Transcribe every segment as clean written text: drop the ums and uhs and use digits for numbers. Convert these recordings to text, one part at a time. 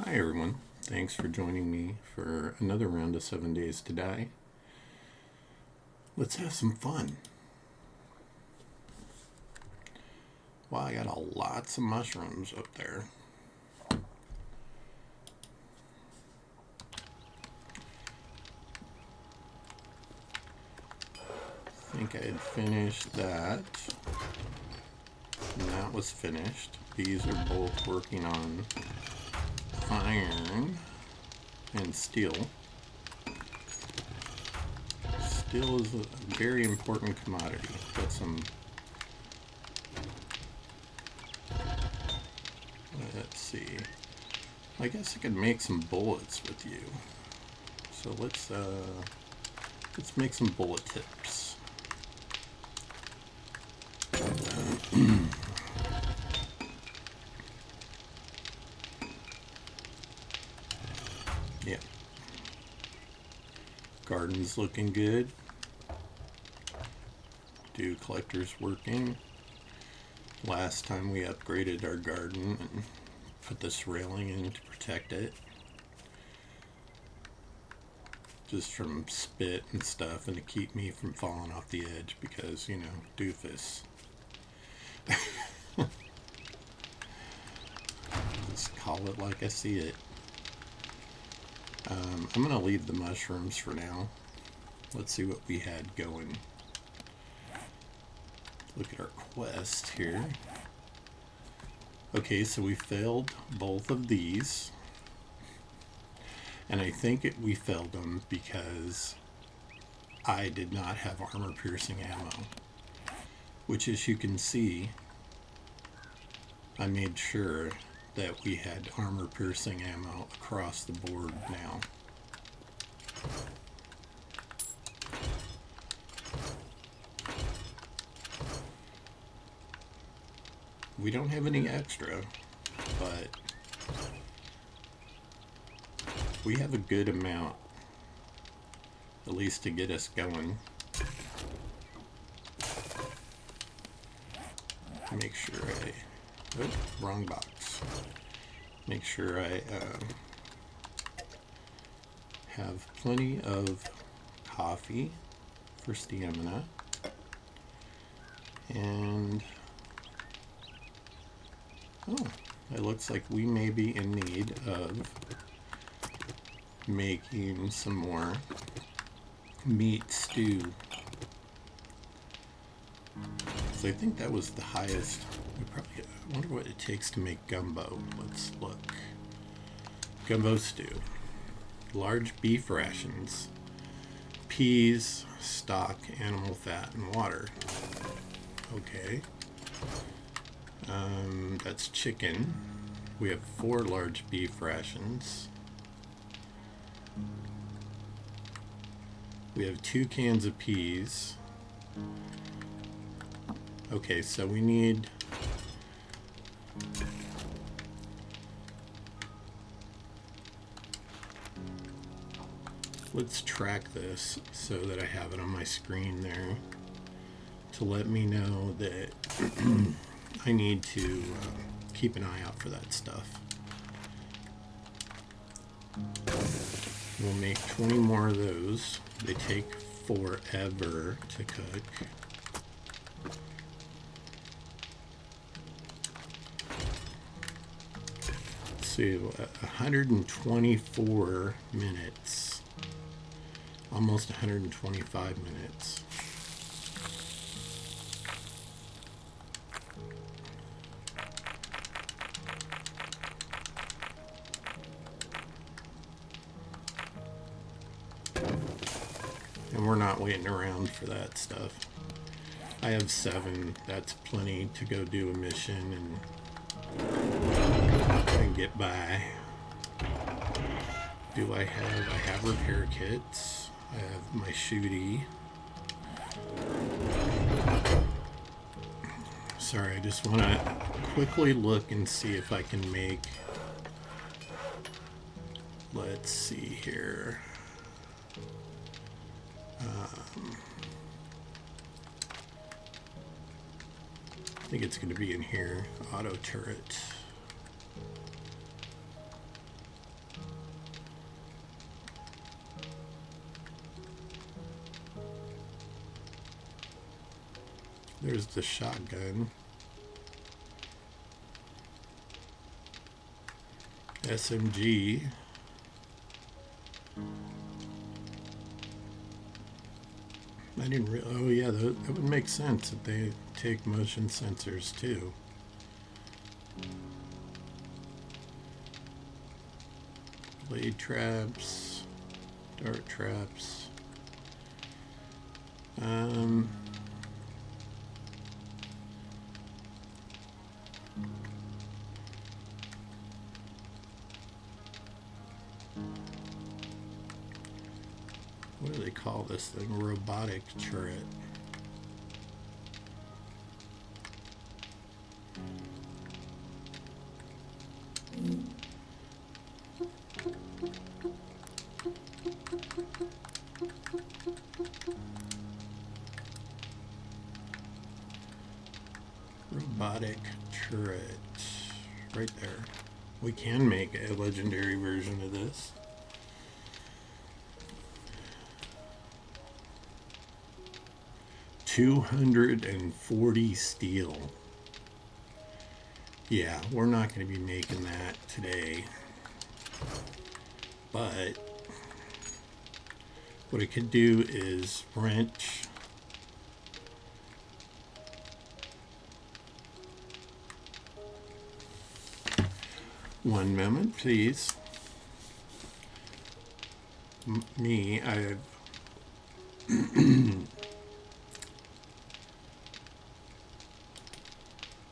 Hi everyone, thanks for joining me for another round of 7 Days to Die. Let's have some fun. Wow, I got lots of mushrooms up there. I think I had finished that. And that was finished. These are both working on iron and steel. Steel is a very important commodity. Got some, let's see. I guess I could make some bullets with you. So let's make some bullet tips. Yeah. Garden's looking good. Dew collector's working. Last time we upgraded our garden and put this railing in to protect it. Just from spit and stuff and to keep me from falling off the edge because, you know, doofus. Just call it like I see it. I'm going to leave the mushrooms for now. Let's see what we had going. Look at our quest here. Okay, so we failed both of these. And I think we failed them because I did not have armor-piercing ammo. Which, as you can see, I made sure that we had armor-piercing ammo across the board now. We don't have any extra, but we have a good amount, at least to get us going. Make sure wrong box. Make sure I have plenty of coffee for stamina, and it looks like we may be in need of making some more meat stew. So I think that was the highest. I wonder what it takes to make gumbo. Let's look. Gumbo stew. Large beef rations. Peas, stock, animal fat, and water. Okay. That's chicken. We have 4 large beef rations. We have 2 cans of peas. Okay, so we need let's track this so that I have it on my screen there to let me know that I need to keep an eye out for that stuff. We'll make 20 more of those. They take forever to cook. So 124 minutes, almost 125 minutes. And we're not waiting around for that stuff. I have 7, that's plenty to go do a mission and get by. I have repair kits. I have my shooty. Sorry, I just want to quickly look and see if I can make, let's see here. I think it's going to be in here. Auto turret. There's the shotgun. SMG. I didn't really. Oh yeah, that would make sense that they take motion sensors too. Blade traps, dart traps. What do they call this thing? Robotic turret. Robotic turret. Right there. We can make a legendary version of this. $240 steel. Yeah, we're not going to be making that today. But what I could do is wrench. One moment, please.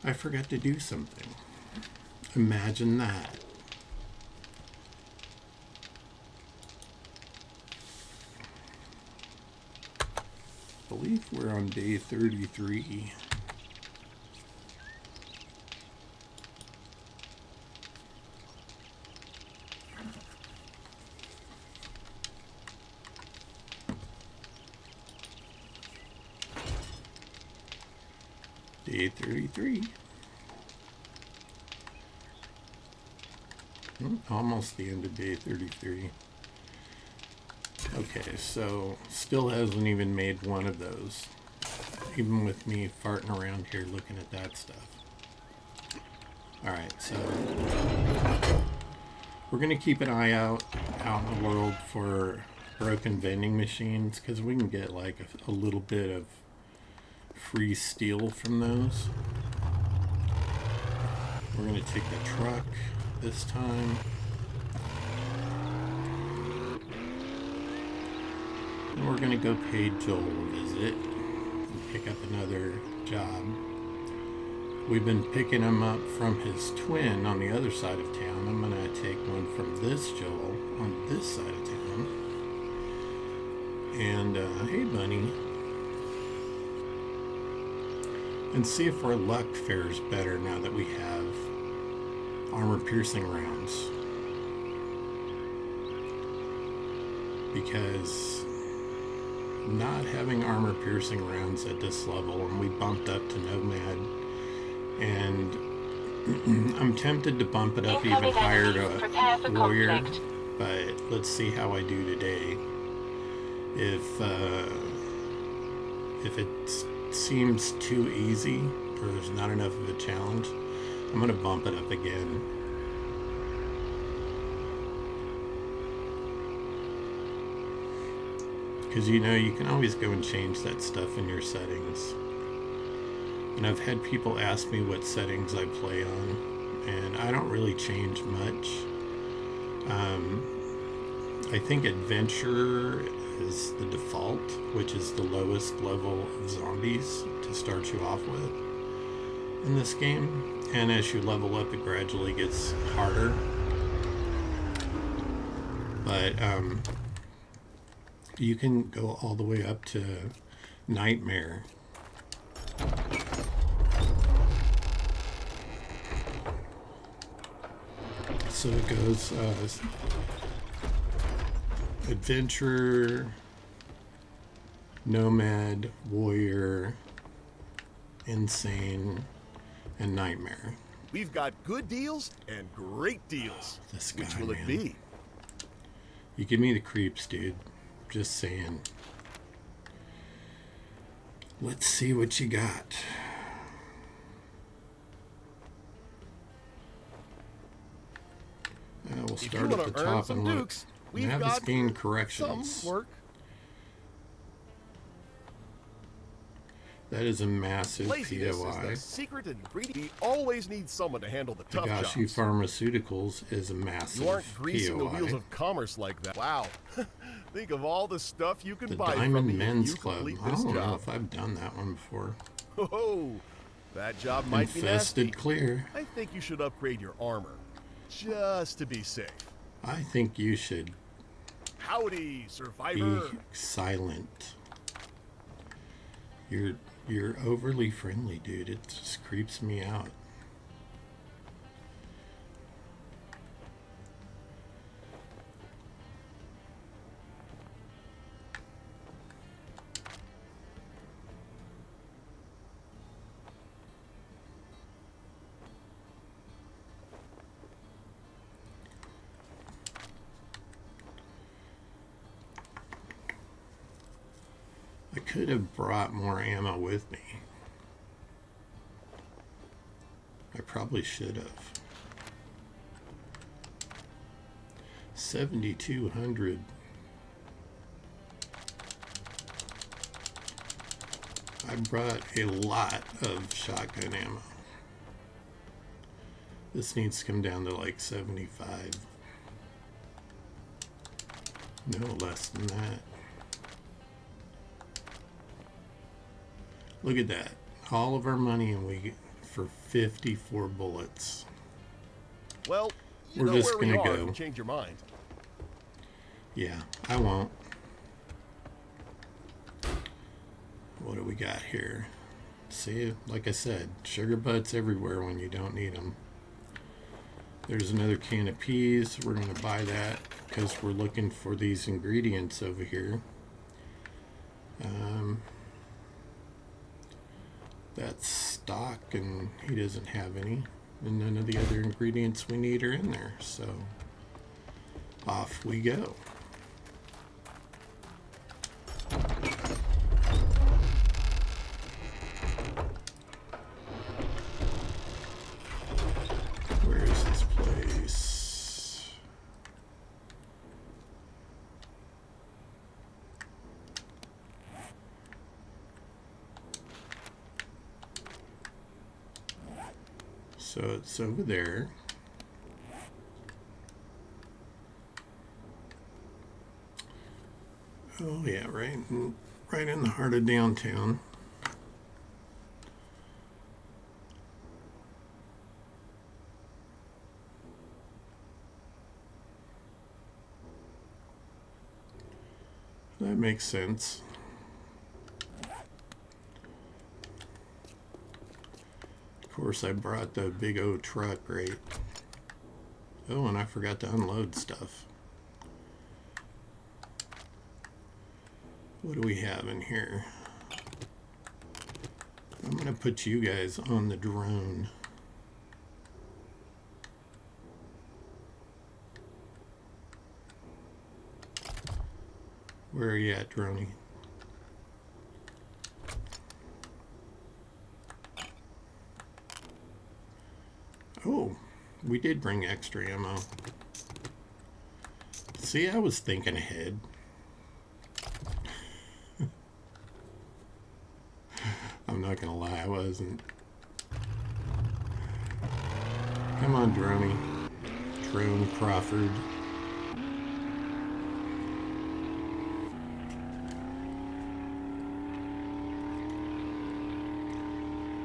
I forgot to do something. Imagine that. I believe we're on day 33. Day 33. Almost the end of day 33. Okay, so still hasn't even made one of those. Even with me farting around here looking at that stuff. Alright, so we're going to keep an eye out in the world for broken vending machines, because we can get like a little bit of free steel from those. We're going to take the truck this time. And we're going to go pay Joel a visit and pick up another job. We've been picking him up from his twin on the other side of town. I'm going to take one from this Joel on this side of town. And, hey bunny. And see if our luck fares better now that we have armor-piercing rounds. Because not having armor-piercing rounds at this level, and we bumped up to Nomad, and I'm tempted to bump it up even higher to Warrior, but let's see how I do today. If it seems too easy, or there's not enough of a challenge, I'm going to bump it up again. Because you know, you can always go and change that stuff in your settings. And I've had people ask me what settings I play on, and I don't really change much. I think Adventure is the default, which is the lowest level of zombies to start you off with in this game. And as you level up, it gradually gets harder. But you can go all the way up to Nightmare. So it goes Adventure, Nomad, Warrior, Insane, and Nightmare. We've got good deals and great deals. This guy, which will man. it be? You give me the creeps, dude. Just saying. Let's see what you got. We'll start at the top and look. Navigating corrections. Some work. That is a massive Laziness POI. is the secret ingredient. We always need someone to handle the tough jobs. Tagashi Pharmaceuticals is a massive You aren't greasing POI. the wheels of commerce like that. Wow. Think of all the stuff you can The buy Diamond from me if Men's you Club. complete I this don't know job. if I've done that one before. Oh, that job might be nasty. Infested clear. I think you should upgrade your armor, just to be safe. I think you should Howdy, be survivor. silent. You're overly friendly, dude. It just creeps me out. I could have brought more ammo with me. I probably should have. 7,200. I brought a lot of shotgun ammo. This needs to come down to like 75. No less than that. Look at that. All of our money and we get for 54 bullets. Well, you We're know just where we gonna are if go. you change your mind. Yeah, I won't. What do we got here? See, like I said, sugar butts everywhere when you don't need them. There's another can of peas. We're going to buy that because we're looking for these ingredients over here. That's stock and he doesn't have any. And none of the other ingredients we need are in there. So off we go. Where is this place? So it's over there. Oh yeah, right in the heart of downtown. That makes sense. Of course, I brought the big old truck, right? Oh, and I forgot to unload stuff. What do we have in here? I'm gonna put you guys on the drone. Where are you at, Droney? Oh, we did bring extra ammo. See, I was thinking ahead. I'm not gonna lie, I wasn't. Come on, Droney. Drone Crawford.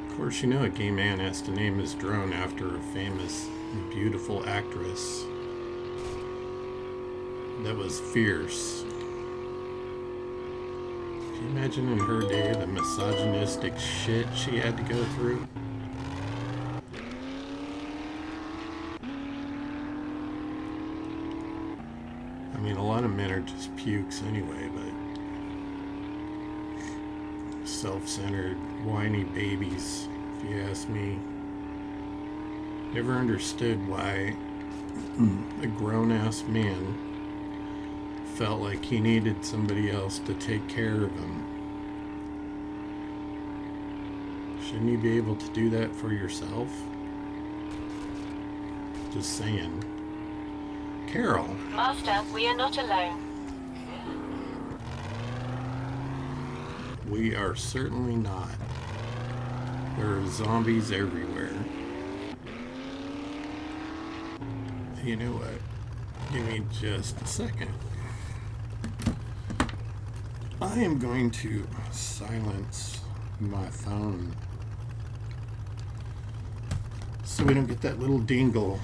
Of course, you know a gay man has to name his drone after a famous, beautiful actress that was fierce. Can you imagine in her day the misogynistic shit she had to go through? I mean, a lot of men are just pukes anyway, but self-centered, whiny babies, if you ask me. Never understood why a grown-ass man felt like he needed somebody else to take care of him. Shouldn't you be able to do that for yourself? Just saying. Carol. Master, we are not alone. We are certainly not. There are zombies everywhere. You know what? Give me just a second. I am going to silence my phone so we don't get that little dingle.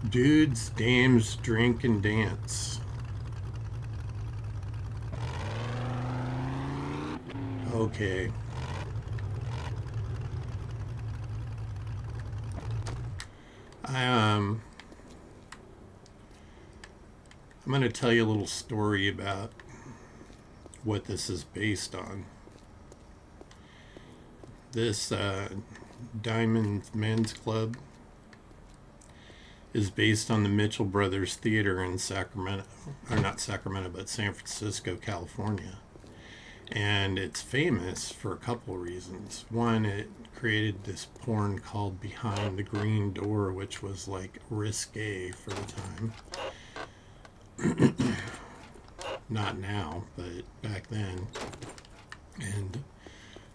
Dudes, dames, drink and dance. Okay. I'm going to tell you a little story about what this is based on. This Diamond Men's Club is based on the Mitchell Brothers Theater in Sacramento, or not Sacramento, but San Francisco, California. And it's famous for a couple of reasons. One, it created this porn called Behind the Green Door, which was like risque for the time. Not now, but back then. And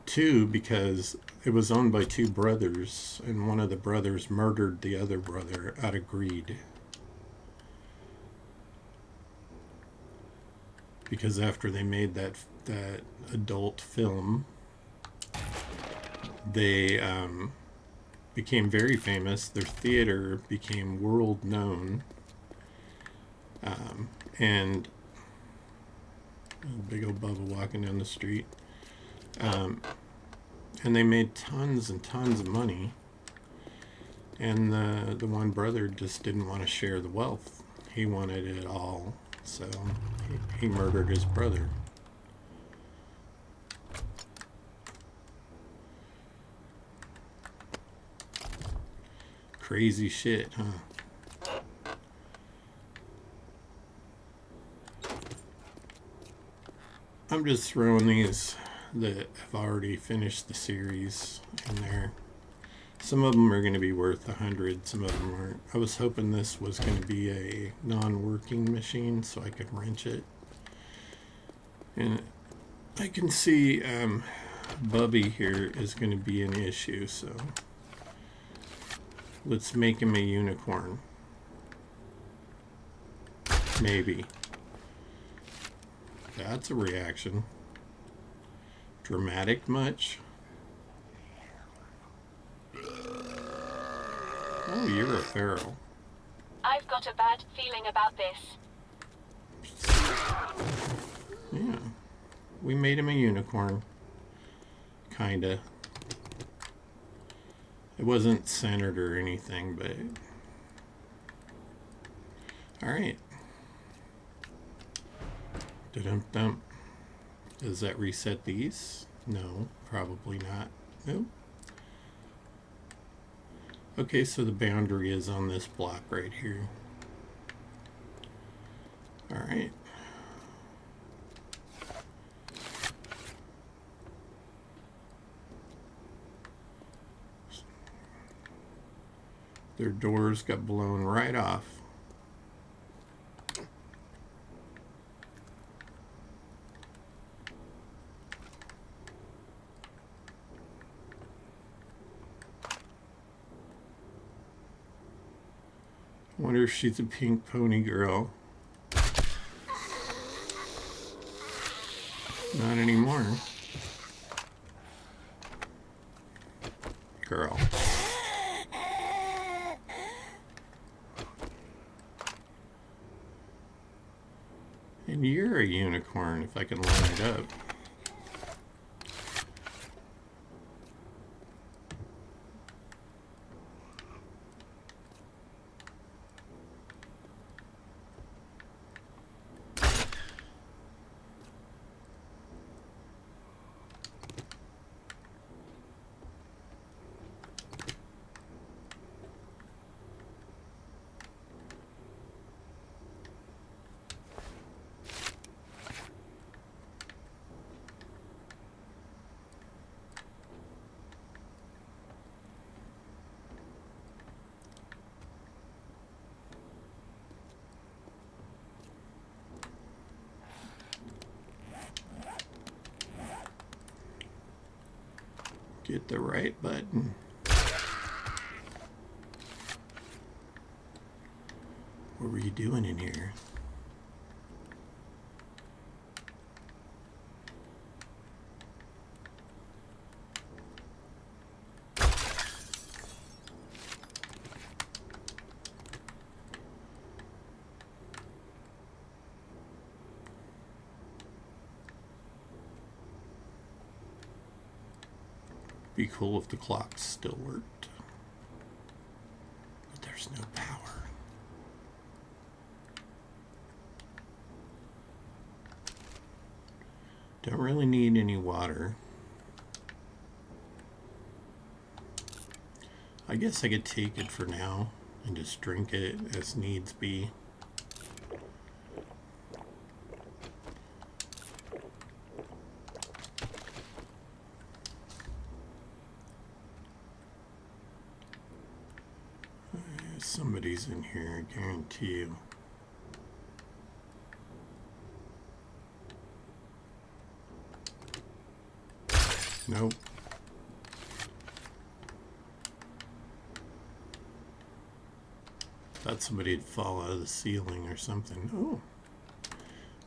two, because it was owned by two brothers, and one of the brothers murdered the other brother out of greed. Because after they made that adult film, they became very famous. Their theater became world known, and big old Bubba walking down the street, and they made tons and tons of money. And the one brother just didn't want to share the wealth. He wanted it all, so he murdered his brother. Crazy shit, huh? I'm just throwing these that have already finished the series in there. Some of them are going to be worth 100, some of them aren't. I was hoping this was going to be a non-working machine so I could wrench it. And I can see Bubby here is going to be an issue, so let's make him a unicorn. Maybe. That's a reaction. Dramatic much? Oh, you're a feral. I've got a bad feeling about this. Yeah. We made him a unicorn. Kinda. It wasn't centered or anything, but... Alright. Da-dum-dum. Does that reset these? No, probably not. Nope. Okay, so the boundary is on this block right here. Alright. Their doors got blown right off. Wonder if she's a pink pony girl. Not anymore. Girl. And you're a unicorn, if I can line it up. Get the right button. What were you doing in here? Be cool if the clock still worked. But there's no power. Don't really need any water. I guess I could take it for now and just drink it as needs be. Somebody's in here, I guarantee you. Nope. Thought somebody'd fall out of the ceiling or something. Oh.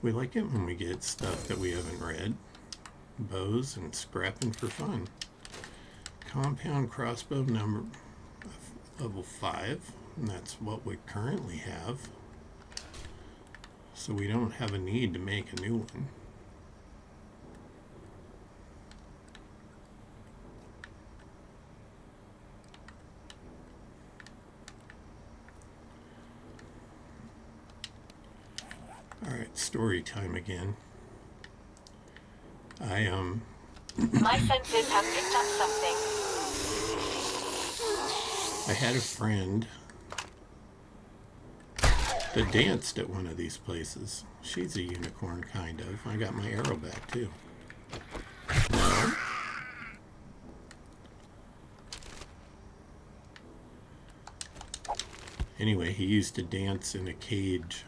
We like it when we get stuff that we haven't read. Bows and scrapping for fun. Compound crossbow number level 5. And that's what we currently have. So we don't have a need to make a new one. Alright, story time again. My senses have picked up something. I had a friend that danced at one of these places. She's a unicorn, kind of. I got my arrow back, too. No. Anyway, he used to dance in a cage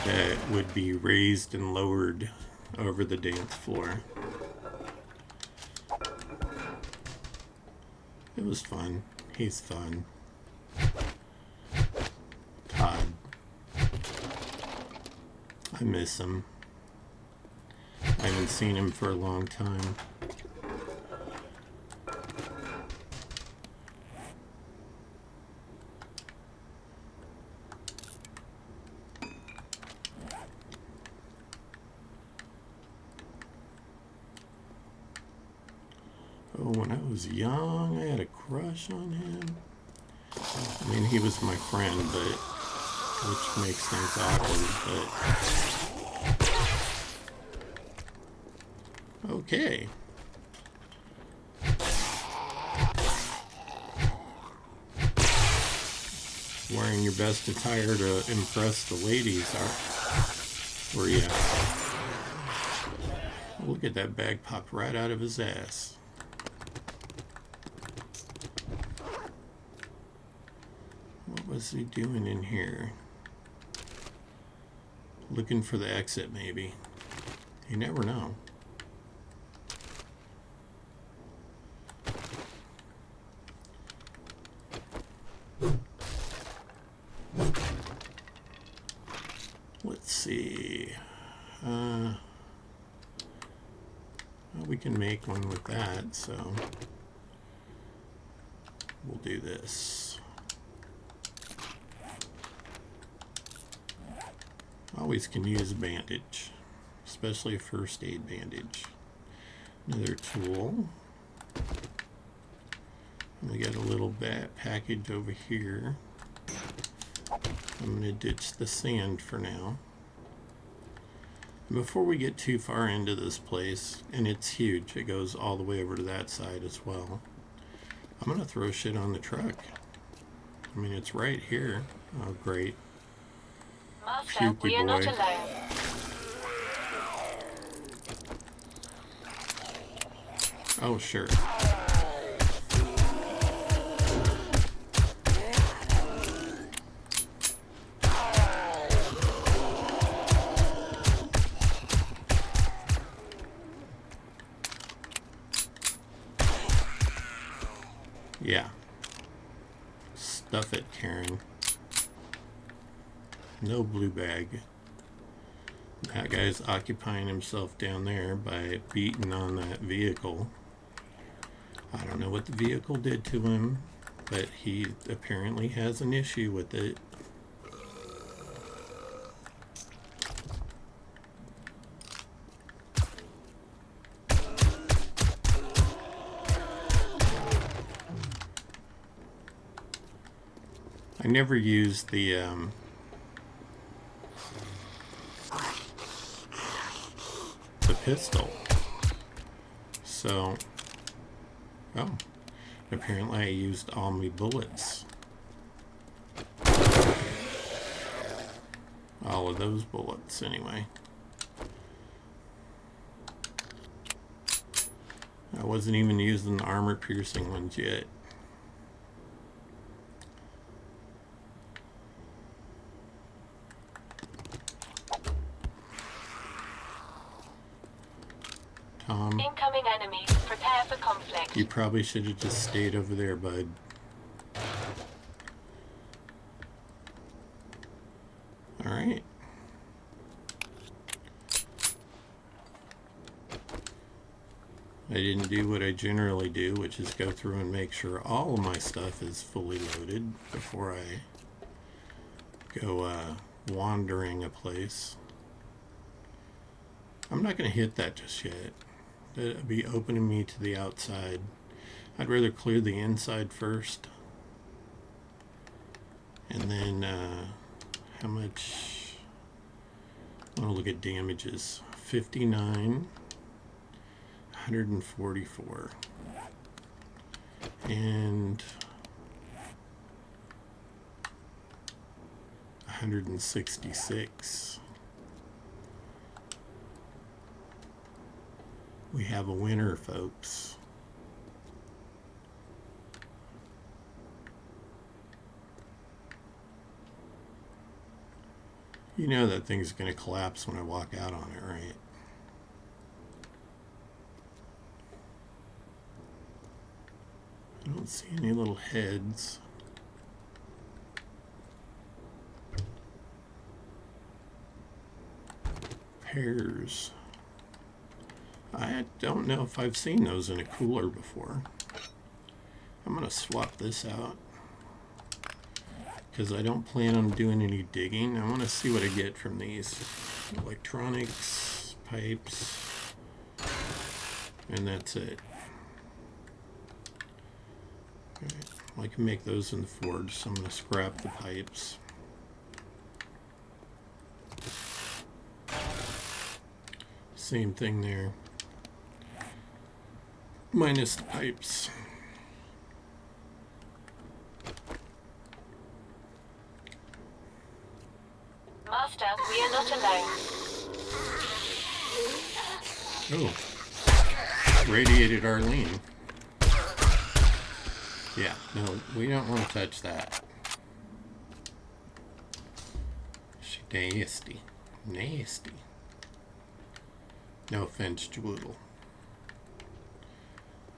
that would be raised and lowered over the dance floor. It was fun. He's fun. Todd. I miss him. I haven't seen him for a long time. Oh, when I was young, I had a crush on him. I mean, he was my friend, but which makes things awkward, but okay. Wearing your best attire to impress the ladies, were ya? Look at that bag popped right out of his ass. What was he doing in here? Looking for the exit, maybe. You never know. Let's see. Well, we can make one with that, so we'll do this. Always can use a bandage, especially a first aid bandage. Another tool. And we got a little package over here. I'm going to ditch the sand for now. And before we get too far into this place, and it's huge, it goes all the way over to that side as well, I'm going to throw shit on the truck. I mean, it's right here. Oh, great. Master, Pukey we are not boy. alone. Oh, sure. Yeah. Stuff it, Karen. No blue bag. That guy's occupying himself down there by beating on that vehicle. I don't know what the vehicle did to him, but he apparently has an issue with it. I never used the pistol. So, oh, apparently I used all my bullets. All of those bullets, anyway. I wasn't even using the armor-piercing ones yet. Tom, Incoming enemies. Prepare for conflict. you probably should have just stayed over there, bud. Alright. I didn't do what I generally do, which is go through and make sure all of my stuff is fully loaded before I go wandering a place. I'm not going to hit that just yet. That'd be opening me to the outside. I'd rather clear the inside first. And then, how much? I want to look at damages. 59, 144. And 166. We have a winner, folks. You know that thing's going to collapse when I walk out on it, right? I don't see any little heads. Pears. I don't know if I've seen those in a cooler before. I'm going to swap this out because I don't plan on doing any digging. I want to see what I get from these. Electronics, pipes, and that's it. Okay. I can make those in the forge, so I'm going to scrap the pipes. Same thing there. Minus the pipes. Master, we are not alone. Oh. Radiated Arlene. Yeah, no, we don't want to touch that. She nasty. Nasty. No offense, Jwoodle.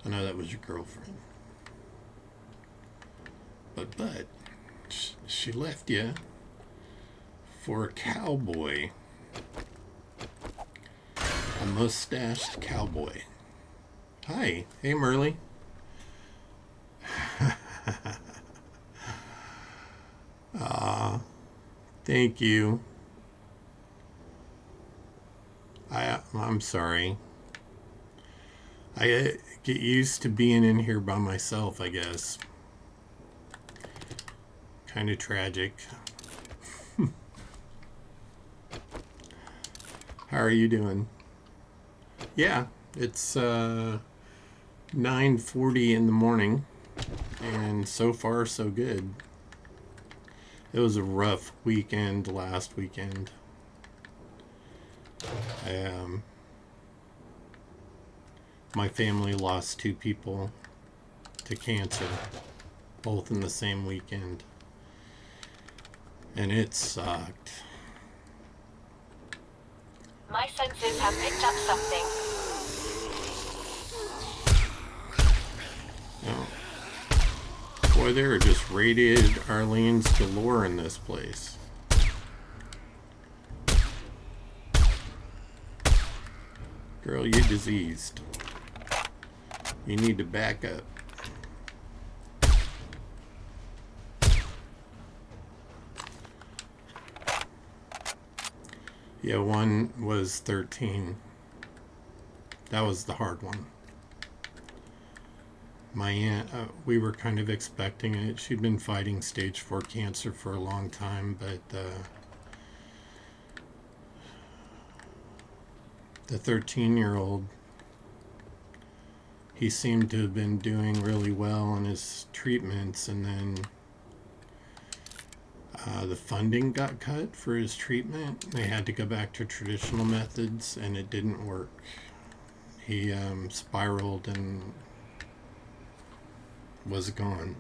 I know that was your girlfriend. But, she left you for a cowboy. A mustached cowboy. Hi. Hey, Merle. Aw. Thank you. I'm sorry. I get used to being in here by myself, I guess. Kind of tragic. How are you doing? Yeah, it's 9:40 in the morning, and so far so good. It was a rough weekend last weekend. My family lost 2 people to cancer, both in the same weekend, and it sucked. My senses have picked up something. Oh. Boy, there are just radiated Arlene's galore in this place. Girl, you're diseased. You need to back up. Yeah, one was 13. That was the hard one. My aunt, we were kind of expecting it. She'd been fighting stage 4 cancer for a long time, but the 13-year-old, he seemed to have been doing really well on his treatments, and then the funding got cut for his treatment. They had to go back to traditional methods, and it didn't work. He spiraled and was gone.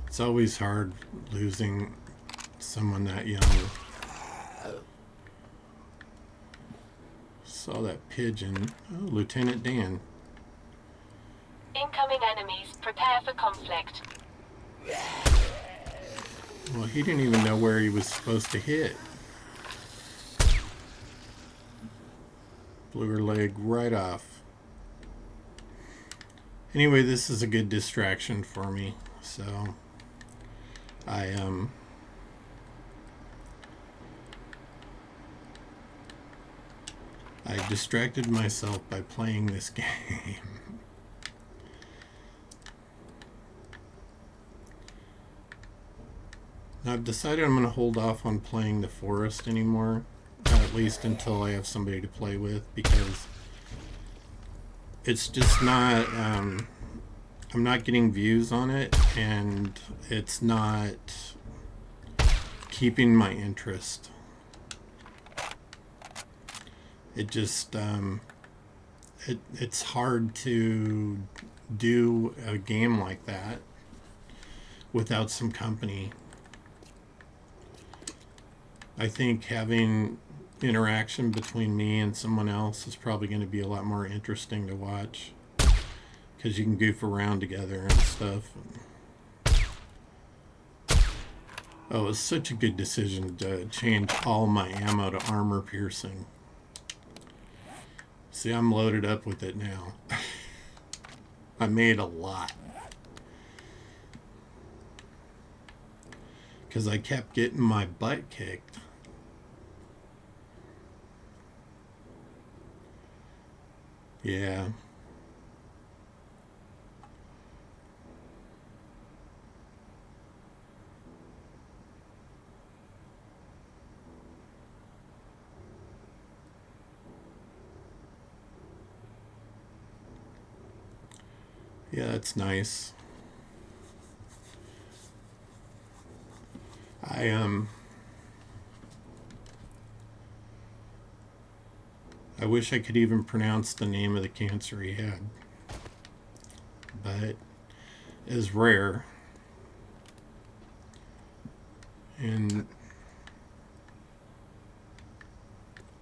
It's always hard losing someone that young. Saw that pigeon. Oh, Lieutenant Dan. Incoming enemies. Prepare for conflict. Well, he didn't even know where he was supposed to hit. Blew her leg right off. Anyway, this is a good distraction for me, so I distracted myself by playing this game. Now, I've decided I'm going to hold off on playing the forest anymore, at least until I have somebody to play with, because it's just not, I'm not getting views on it, and it's not keeping my interest. It just, it's hard to do a game like that without some company. I think having interaction between me and someone else is probably going to be a lot more interesting to watch, because you can goof around together and stuff. Oh, it was such a good decision to change all my ammo to armor piercing. See, I'm loaded up with it now. I made a lot, because I kept getting my butt kicked. Yeah. Yeah, that's nice. I wish I could even pronounce the name of the cancer he had, but it's rare. And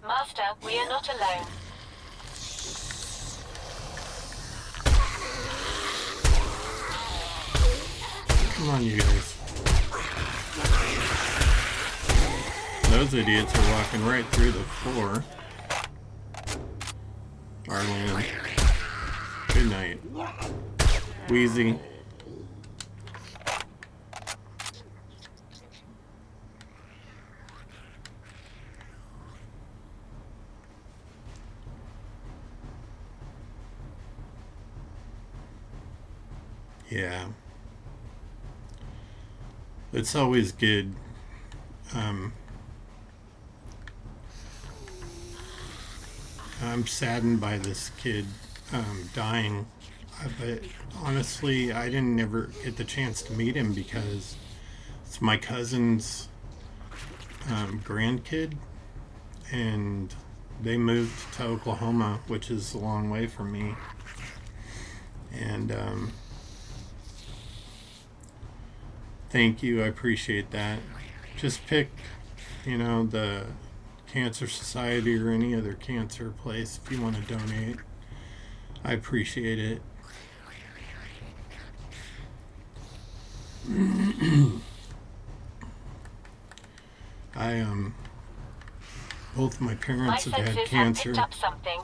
Master, we are not alone. come on, you guys. Those idiots are walking right through the floor. Arlene. Good night. Wheezy. Yeah. It's always good. I'm saddened by this kid dying, but honestly, I didn't never get the chance to meet him because it's my cousin's grandkid, and they moved to Oklahoma, which is a long way from me. And thank you, I appreciate that. Just pick you know, the Cancer Society or any other cancer place, if you want to donate, I appreciate it. Both my My parents have senses had have cancer picked up something.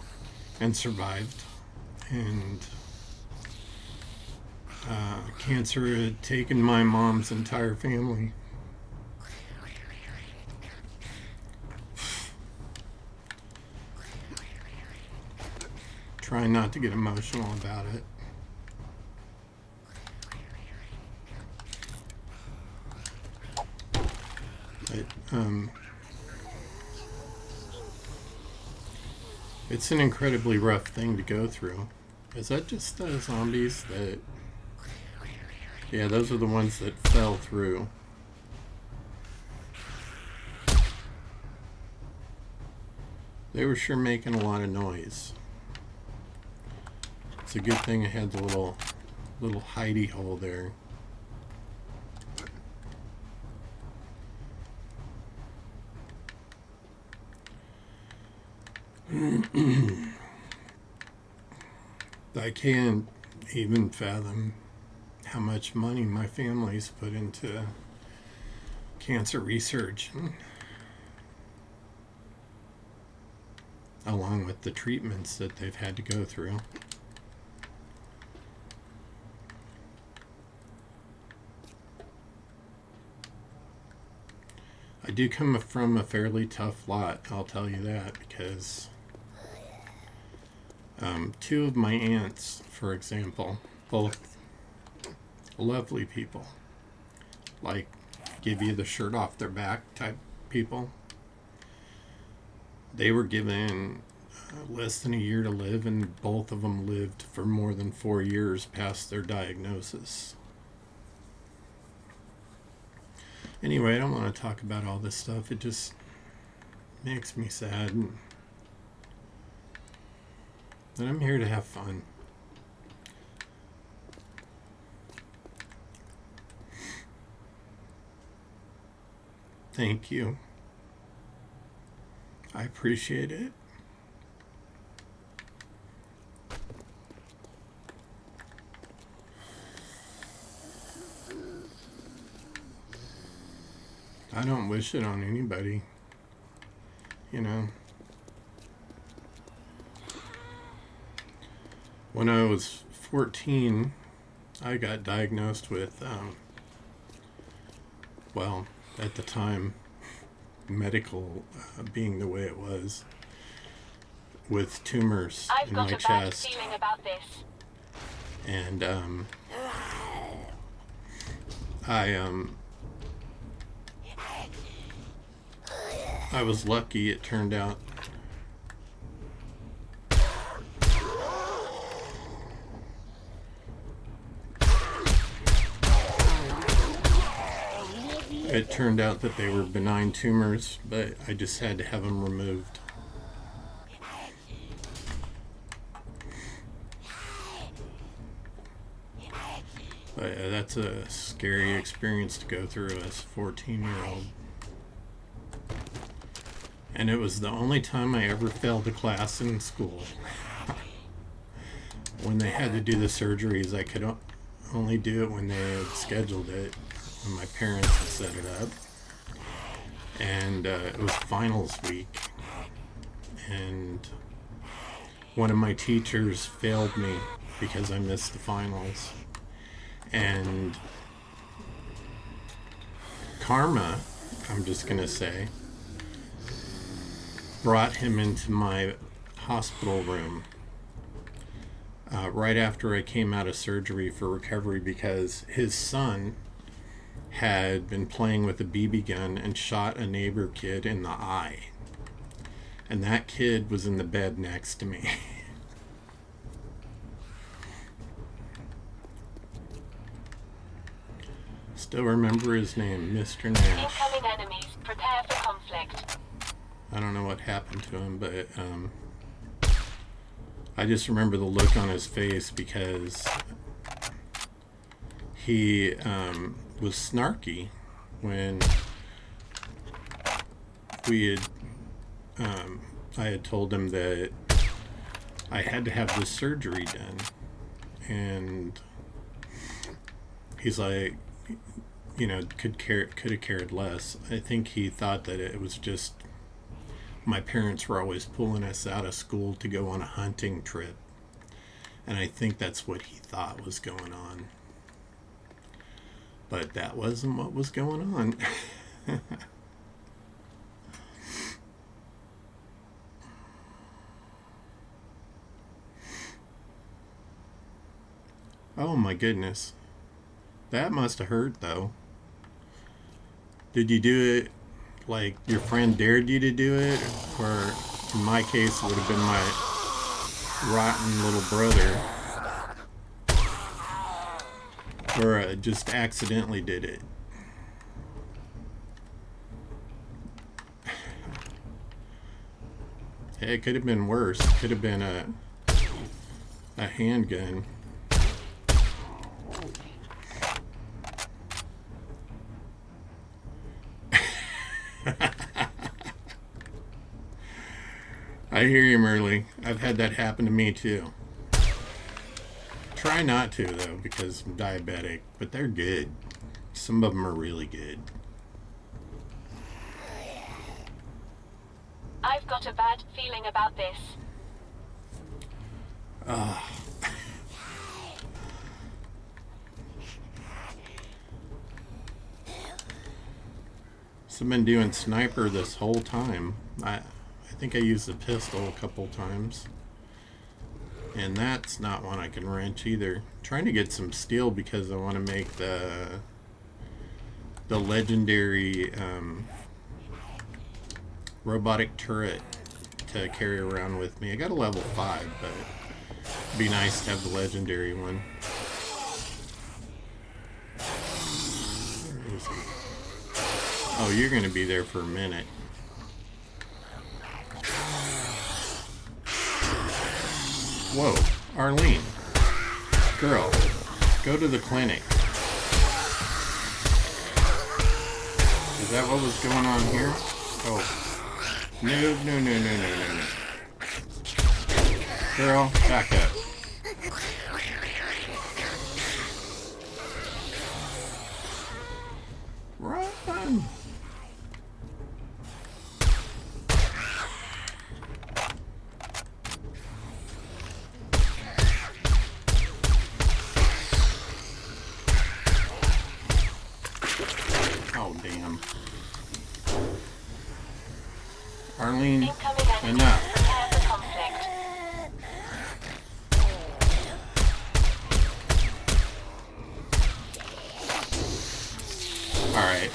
and survived, and cancer had taken my mom's entire family. Trying not to get emotional about it. But, it's an incredibly rough thing to go through. Is that just the zombies that... Yeah, those are the ones that fell through. They were sure making a lot of noise. It's a good thing I had the little hidey hole there. I can't even fathom how much money my family's put into cancer research, along with the treatments that they've had to go through. I do come from a fairly tough lot, I'll tell you that, because two of my aunts, for example, both lovely people, like give you the shirt off their back type people, they were given less than a year to live, and both of them lived for more than 4 years past their diagnosis. Anyway, I don't want to talk about all this stuff. It just makes me sad. And I'm here to have fun. Thank you. I appreciate it. I don't wish it on anybody, you know. When I was 14, I got diagnosed with, well, at the time, medical being the way it was, with tumors in my chest. I've got a bad feeling about this. And I was lucky. It turned out that they were benign tumors, but I just had to have them removed. But that's a scary experience to go through as a 14-year-old. And it was the only time I ever failed a class in school. When they had to do the surgeries, I could only do it when they had scheduled it, when my parents had set it up. And it was finals week. And one of my teachers failed me because I missed the finals. And karma, I'm just going to say, brought him into my hospital room right after I came out of surgery for recovery, because his son had been playing with a BB gun and shot a neighbor kid in the eye. And that kid was in the bed next to me. Still remember his name, Mr. Nash. Incoming enemies, prepare for conflict. I don't know what happened to him, but I just remember the look on his face, because he was snarky when we had, I had told him that I had to have this surgery done, and he's like, you know, could have cared less. I think he thought that it was just my parents were always pulling us out of school to go on a hunting trip, and I think that's what he thought was going on. But that wasn't what was going on. Oh my goodness. That must have hurt though. Did you do it like your friend dared you to do it? Or in my case, it would have been my rotten little brother. Or just accidentally did it. Hey, it could have been worse. It could have been a handgun. I hear you, Merle. I've had that happen to me too. Try not to though, because I'm diabetic, but they're good. Some of them are really good. I've got a bad feeling about this. So I've been doing sniper this whole time. I think I used the pistol a couple times. And that's not one I can wrench either. I'm trying to get some steel because I want to make the legendary robotic turret to carry around with me. I got a level 5, but it'd be nice to have the legendary one. Where is he? Oh, you're going to be there for a minute. Whoa, Arlene. Girl, go to the clinic. Is that what was going on here? Oh. No. Girl, back up. Run! Oh, damn. Arlene, enough. Prepare for conflict. Alright.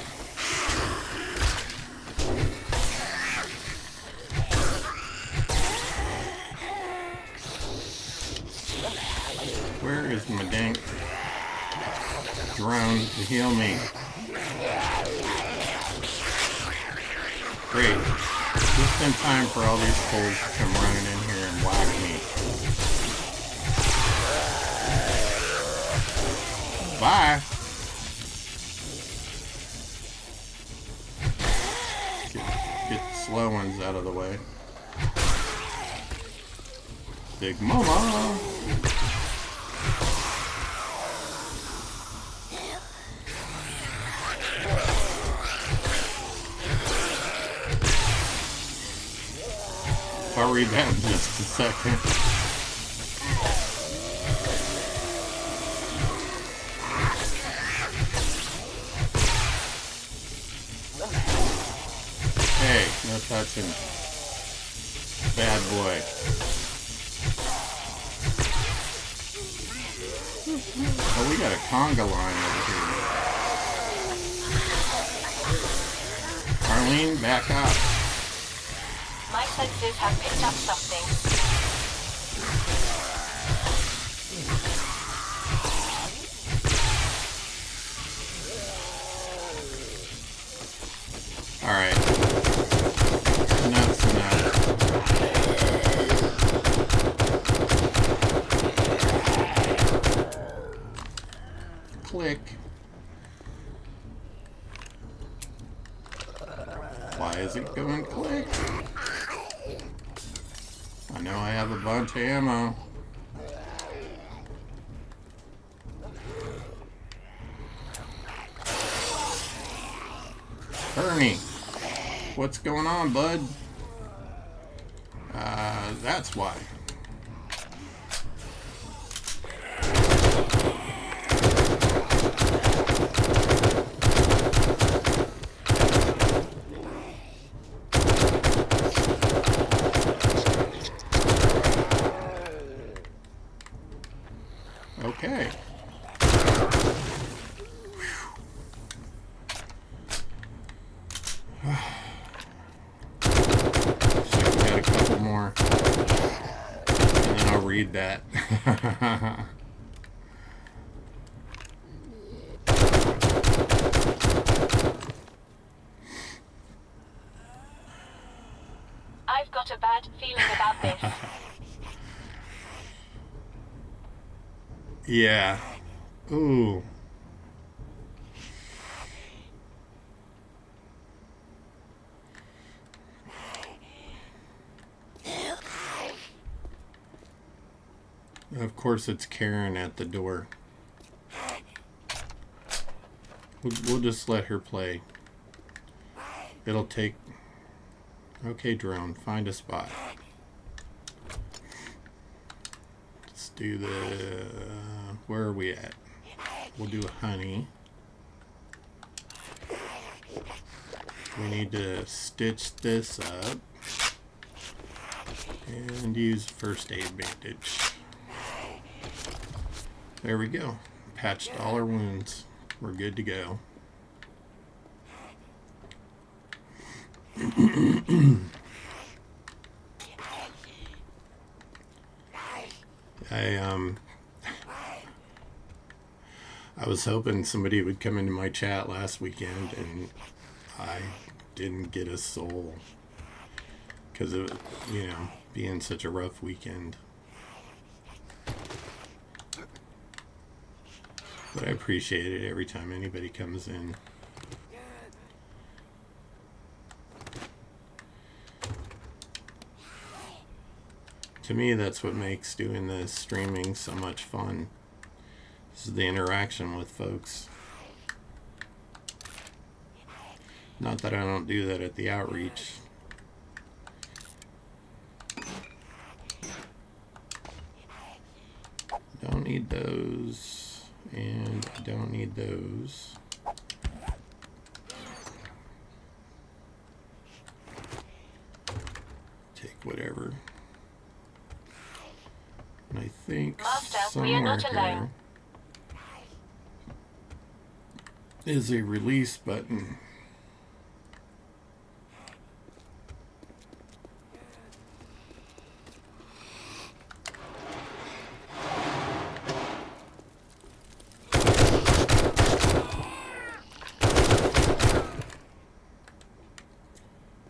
Where is my dang drone to heal me? Great. Just in time for all these fools to come running in here and whack me. Bye. Get the slow ones out of the way. Big Mama. I'll read that in just a second. Hey, no touching. Bad boy. Oh, we got a conga line over here. Arlene, back up. My senses have picked up something. Alright. Enough's enough. Click. Quiet. Why is it going click? I know I have a bunch of ammo. Bernie, what's going on, bud? That's why. Okay. Got a couple more, and then I'll read that. I've got a bad feeling about this. Yeah. Ooh. Of course, it's Karen at the door. We'll just let her play. It'll take... Okay, drone, find a spot. Let's do the... Where are we at? We'll do honey. We need to stitch this up. And use first aid bandage. There we go. Patched all our wounds. We're good to go. I was hoping somebody would come into my chat last weekend, and I didn't get a soul because of, you know, being such a rough weekend. But I appreciate it every time anybody comes in. To me, that's what makes doing this streaming so much fun. This is the interaction with folks. Not that I don't do that at the outreach. Don't need those. And I don't need those. Take whatever. And I think Master, we are not alone. Here is a release button.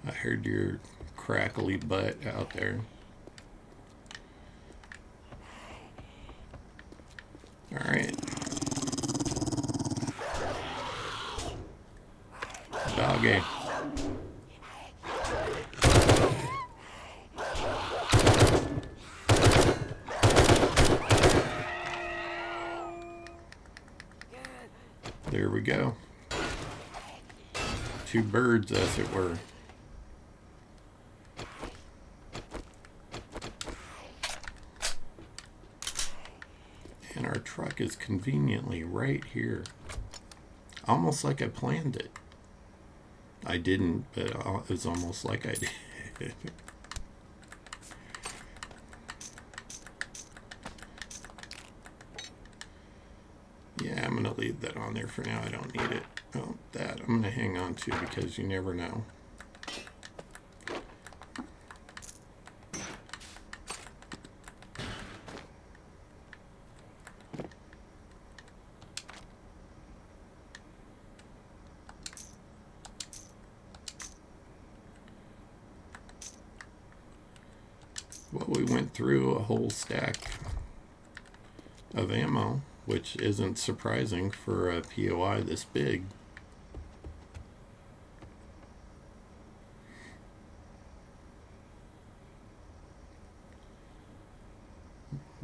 I heard your crackly butt out there. All right. Doggy. There we go. Two birds, as it were. And our truck is conveniently right here. Almost like I planned it. I didn't, but it was almost like I did. Yeah, I'm going to leave that on there for now. I don't need it. Oh, that I'm going to hang on to because you never know. Well, we went through a whole stack of ammo, which isn't surprising for a POI this big.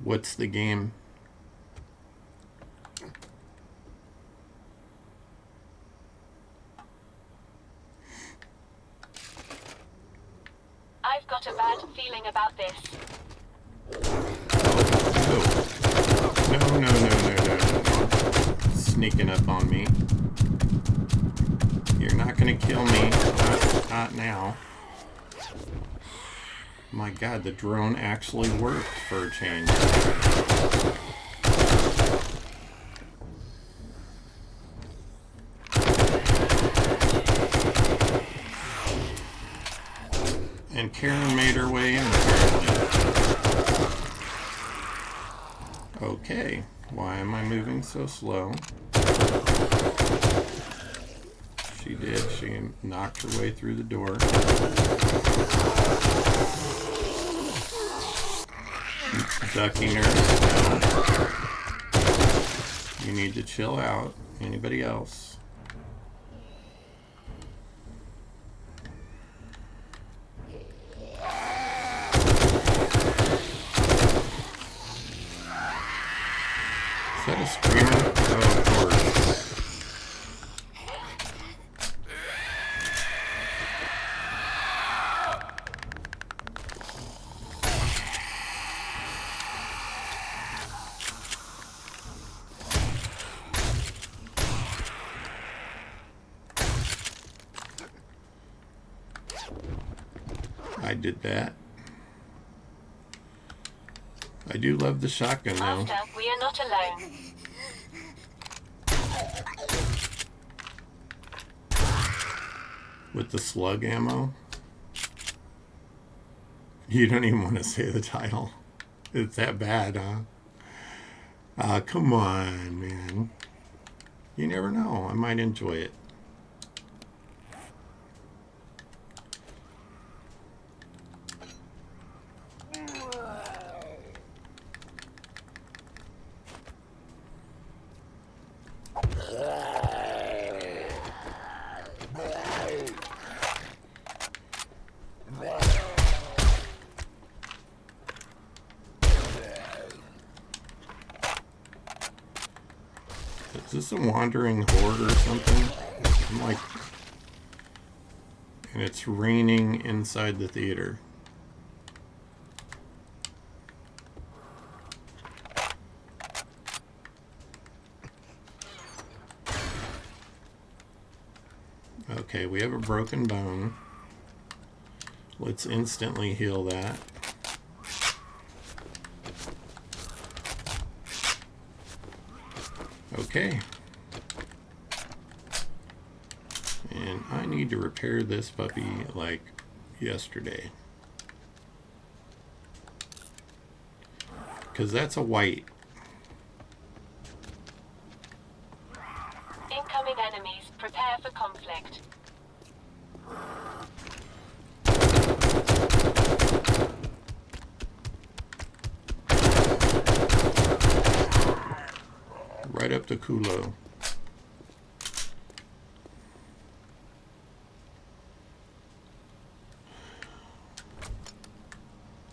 What's the game? I've got a bad feeling about this. No. No. Sneaking up on me. You're not gonna kill me. Not now. My god, the drone actually worked for a change. And Karen made her way in, apparently. Okay, why am I moving so slow? She did. She knocked her way through the door. Ducking her. No. You need to chill out. Anybody else? Is that a screamer? Oh, of course. I did that. I do love the shotgun though. Master, we are not alone. With the slug ammo. You don't even want to say the title. It's that bad, huh? Come on, man. You never know. I might enjoy it. Is this a wandering horde or something? I'm like... And it's raining inside the theater. Okay, we have a broken bone. Let's instantly heal that. Okay. And I need to repair this puppy like yesterday. Because that's a white. Incoming enemies, prepare for conflict. Right up the culo.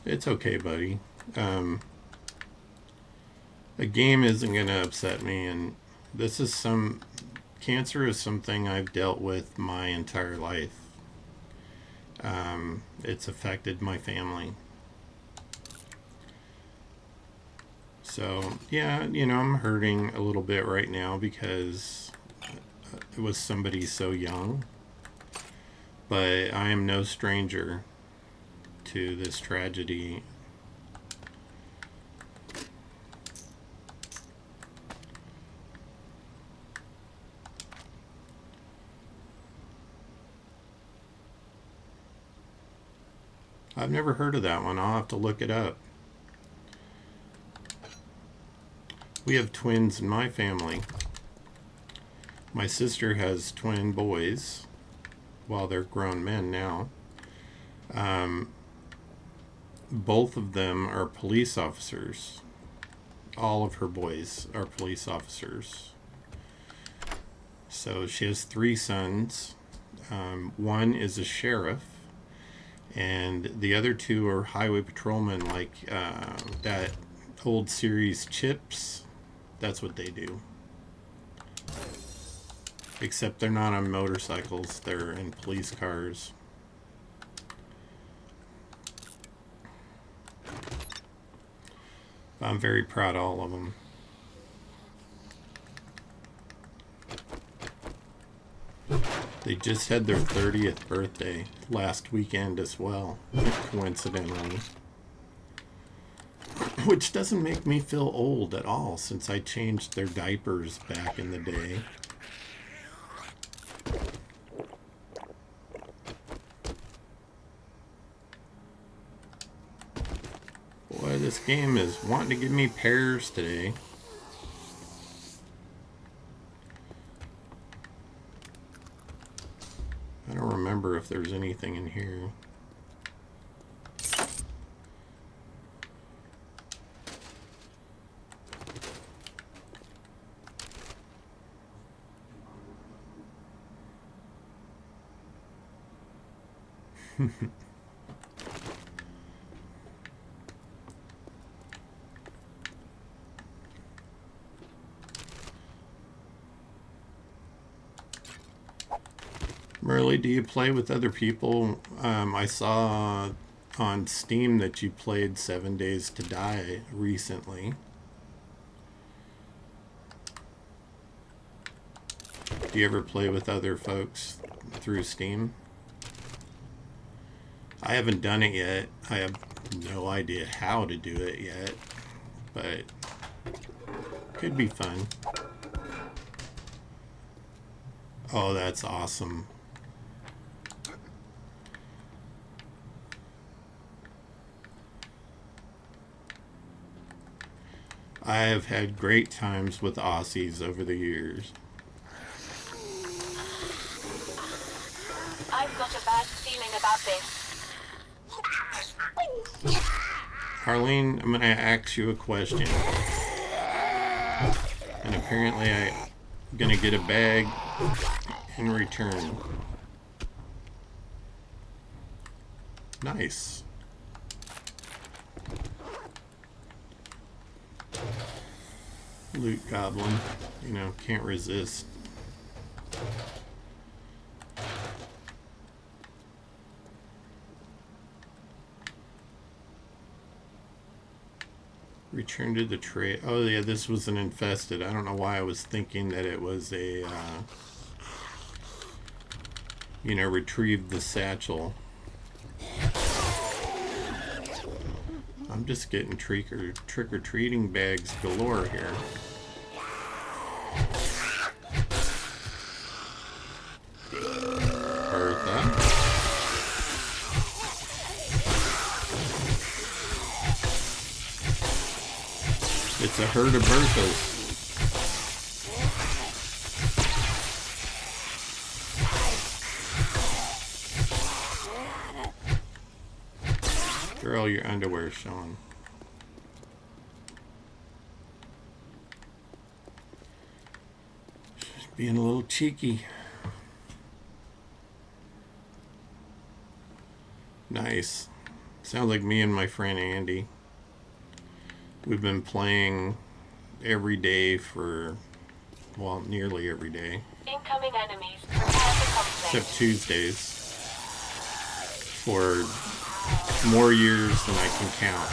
It's okay, buddy. A game isn't going to upset me, and this is cancer is something I've dealt with my entire life. It's affected my family. So, yeah, you know, I'm hurting a little bit right now because it was somebody so young. But I am no stranger to this tragedy. I've never heard of that one. I'll have to look it up. We have twins in my family. My sister has twin boys. Well, they're grown men now. Both of them are police officers. All of her boys are police officers. So she has 3 sons. One is a sheriff, and the other 2 are highway patrolmen, like that old series chips. That's what they do. Except they're not on motorcycles, they're in police cars. I'm very proud of all of them. They just had their 30th birthday last weekend as well, coincidentally. Which doesn't make me feel old at all, since I changed their diapers back in the day. Boy, this game is wanting to give me pears today. I don't remember if there's anything in here. Merle, do you play with other people? I saw on Steam that you played 7 Days to Die recently. Do you ever play with other folks through Steam? I haven't done it yet. I have no idea how to do it yet, but could be fun. Oh, that's awesome. I have had great times with Aussies over the years. I've got a bad feeling about this. Arlene, I'm going to ask you a question. And apparently I'm going to get a bag in return. Nice. Loot goblin. You know, can't resist. Return to the tray. Oh yeah, this was an infested. I don't know why I was thinking that it was a, you know, retrieve the satchel. I'm just getting trick-or-treating bags galore here. Heard that. It's a herd of Berthas. Girl, your underwear's showing. Just being a little cheeky. Nice. Sounds like me and my friend Andy. We've been playing every day for, well, nearly every day. Incoming enemies. Prepare for conflict. Except Tuesdays. For more years than I can count.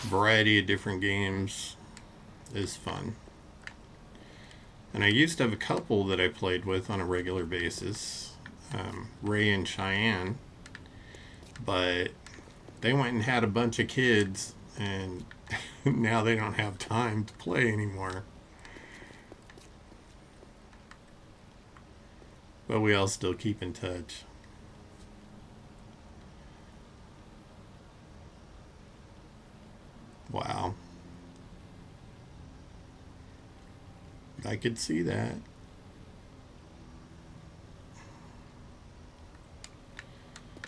Variety of different games is fun. And I used to have a couple that I played with on a regular basis. Ray and Cheyenne. But they went and had a bunch of kids, and now they don't have time to play anymore. But we all still keep in touch. Wow. I could see that.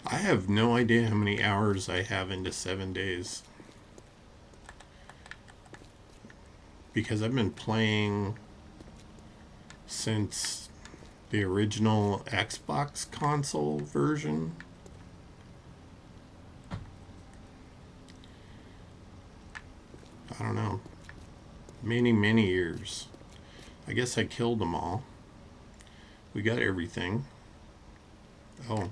I have no idea how many hours I have into 7 days. Because I've been playing since the original Xbox console version. I don't know, many years. I guess I killed them all. We got everything. Oh.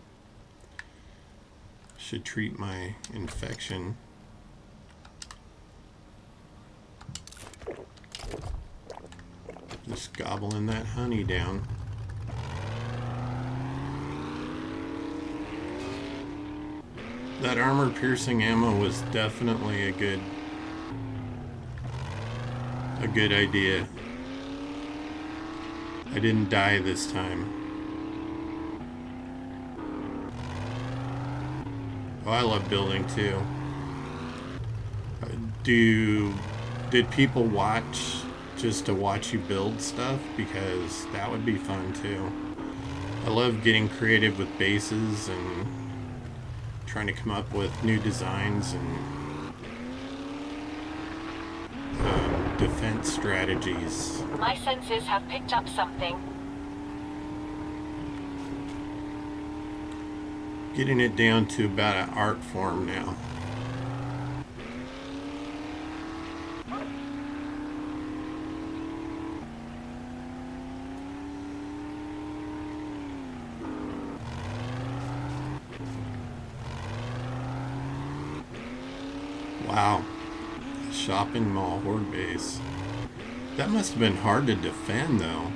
Should treat my infection. Just gobbling that honey down. That armor-piercing ammo was definitely a good idea. I didn't die this time. Oh, I love building too. Did people watch just to watch you build stuff? Because that would be fun too. I love getting creative with bases and trying to come up with new designs and defense strategies. My senses have picked up something. Getting it down to about an art form now. Wow. Shopping mall horde base. That must have been hard to defend though.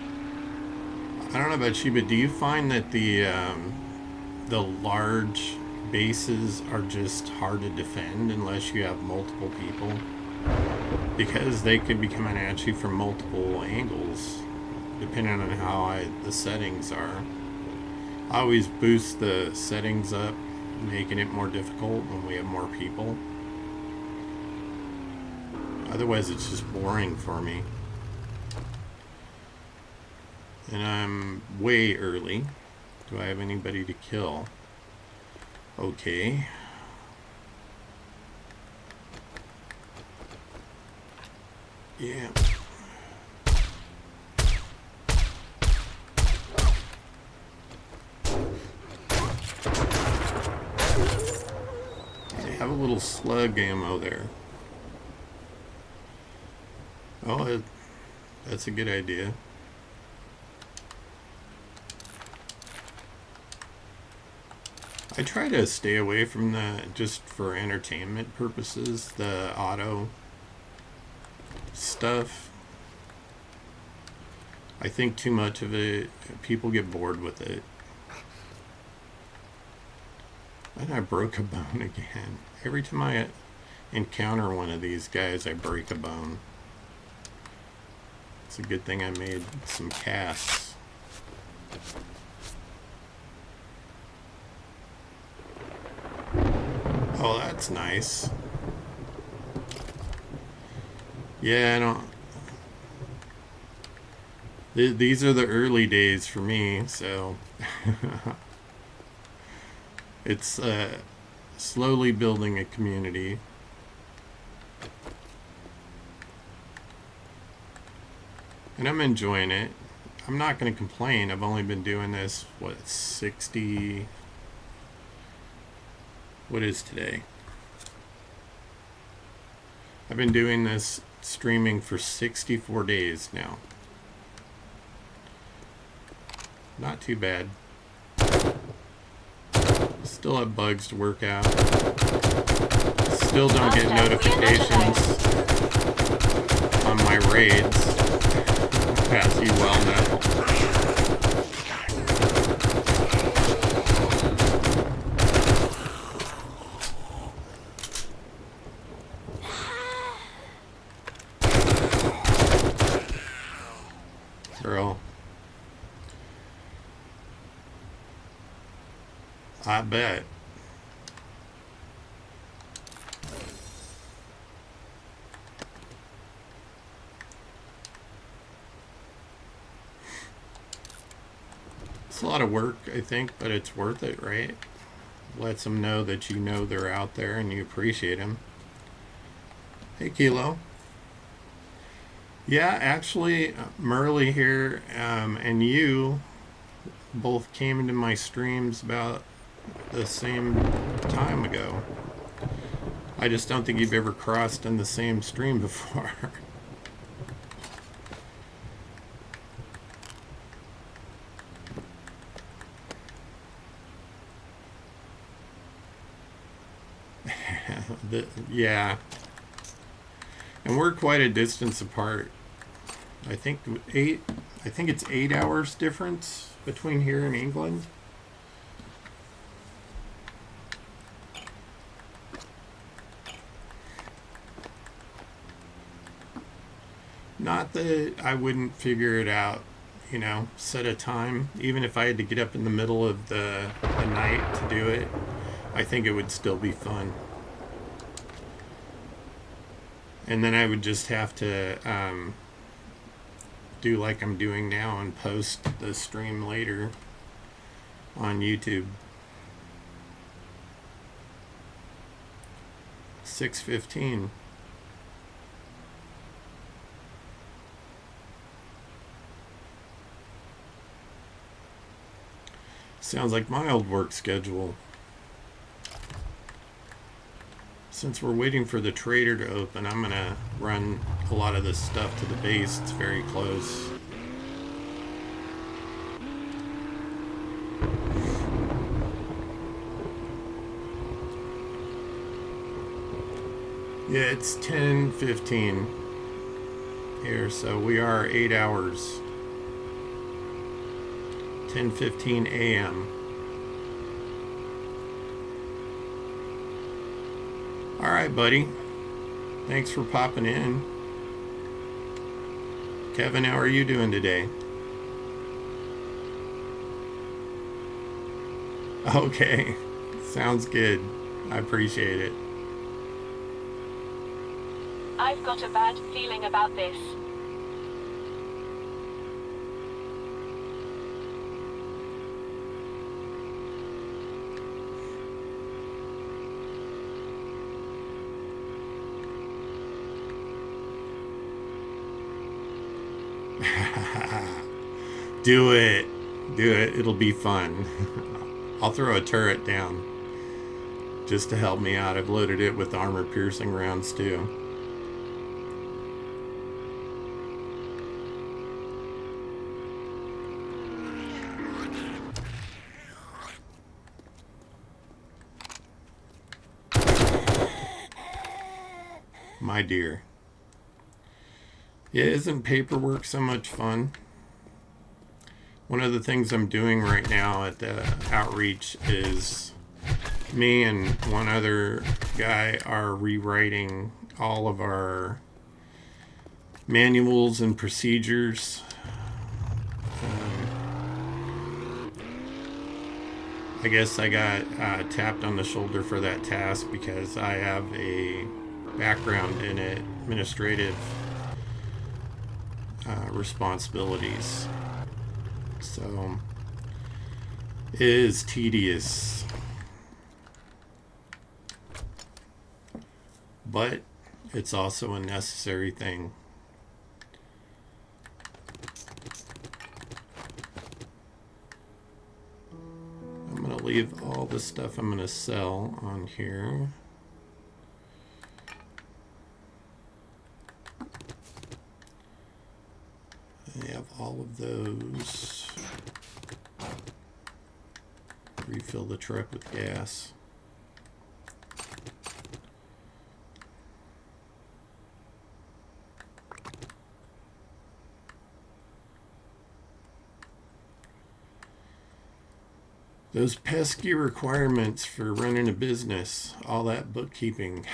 I don't know about you, but do you find that the large bases are just hard to defend unless you have multiple people? Because they could be coming at you from multiple angles depending on how the settings are. I always boost the settings up, making it more difficult when we have more people. Otherwise it's just boring for me. And I'm way early. Do I have anybody to kill? Okay. Yeah. They have a little slug ammo there. Oh, that's a good idea. I try to stay away from the, just for entertainment purposes, the auto stuff. I think too much of it, people get bored with it. And I broke a bone again. Every time I encounter one of these guys, I break a bone. It's a good thing I made some casts. Oh, that's nice. Yeah, I don't... These are the early days for me, so... It's slowly building a community. And I'm enjoying it. I'm not going to complain. I've only been doing this, what, 60... What is today? I've been doing this streaming for 64 days now. Not too bad. Still have bugs to work out. Still don't get notifications on my raids, as you well know. Girl. I bet. It's a lot of work, I think, but it's worth it, right? Lets them know that you know they're out there and you appreciate them. Hey, Kilo. Yeah, actually, Merle here and you both came into my streams about the same time ago. I just don't think you've ever crossed in the same stream before. Yeah. And we're quite a distance apart. I think it's 8 hours difference between here and England. Not that I wouldn't figure it out, you know, set a time. Even if I had to get up in the middle of the night to do it, I think it would still be fun. And then I would just have to do like I'm doing now and post the stream later on YouTube. 6:15. Sounds like my old work schedule. Since we're waiting for the trader to open, I'm gonna run a lot of this stuff to the base. It's very close. Yeah, it's 10:15 here, so we are 8 hours. 10:15 a.m. All right, buddy. Thanks for popping in. Kevin, how are you doing today? Okay. Sounds good. I appreciate it. I've got a bad feeling about this. Do it. Do it. It'll be fun. I'll throw a turret down just to help me out. I've loaded it with armor-piercing rounds too. My dear. Yeah, isn't paperwork so much fun? One of the things I'm doing right now at the outreach is me and one other guy are rewriting all of our manuals and procedures. I guess I got tapped on the shoulder for that task because I have a background in administrative responsibilities. So it is tedious, but it's also a necessary thing. I'm going to leave all the stuff I'm going to sell on here. I have all of those. Refill the truck with gas. Those pesky requirements for running a business, all that bookkeeping.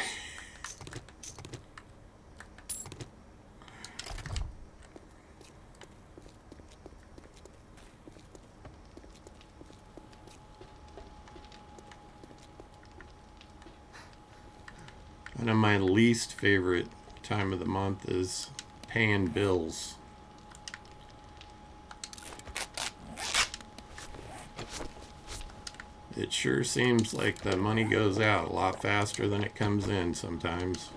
One of my least favorite time of the month is paying bills. It sure seems like the money goes out a lot faster than it comes in sometimes.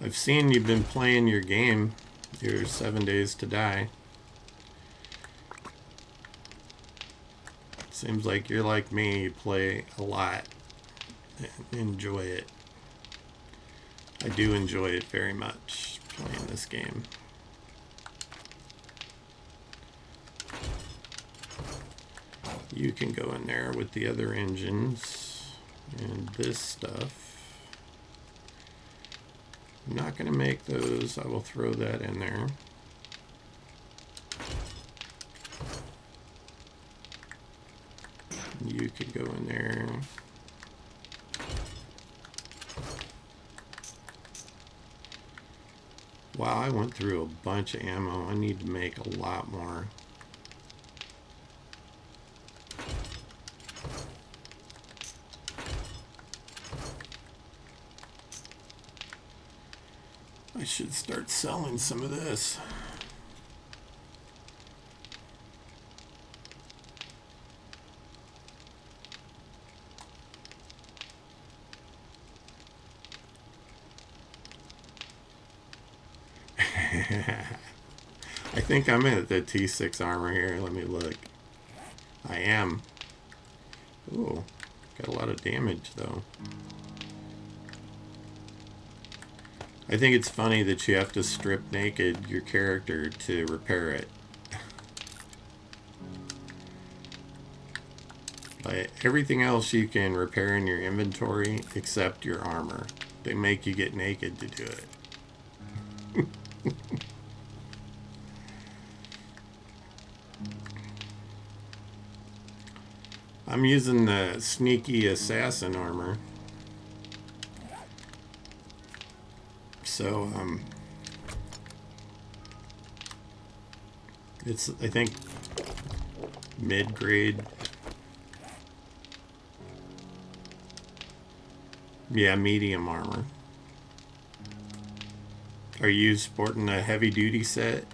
I've seen you've been playing your game, your 7 Days to Die. Seems like you're like me, you play a lot and enjoy it. I do enjoy it very much, playing this game. You can go in there with the other engines and this stuff. I'm not going to make those. I will throw that in there. You can go in there. Wow, I went through a bunch of ammo. I need to make a lot more. I should start selling some of this. I think I'm at the T6 armor here. Let me look. I am. Ooh, got a lot of damage though. I think it's funny that you have to strip naked your character to repair it. Like everything else you can repair in your inventory except your armor. They make you get naked to do it. I'm using the sneaky assassin armor. So, it's, I think, mid-grade. Yeah, medium armor. Are you sporting a heavy-duty set?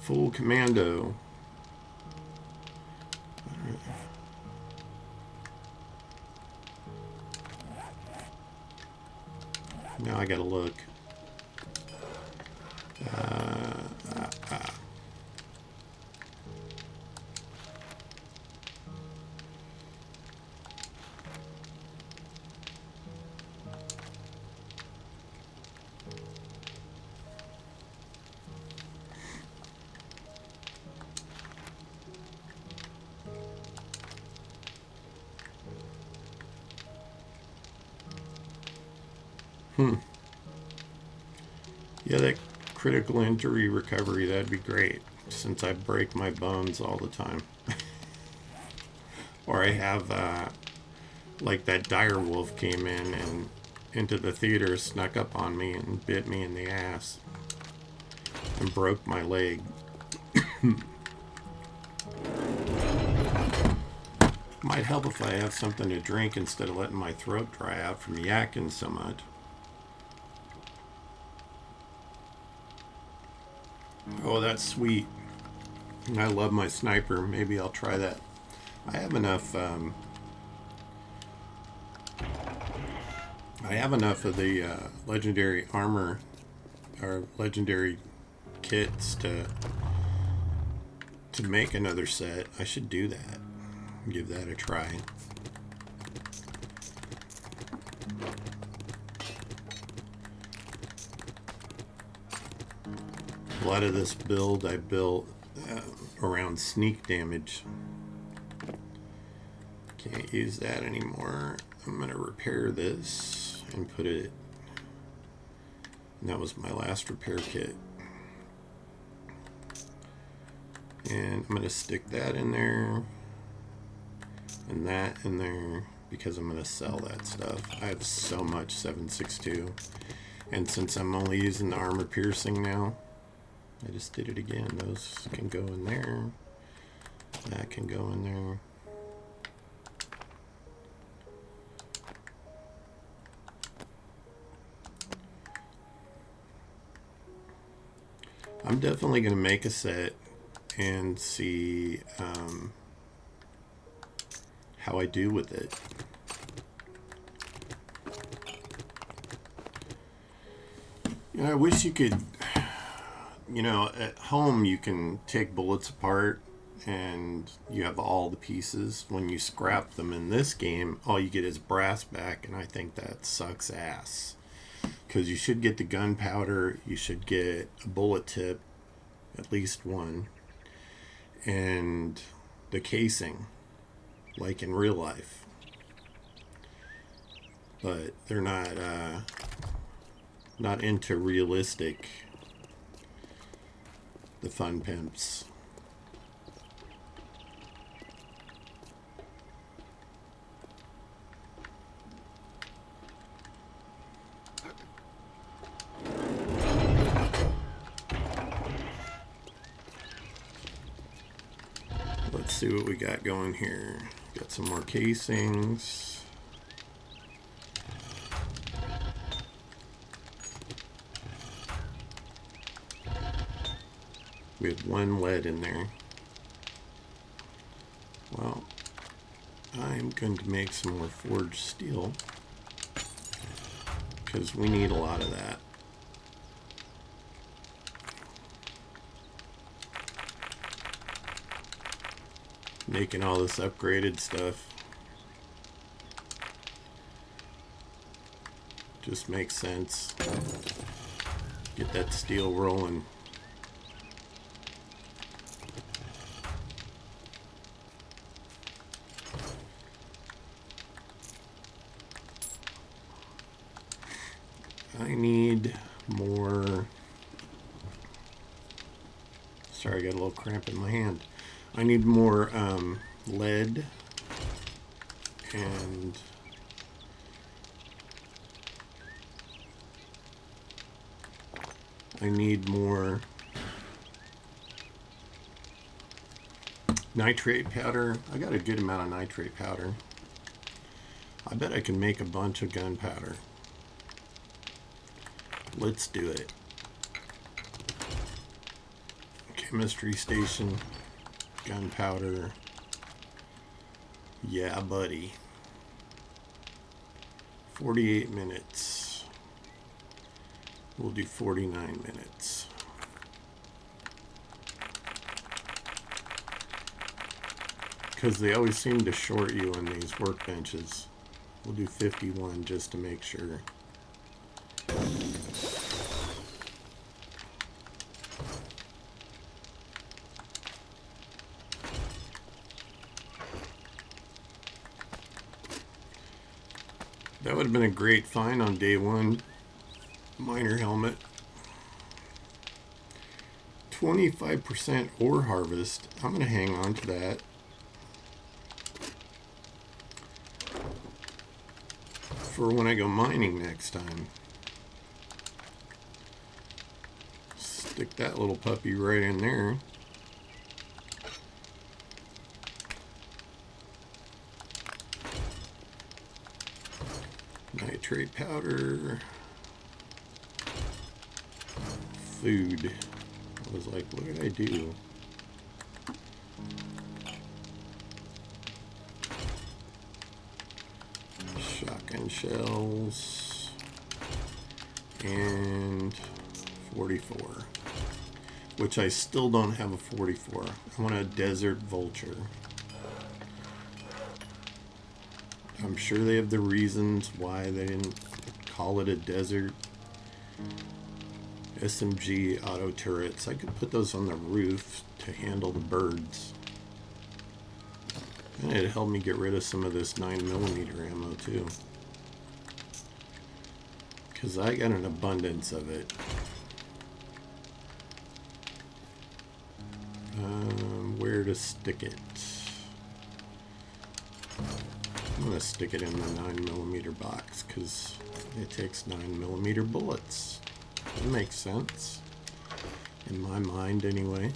Full commando. Now I gotta look. Yeah, that critical injury recovery, that'd be great, since I break my bones all the time. Or I have, like that dire wolf came in and into the theater, snuck up on me and bit me in the ass and broke my leg. Might help if I have something to drink instead of letting my throat dry out from yakking so much. Oh, that's sweet. I love my sniper. Maybe I'll try that. I have enough of the legendary armor or legendary kits to make another set. I should do that. Give that a try. A lot of this build I built around sneak damage. Can't use that anymore. I'm going to repair this and put it... And that was my last repair kit. And I'm going to stick that in there. And that in there. Because I'm going to sell that stuff. I have so much 7.62. And since I'm only using the armor piercing now, I just did it again. Those can go in there. That can go in there. I'm definitely going to make a set and see how I do with it. You know, I wish you could, you know, at home you can take bullets apart and you have all the pieces. When you scrap them in this game, all you get is brass back, and I think that sucks ass. Because you should get the gunpowder, you should get a bullet tip, at least one, and the casing, like in real life. But they're not into realistic, the fun pimps. Let's see what we got going here. Got some more casings. We have one lead in there. Well, I'm going to make some more forged steel because we need a lot of that. Making all this upgraded stuff just makes sense. Get that steel rolling. I need more. Sorry, I got a little cramp in my hand. I need more lead and I need more nitrate powder. I got a good amount of nitrate powder. I bet I can make a bunch of gunpowder. Let's do it. Chemistry station, gunpowder. Yeah, buddy. 48 minutes. We'll do 49 minutes. Because they always seem to short you on these workbenches. We'll do 51 just to make sure. That would have been a great find on day one. Miner helmet. 25% ore harvest. I'm going to hang on to that. For when I go mining next time. Stick that little puppy right in there. Nitrate powder. Food. I was like, what did I do? Shotgun shells. And 44. Which I still don't have a 44. I want a desert vulture. I'm sure they have the reasons why they didn't call it a desert. SMG auto turrets. I could put those on the roof to handle the birds. And it'd help me get rid of some of this 9mm ammo too. Because I got an abundance of it. Where to stick it? I'm going to stick it in the 9mm box because it takes 9mm bullets. That makes sense. In my mind, anyway.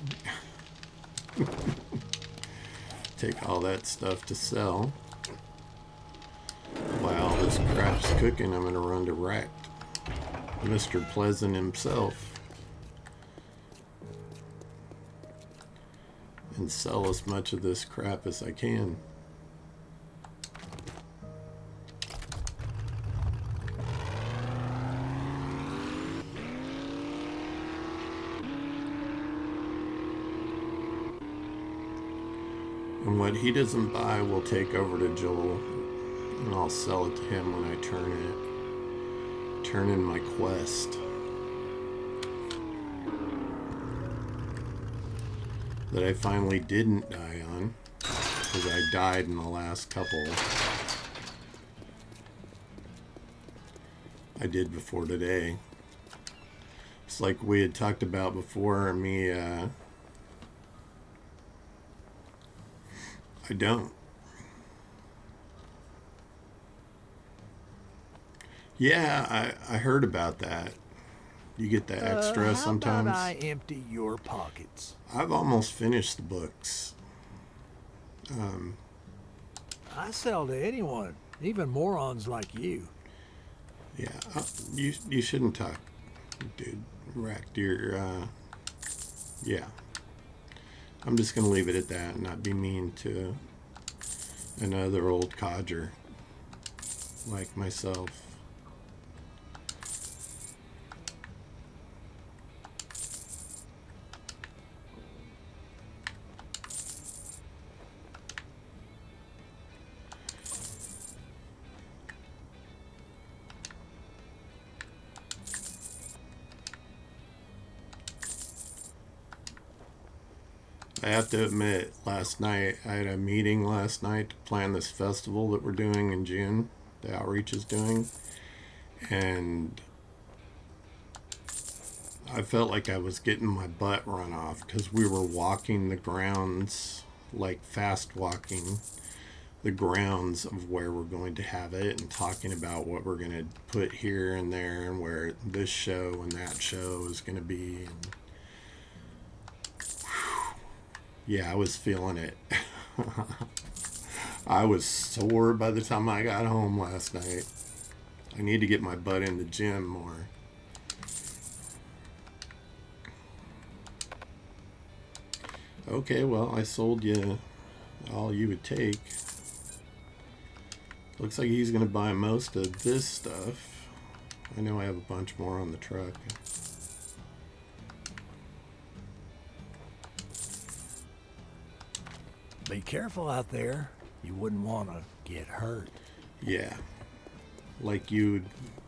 Take all that stuff to sell. While all this crap's cooking, I'm going to run direct. Mr. Pleasant himself. and sell as much of this crap as I can. And what he doesn't buy, we'll take over to Joel, and I'll sell it to him when I turn in my quest. That I finally didn't die on, because I died in the last couple I did before today. It's like we had talked about before, me, I don't. Yeah, I heard about that. You get the extra sometimes. How about I empty your pockets? I've almost finished the books. I sell to anyone, even morons like you. Yeah, you shouldn't talk, dude. Wrecked. Yeah. I'm just gonna leave it at that and not be mean to another old codger like myself. I have to admit, last night, I had a meeting last night to plan this festival that we're doing in June, the outreach is doing, and I felt like I was getting my butt run off because we were walking the grounds, like fast walking the grounds of where we're going to have it and talking about what we're going to put here and there and where this show and that show is going to be. And yeah, I was feeling it. I was sore by the time I got home last night. I need to get my butt in the gym more. Okay, well, I sold you all you would take. Looks like he's going to buy most of this stuff. I know I have a bunch more on the truck. Be careful out there. You wouldn't want to get hurt. Yeah. Like you'd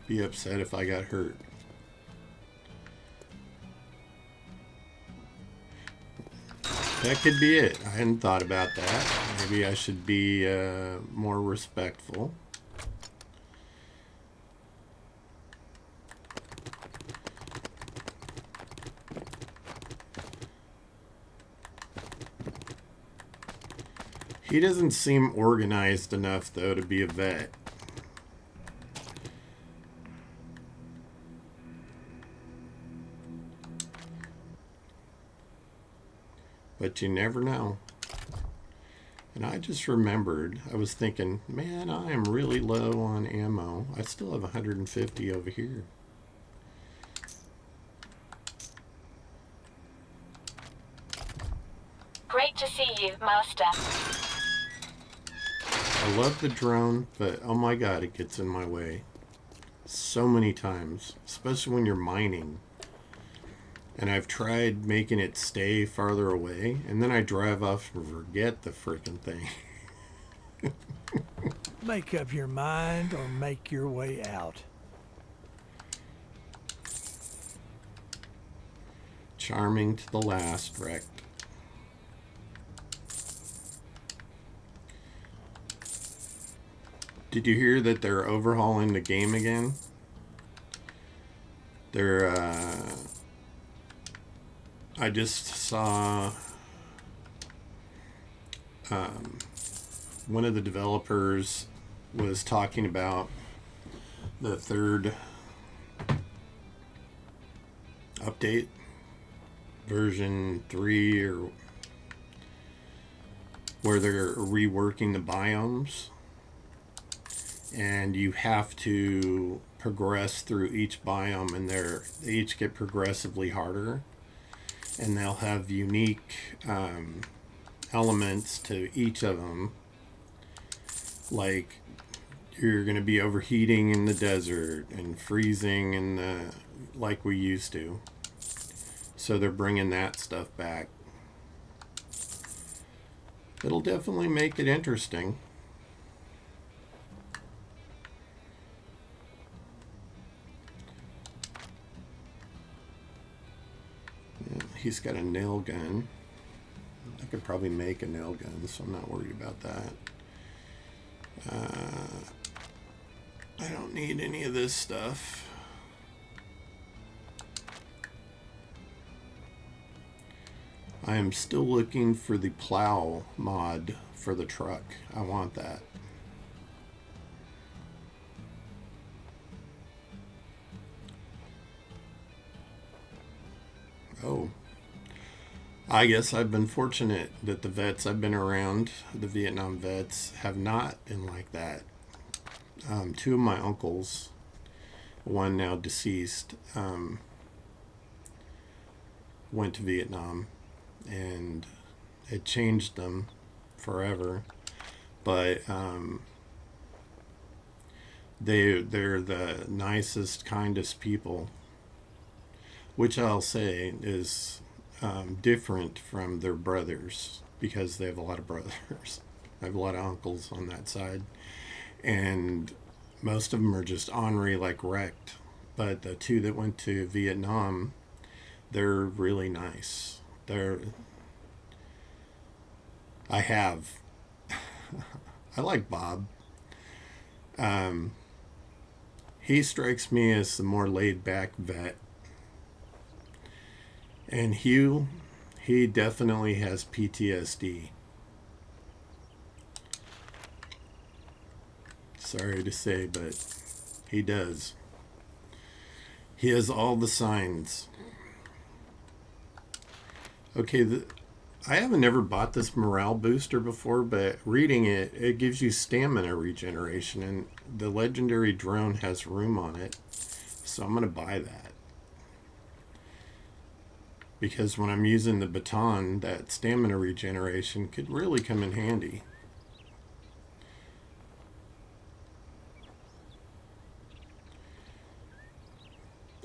be upset if I got hurt. That could be it. I hadn't thought about that. Maybe I should be more respectful. He doesn't seem organized enough, though, to be a vet. But you never know. And I just remembered, I was thinking, man, I am really low on ammo. I still have 150 over here. Great to see you, Master. I love the drone, but oh my god, it gets in my way. So many times, especially when you're mining. And I've tried making it stay farther away, and then I drive off and forget the freaking thing. Make up your mind or make your way out. Charming to the last, wrecked. Did you hear that they're overhauling the game again? I just saw one of the developers was talking about the third update, version 3, or where they're reworking the biomes, and you have to progress through each biome, and they each get progressively harder. And they'll have unique elements to each of them. Like, you're going to be overheating in the desert and freezing in the, like we used to. So they're bringing that stuff back. It'll definitely make it interesting. Yeah, he's got a nail gun. I could probably make a nail gun, so I'm not worried about that. I don't need any of this stuff. I am still looking for the plow mod for the truck. I want that. Oh. I guess I've been fortunate that the vets I've been around, the Vietnam vets, have not been like that. Two of my uncles, one now deceased, went to Vietnam, and it changed them forever. But they're the nicest, kindest people, which I'll say is different from their brothers, because they have a lot of brothers. I have a lot of uncles on that side, and most of them are just ornery, like wrecked. But the two that went to Vietnam, they're really nice. I like Bob. He strikes me as the more laid-back vet. And Hugh, he definitely has PTSD. Sorry to say, but he does. He has all the signs. Okay, I haven't ever bought this morale booster before, but reading it, it gives you stamina regeneration, and the legendary drone has room on it, so I'm going to buy that. Because when I'm using the baton, that stamina regeneration could really come in handy.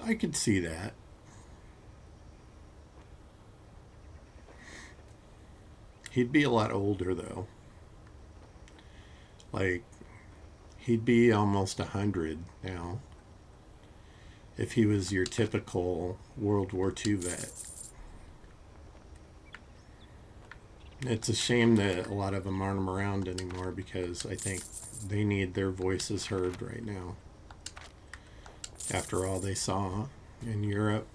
I could see that. He'd be a lot older, though. Like, he'd be almost 100 now, if he was your typical World War II vet. It's a shame that a lot of them aren't around anymore, because I think they need their voices heard right now, after all they saw in Europe.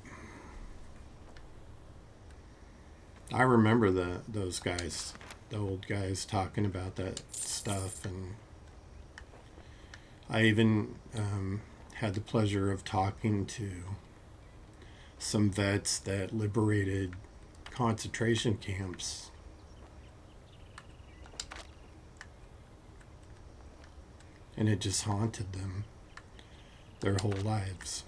I remember those guys, the old guys, talking about that stuff, and I even had the pleasure of talking to some vets that liberated concentration camps. And it just haunted them their whole lives.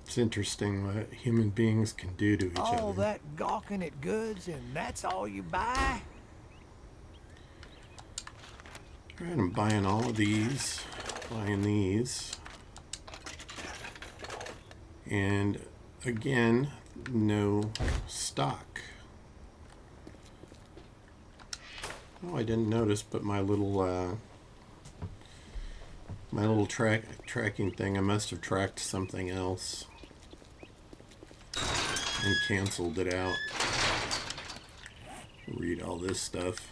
It's interesting what human beings can do to each other. All that gawking at goods, and that's all you buy? Alright, I'm buying all of these. Buying these. And again, no stock. Oh, I didn't notice, but my little tracking thing, I must have tracked something else and canceled it out. Read all this stuff.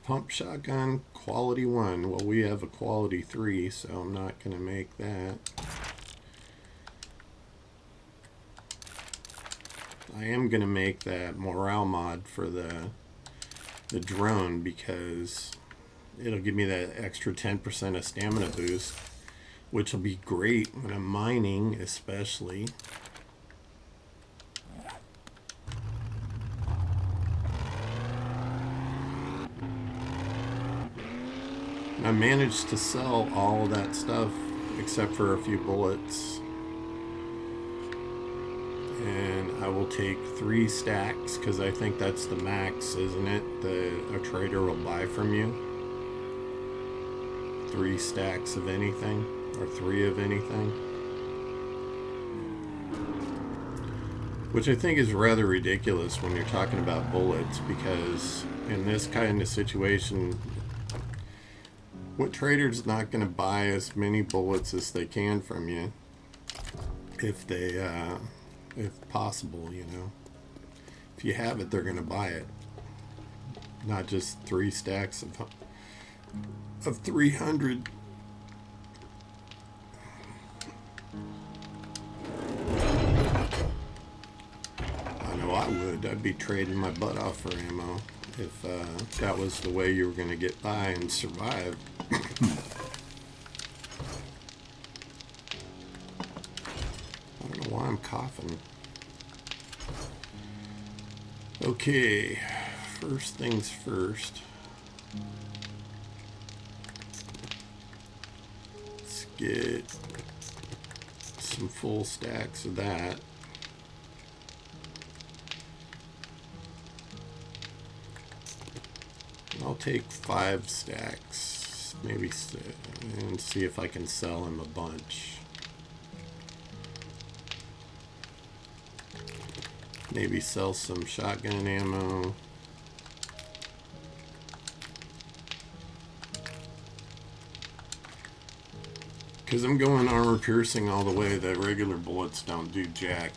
Pump shotgun, quality 1. Well, we have a quality 3, so I'm not going to make that. I am going to make that morale mod for the drone, because it'll give me that extra 10% of stamina boost, which will be great when I'm mining, especially. I managed to sell all of that stuff except for a few bullets. I will take 3 stacks, because I think that's the max, isn't it? A trader will buy from you. 3 stacks of anything, or 3 of anything. Which I think is rather ridiculous when you're talking about bullets, because in this kind of situation, what trader's not going to buy as many bullets as they can from you, if possible, you know. If you have it, they're going to buy it. Not just 3 stacks of 300. I know I would. I'd be trading my butt off for ammo if that was the way you were going to get by and survive. I don't know why I'm coughing. Okay, first things first. Let's get some full stacks of that. I'll take 5 stacks, maybe, and see if I can sell him a bunch. Maybe sell some shotgun ammo. Because I'm going armor piercing all the way, the regular bullets don't do jack.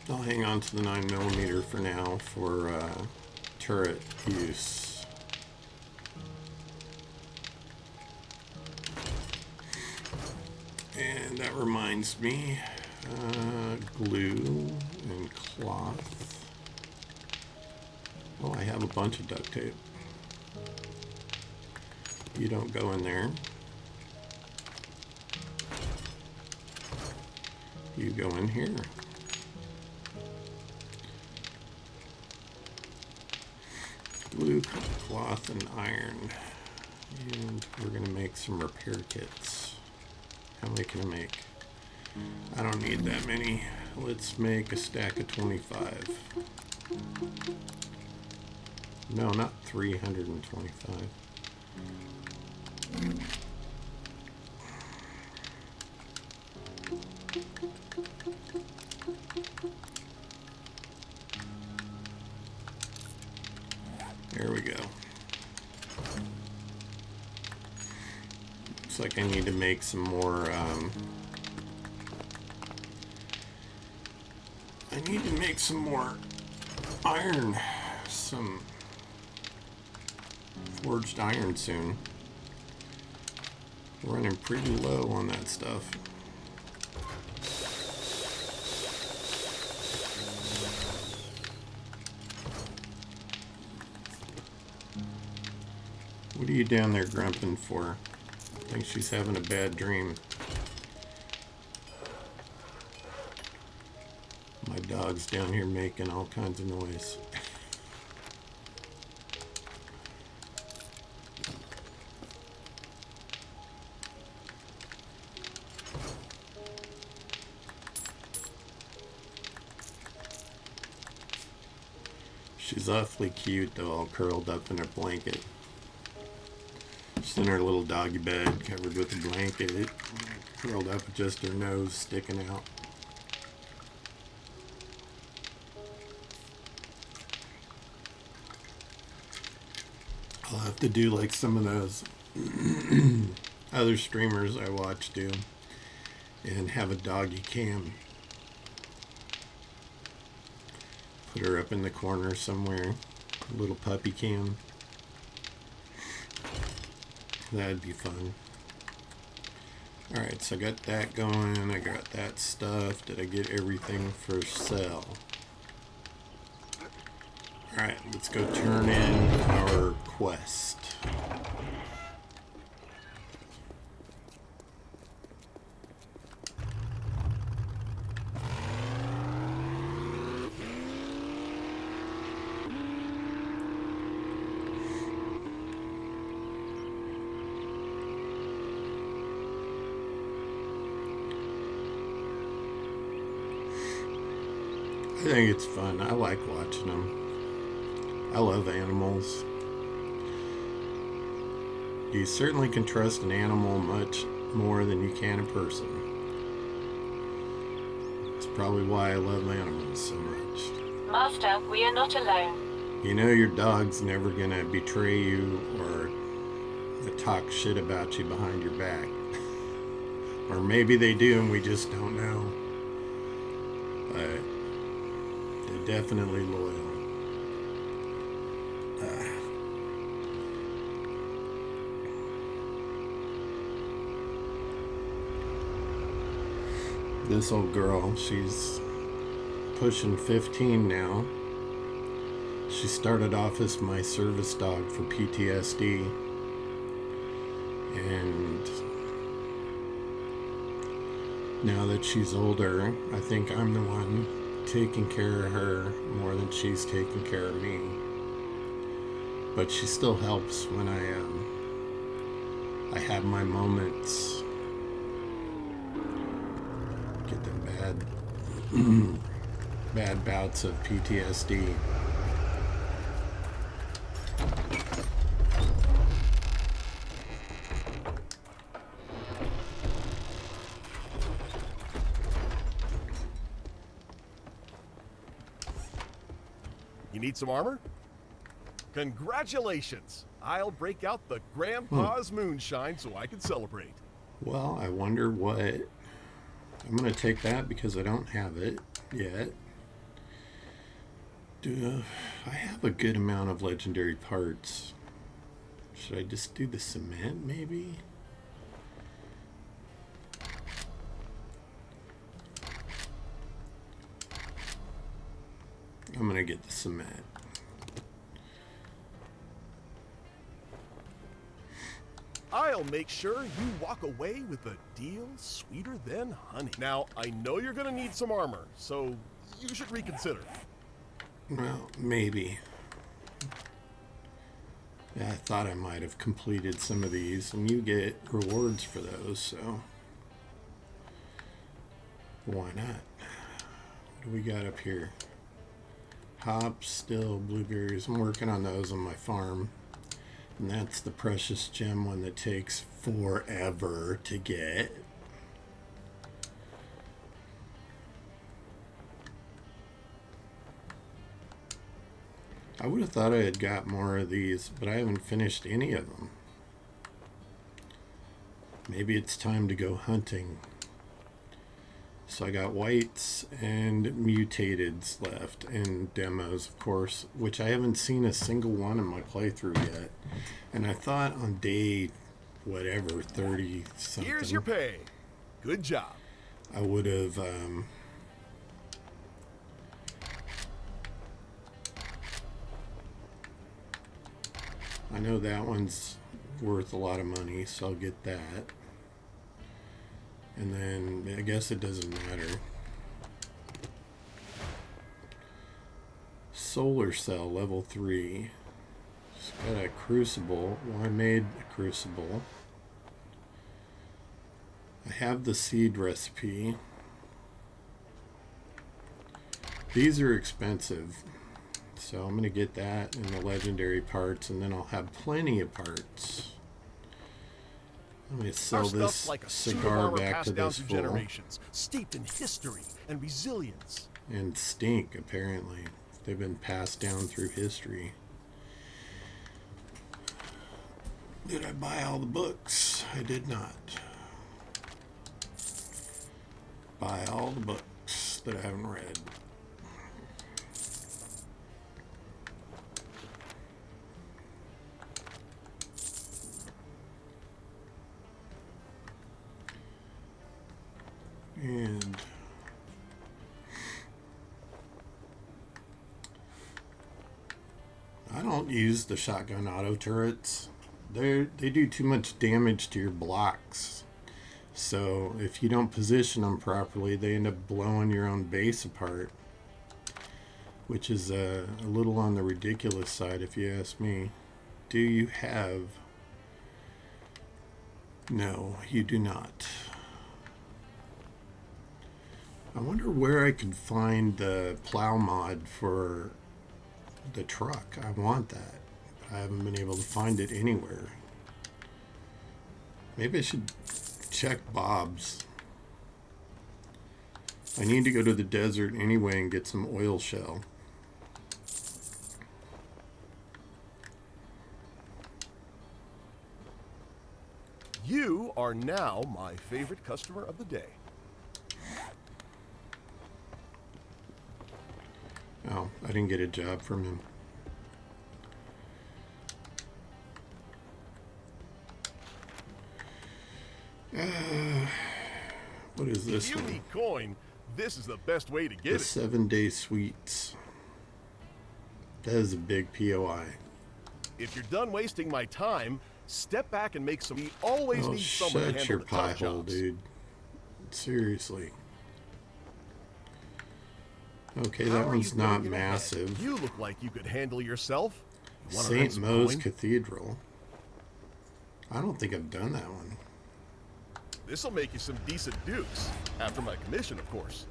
I'll hang on to the 9mm for now for turret use. And that reminds me, glue and cloth. Oh, I have a bunch of duct tape. You don't go in there. You go in here. Glue, cloth, and iron. And we're going to make some repair kits. How many can I make? I don't need that many. Let's make a stack of 25. No, not 325. There we go. Looks like I need to make some more, I need to make some more iron, some forged iron soon. Running pretty low on that stuff. What are you down there grumping for? I think she's having a bad dream. My dog's down here making all kinds of noise. She's awfully cute though, all curled up in her blanket. She's in her little doggy bed, covered with a blanket, curled up with just her nose sticking out. I'll have to do like some of those other streamers I watch do, and have a doggy cam. Put her up in the corner somewhere, a little puppy cam. That'd be fun. Alright, so I got that going, I got that stuff. Did I get everything for sale? Alright, let's go turn in our quest. I think it's fun. I like watching them. I love animals. You certainly can trust an animal much more than you can a person. It's probably why I love animals so much. Master, we are not alone. You know your dog's never gonna betray you or talk shit about you behind your back. Or maybe they do and we just don't know. But they're definitely loyal. This old girl, she's pushing 15 now. She started off as my service dog for PTSD. And now that she's older, I think I'm the one taking care of her more than she's taking care of me. But she still helps when I have my moments. Get them bad bouts of PTSD. You need some armor? Congratulations! I'll break out the Grandpa's moonshine so I can celebrate. Well, I wonder what... I'm going to take that because I don't have it yet. I have a good amount of legendary parts. Should I just do the cement, maybe? I'm going to get the cement. I'll make sure you walk away with a deal sweeter than honey. Now, I know you're gonna need some armor, so you should reconsider. Well, maybe. Yeah, I thought I might have completed some of these, and you get rewards for those, so why not? What do we got up here? Hops, still, blueberries. I'm working on those on my farm. And that's the precious gem one that takes forever to get. I would have thought I had got more of these, but I haven't finished any of them. Maybe it's time to go hunting. So I got whites and mutateds left, and demos, of course, which I haven't seen a single one in my playthrough yet. And I thought on day, whatever, 30 something. Here's your pay. Good job. I would have, I know that one's worth a lot of money, so I'll get that. And then, I guess it doesn't matter. Solar cell, level 3. It's got a crucible. Well, I made a crucible. I have the seed recipe. These are expensive. So I'm going to get that and the legendary parts, and then I'll have plenty of parts. Let me sell this like a cigar back to this fool. Generations, steeped in history and resilience. And stink, apparently. They've been passed down through history. Did I buy all the books? I did not. Buy all the books that I haven't read. And I don't use the shotgun auto turrets. They do too much damage to your blocks. So if you don't position them properly, they end up blowing your own base apart, which is a little on the ridiculous side if you ask me. Do you have... No, you do not. I wonder where I could find the plow mod for the truck. I want that. I haven't been able to find it anywhere. Maybe I should check Bob's. I need to go to the desert anyway and get some oil shell. You are now my favorite customer of the day. Oh, I didn't get a job from him. What is this If you one? need coin, this is the best way to get The it. 7-day sweets. That is a big POI. If you're done wasting my time, step back and make some. We always Oh, need someone to shut handle your the pie tough hole, jobs. dude. Seriously. Okay, How that are one's you not getting ahead? massive. You look like you could handle yourself. You wanna earn St. some Mo's coin? Cathedral. I don't think I've done that one. This'll make you some decent dukes. After my commission, of course.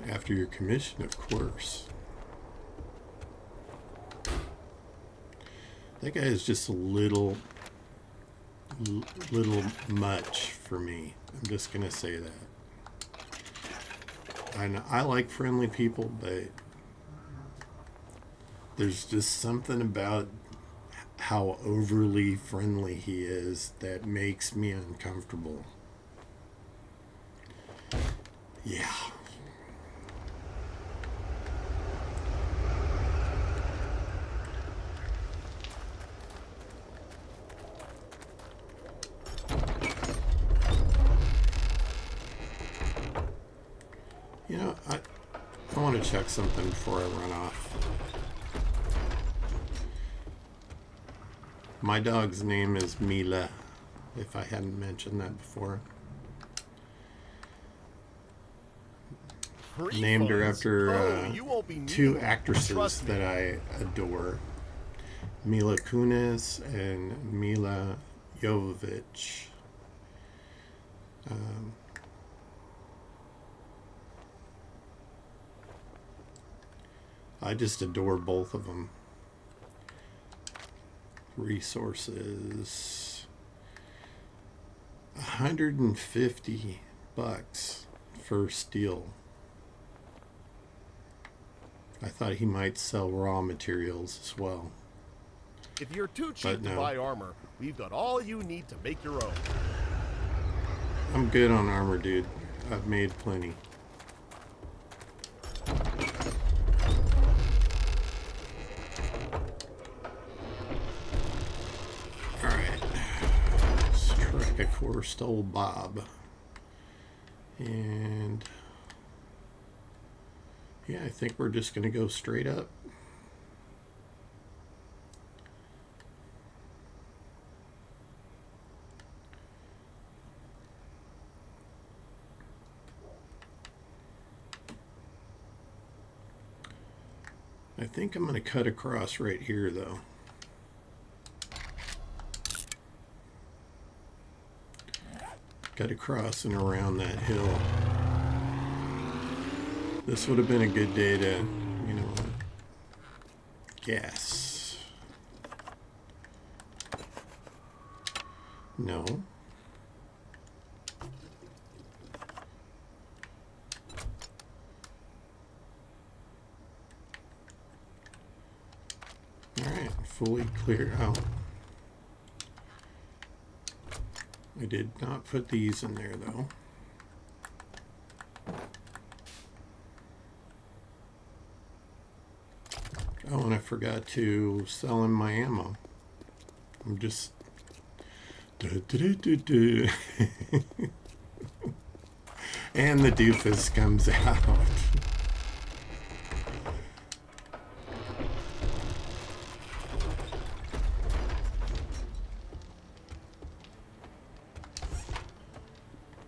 After your commission, of course. That guy is just a little much for me. I'm just gonna say that. I like friendly people, but there's just something about how overly friendly he is that makes me uncomfortable. Yeah. You know, I want to check something before I run off. My dog's name is Mila, if I hadn't mentioned that before. Free Named her funds? after Oh, you won't be two needing it. actresses Trust me. that I adore. Mila Kunis and Mila Jovovich. I just adore both of them. Resources. $150 for steel. I thought he might sell raw materials as well. If you're too cheap But to no. buy armor, we've got all you need to make your own. I'm good on armor, dude. I've made plenty. Alright. Let's track a course to old Bob. And yeah, I think we're just gonna go straight up. I think I'm going to cut across right here, though. Cut across and around that hill. This would have been a good day to, you know, gas. No. Alright, fully clear out. I did not put these in there though. Oh, and I forgot to sell him my ammo. I'm just... And the doofus comes out.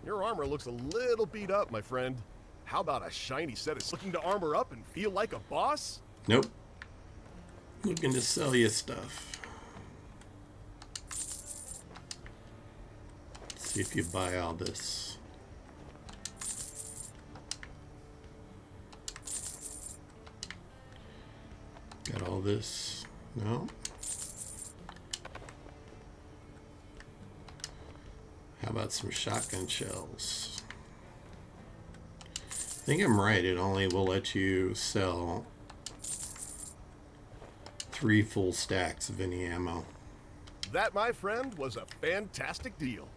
Your armor looks a little beat up, my friend. How about a shiny set of looking to armor up and feel like a boss? Nope. Looking to sell you stuff. See if you buy all this. Got all this. No. How about some shotgun shells? I think I'm right. It only will let you sell 3 full stacks of any ammo. That, my friend, was a fantastic deal.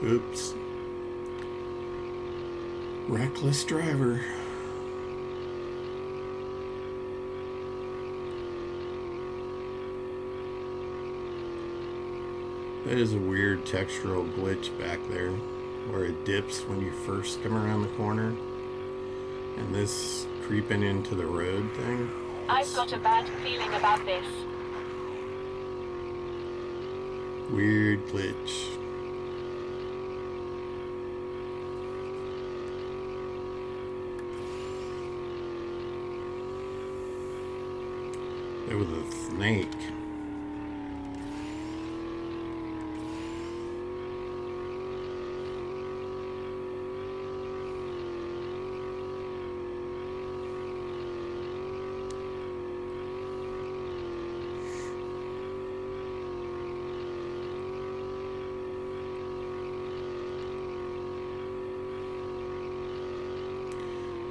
Oops. Reckless driver. That is a weird textural glitch back there where it dips when you first come around the corner. And this creeping into the road thing. I've got a bad feeling about this. Weird glitch. There was a snake.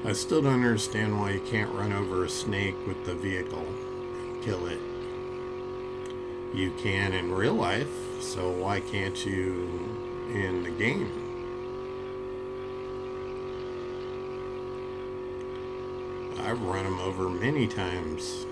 I still don't understand why you can't run over a snake with the vehicle and kill it. You can in real life, so why can't you in the game? I've run them over many times.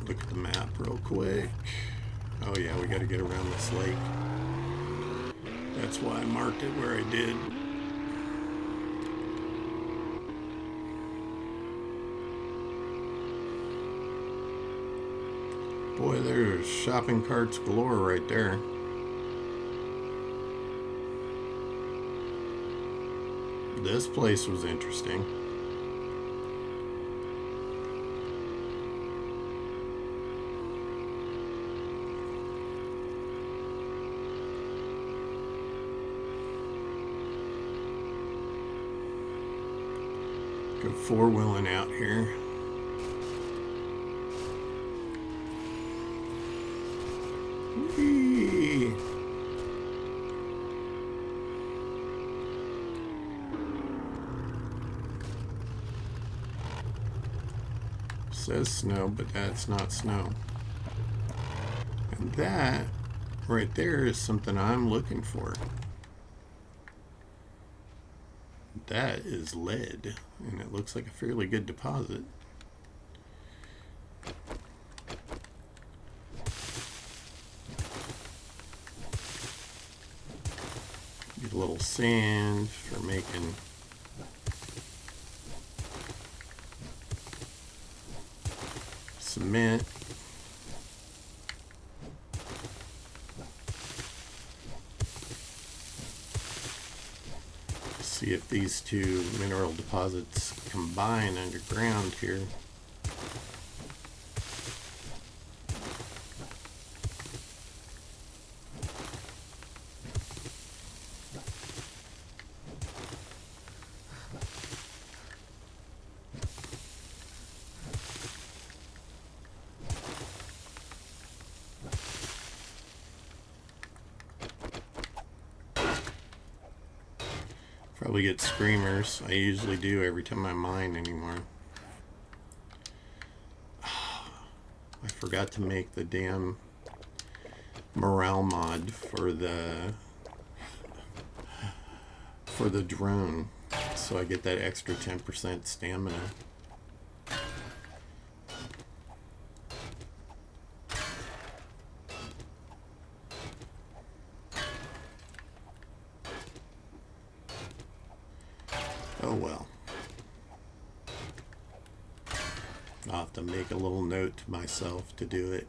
Look at the map real quick. Oh yeah, we gotta get around this lake. That's why I marked it where I did. Boy, there's shopping carts galore right there. This place was interesting. Go four-wheeling out here. Whee! Says snow, but that's not snow. And that right there is something I'm looking for. That is lead, and it looks like a fairly good deposit. Get a little sand for making cement. See if these two mineral deposits combine underground here. Probably get screamers. I usually do every time I mine anymore. I forgot to make the damn morale mod for the drone, so I get that extra 10% stamina. Oh well. I'll have to make a little note to myself to do it.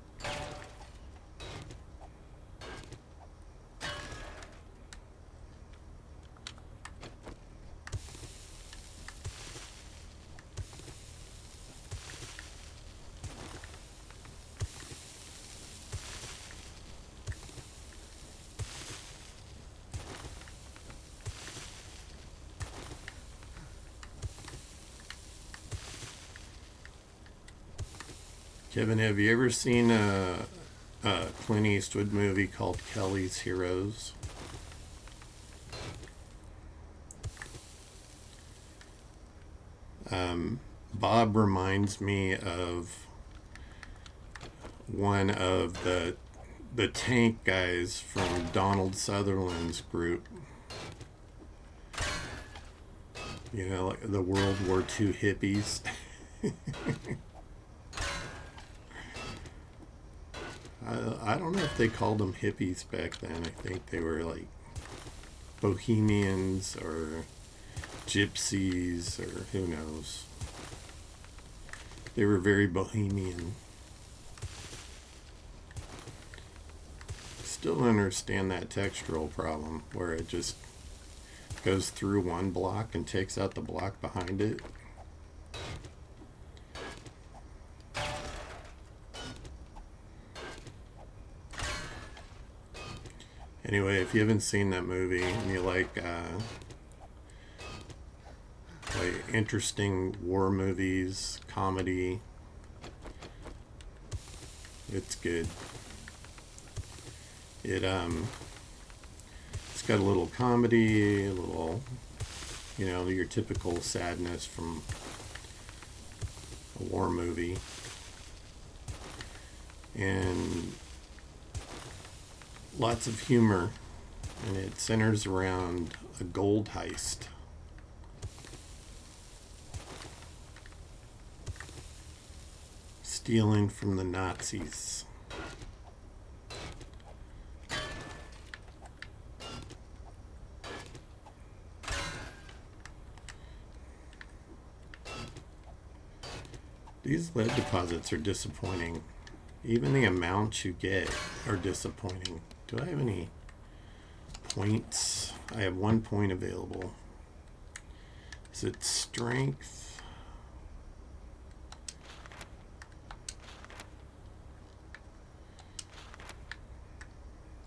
Kevin, have you ever seen a Clint Eastwood movie called Kelly's Heroes? Bob reminds me of one of the tank guys from Donald Sutherland's group. You know, like the World War II hippies. I don't know if they called them hippies back then. I think they were like bohemians or gypsies or who knows. They were very bohemian. Still don't understand that textural problem where it just goes through one block and takes out the block behind it. Anyway, if you haven't seen that movie and you like interesting war movies, comedy, it's good. It's got a little comedy, a little, you know, your typical sadness from a war movie, and lots of humor, and it centers around a gold heist. Stealing from the Nazis. These lead deposits are disappointing. Even the amounts you get are disappointing. Do I have any points? I have 1 point available. Is it strength?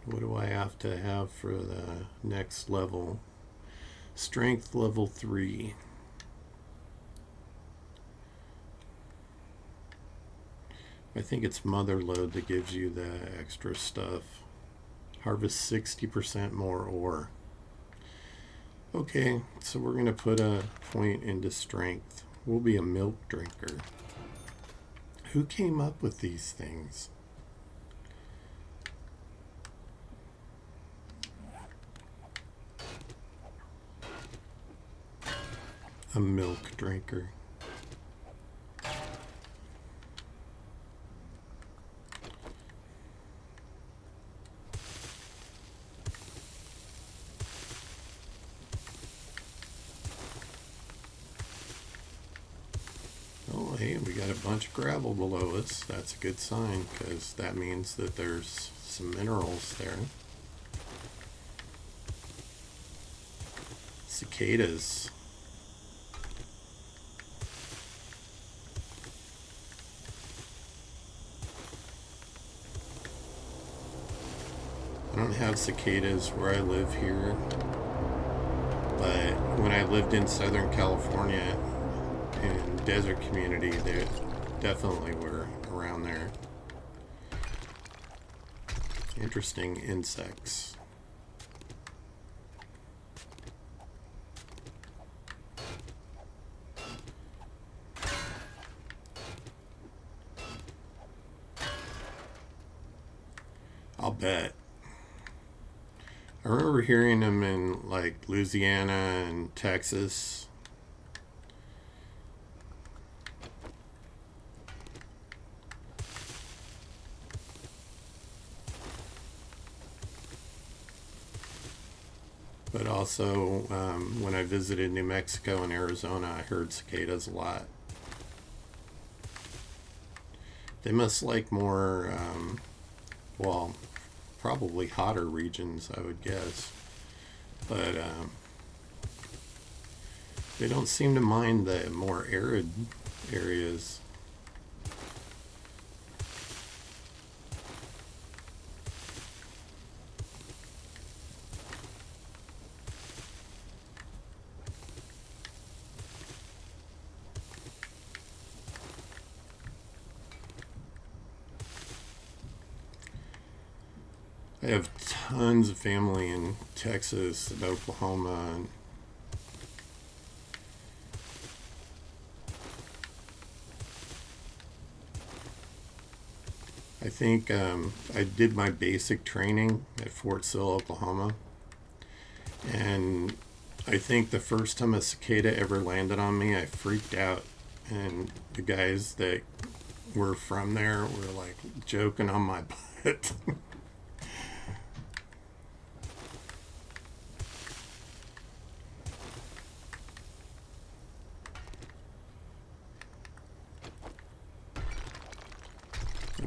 What do I have to have for the next level? Strength level 3. I think it's Mother Load that gives you the extra stuff. Harvest 60% more ore. Okay, so we're going to put a point into strength. We'll be a milk drinker. Who came up with these things? A milk drinker. Oh, hey, we got a bunch of gravel below us. That's a good sign, because that means that there's some minerals there. Cicadas. I don't have cicadas where I live here, but when I lived in Southern California in desert community, they definitely were around there. Interesting insects. bet. I remember hearing them in like Louisiana and Texas. But also, when I visited New Mexico and Arizona, I heard cicadas a lot. They must like more, well, probably hotter regions, I would guess. But they don't seem to mind the more arid areas. I have tons of family in Texas and Oklahoma, and I think I did my basic training at Fort Sill, Oklahoma, and I think the first time a cicada ever landed on me, I freaked out, and the guys that were from there were like joking on my butt.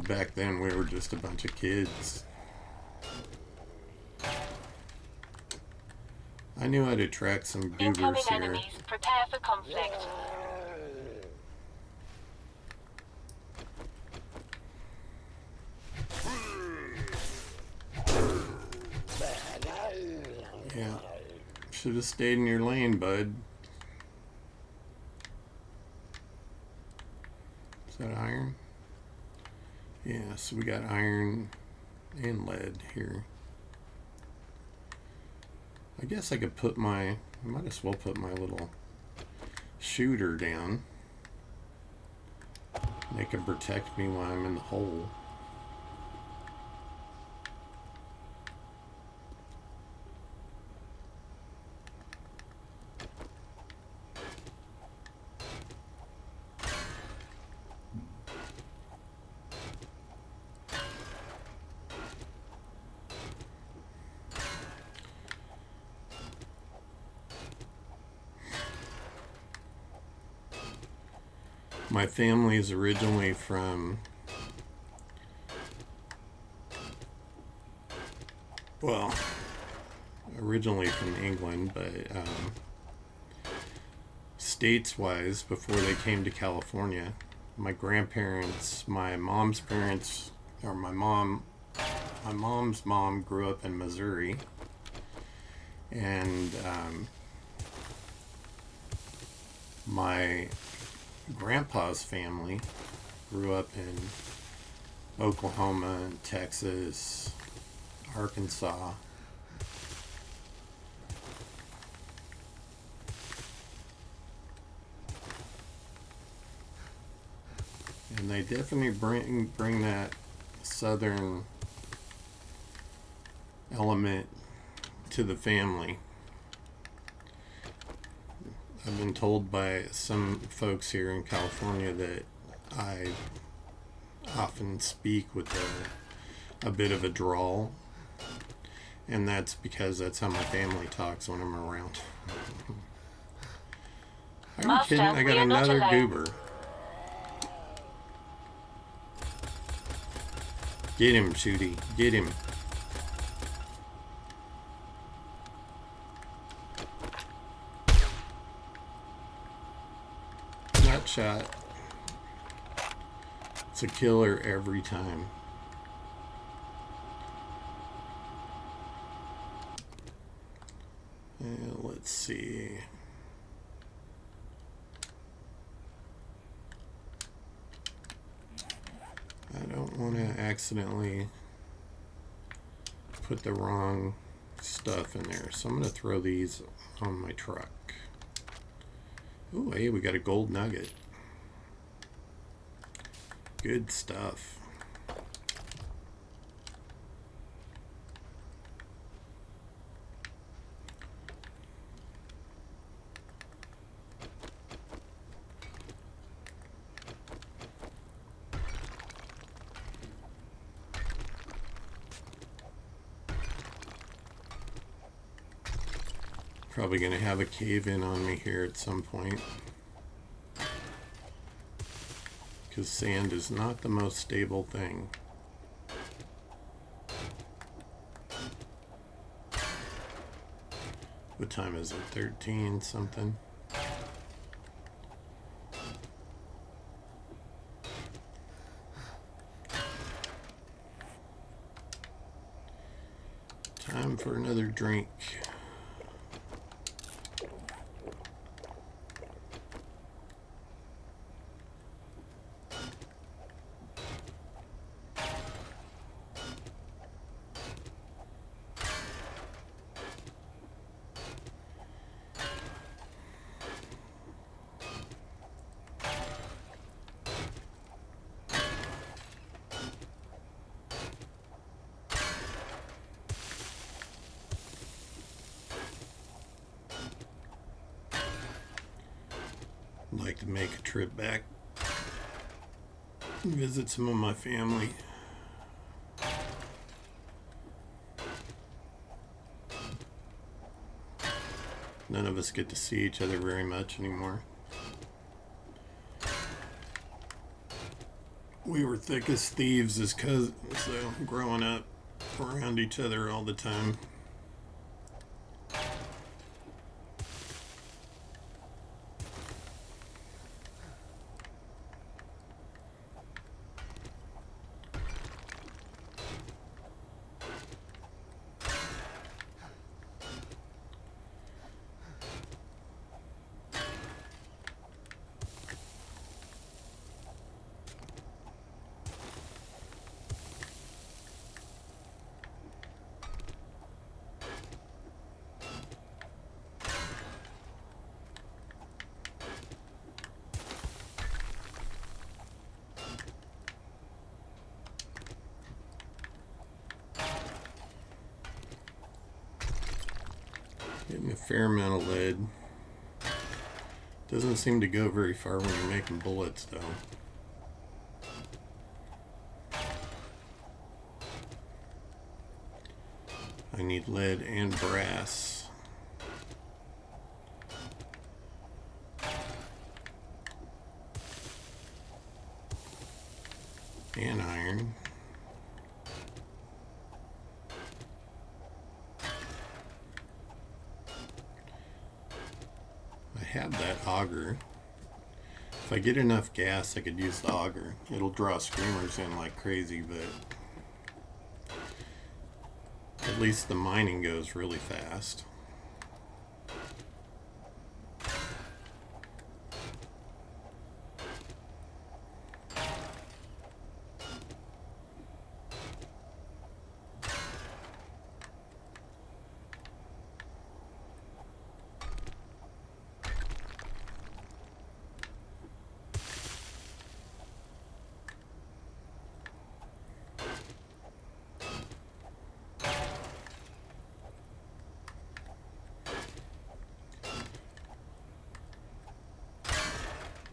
Back then, we were just a bunch of kids. I knew I'd attract some Incoming goobers here. enemies. Prepare for conflict. Yeah. Should have stayed in your lane, bud. Is that iron? Yeah, so we got iron and lead here. I guess I could put I might as well put my little shooter down. They can protect me while I'm in the hole. My family is originally from, well, originally from England, but states-wise, before they came to California, my grandparents, my mom's parents, or my mom's mom grew up in Missouri, and my grandpa's family grew up in Oklahoma and Texas, Arkansas. And they definitely bring that southern element to the family. I've been told by some folks here in California that I often speak with a bit of a drawl, and that's because that's how my family talks when I'm around. Are you Master, kidding? I got we are not another alone. goober. Get him, Shooty. Get him. That shot. It's a killer every time. Let's see. I don't want to accidentally put the wrong stuff in there, so I'm going to throw these on my truck. Ooh, hey, we got a gold nugget. Good stuff. Probably going to have a cave-in on me here at some point. Because sand is not the most stable thing. What time is it? 13 something? Time for another drink. I'd like to make a trip back and visit some of my family. None of us get to see each other very much anymore. We were thick as thieves as cousins, so growing up around each other all the time. Getting a fair amount of lead. Doesn't seem to go very far when you're making bullets, though. I need lead and brass. And iron. I have that auger. If I get enough gas, I could use the auger. It'll draw screamers in like crazy, but at least the mining goes really fast.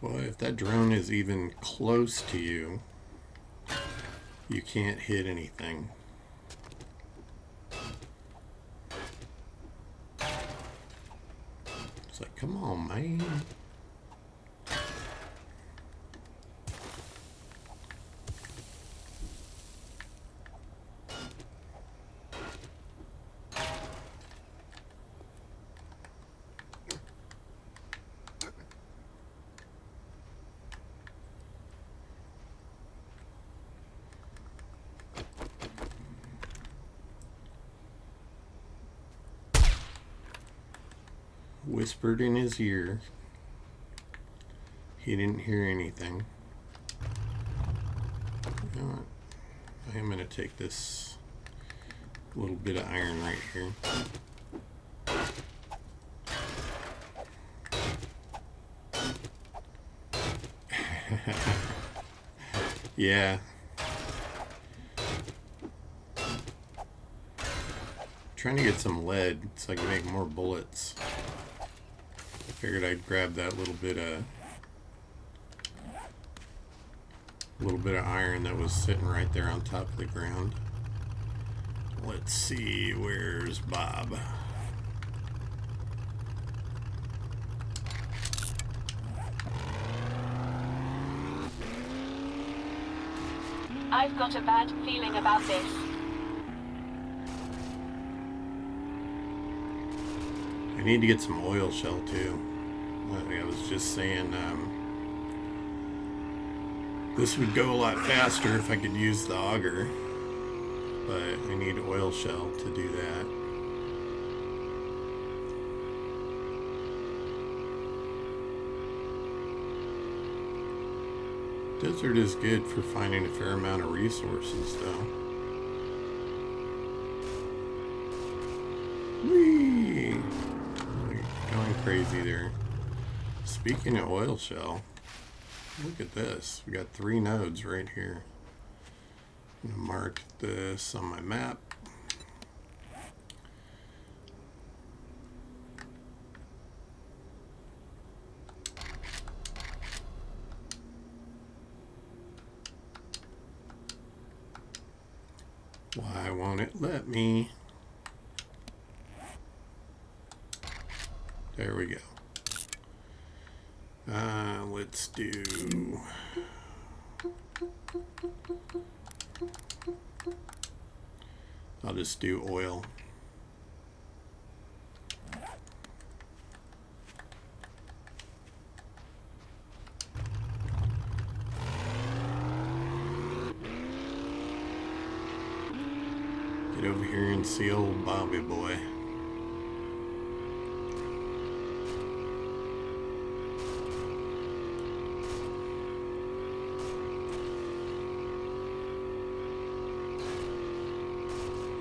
Well, if that drone is even close to you, you can't hit anything. It's like, come on, man. Whispered in his ear. He didn't hear anything. You know what? I am going to take this little bit of iron right here. Yeah. Trying to get some lead so I can make more bullets. Figured I'd grab that little bit of iron that was sitting right there on top of the ground. Let's see, where's Bob? I've got a bad feeling about this. I need to get some oil shell too. Like I was just saying, this would go a lot faster if I could use the auger, but I need oil shell to do that. Desert is good for finding a fair amount of resources, though. Whee! Going crazy there. Speaking of oil shell, look at this. We got 3 nodes right here. I'm gonna mark this on my map. Why won't it let me? There we go. Let's do... I'll just do oil. Get over here and see old Bobby boy.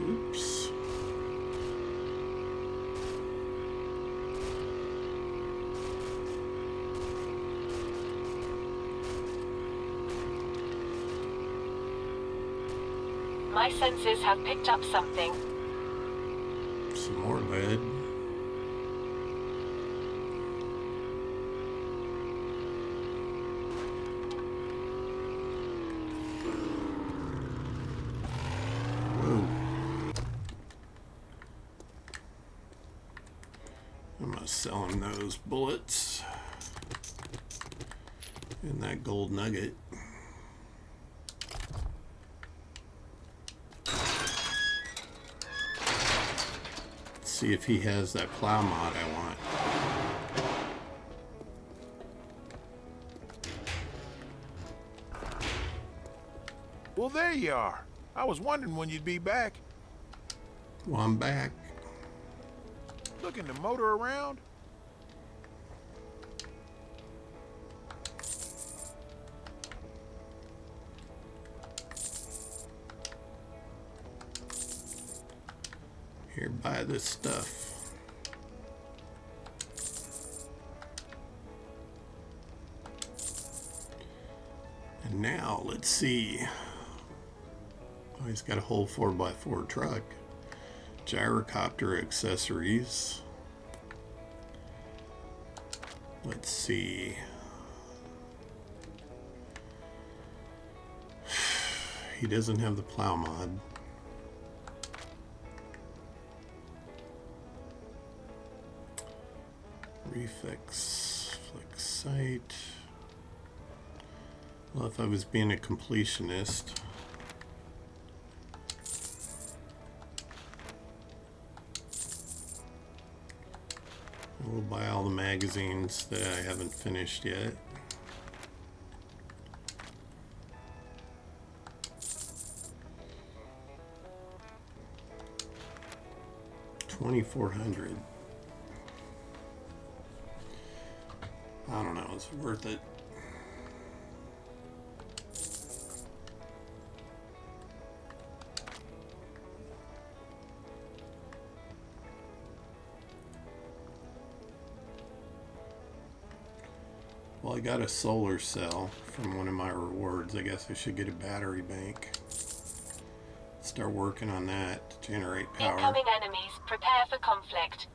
Oops. My senses have picked up something. Some more lead. Whoa. I'm not selling those bullets and that gold nugget. See if he has that plow mod I want. Well, there you are. I was wondering when you'd be back. Well, I'm back. Looking to motor around? Here, buy this stuff. And now, let's see. Oh, he's got a whole 4x4 truck. Gyrocopter accessories. Let's see. He doesn't have the plow mod. Refix, flex site. Well, if I was being a completionist, I will buy all the magazines that I haven't finished yet. $2,400. I don't know, it's worth it. Well, I got a solar cell from one of my rewards. I guess I should get a battery bank. Start working on that to generate power. Incoming enemies. Prepare for conflict.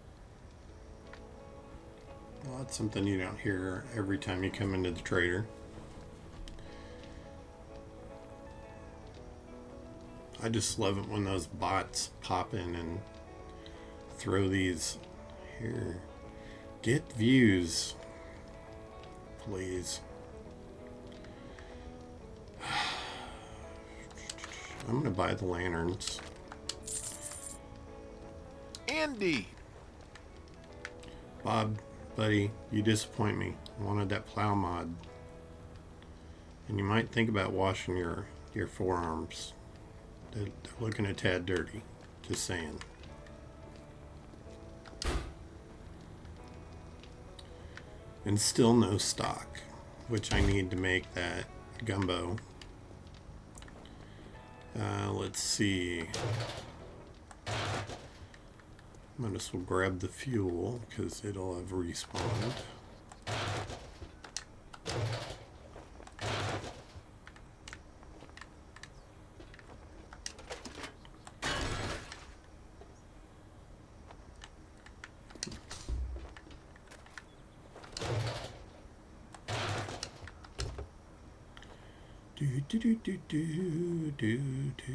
Well, that's something you don't hear every time you come into the trader. I just love it when those bots pop in and throw these here. Get views, please. I'm gonna buy the lanterns. Indeed. Bob, buddy, you disappoint me. I wanted that plow mod. And you might think about washing your forearms. They're looking a tad dirty. Just saying. And still no stock, which I need to make that gumbo. Let's see. Might as well grab the fuel because it'll have respawned. Do do do do do do do.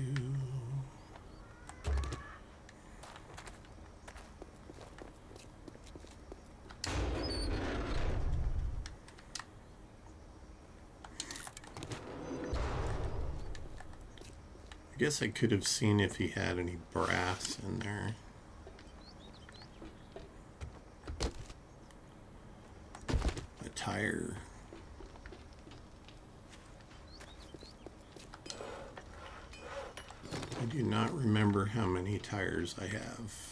I guess I could have seen if he had any brass in there. A tire. I do not remember how many tires I have.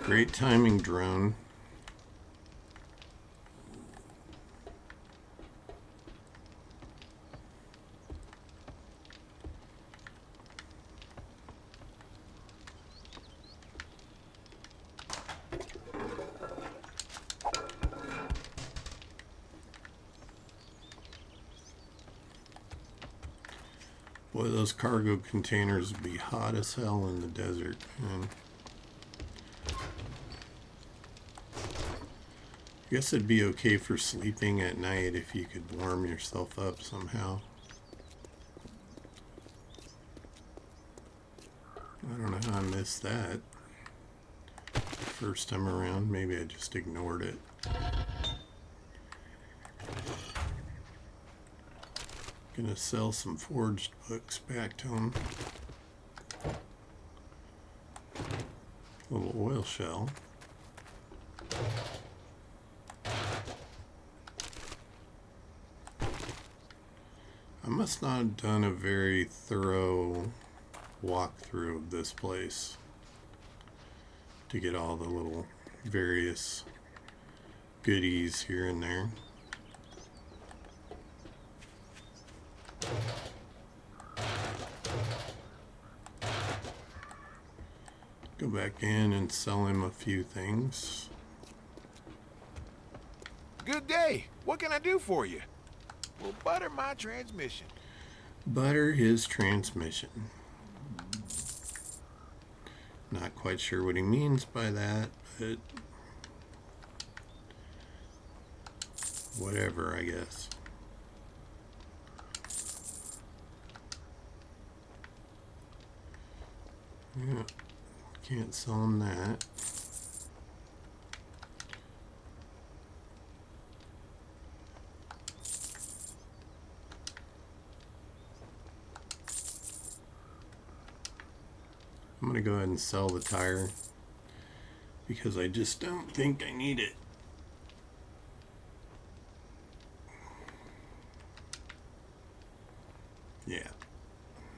Great timing, drone. Boy, those cargo containers would be hot as hell in the desert, man. I guess it'd be okay for sleeping at night if you could warm yourself up somehow. I don't know how I missed that. First time around, maybe I just ignored it. Gonna sell some forged books back to him. Little oil shell. I must not have done a very thorough walkthrough of this place to get all the little various goodies here and there. Go back in and sell him a few things. Good day. What can I do for you? Well, butter my transmission. Butter his transmission. Not quite sure what he means by that, but whatever, I guess. Yeah, can't sell him that. I'm gonna go ahead and sell the tire because I just don't think I need it. Yeah,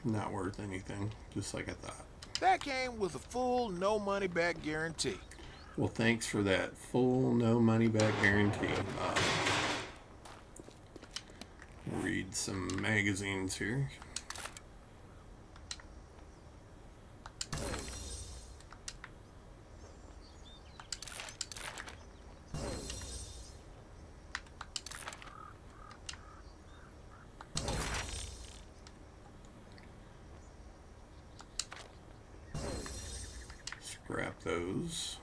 not worth anything, just like I thought. That came with a full no money back guarantee. Well, thanks for that full no money back guarantee. Read some magazines here. Scrap those.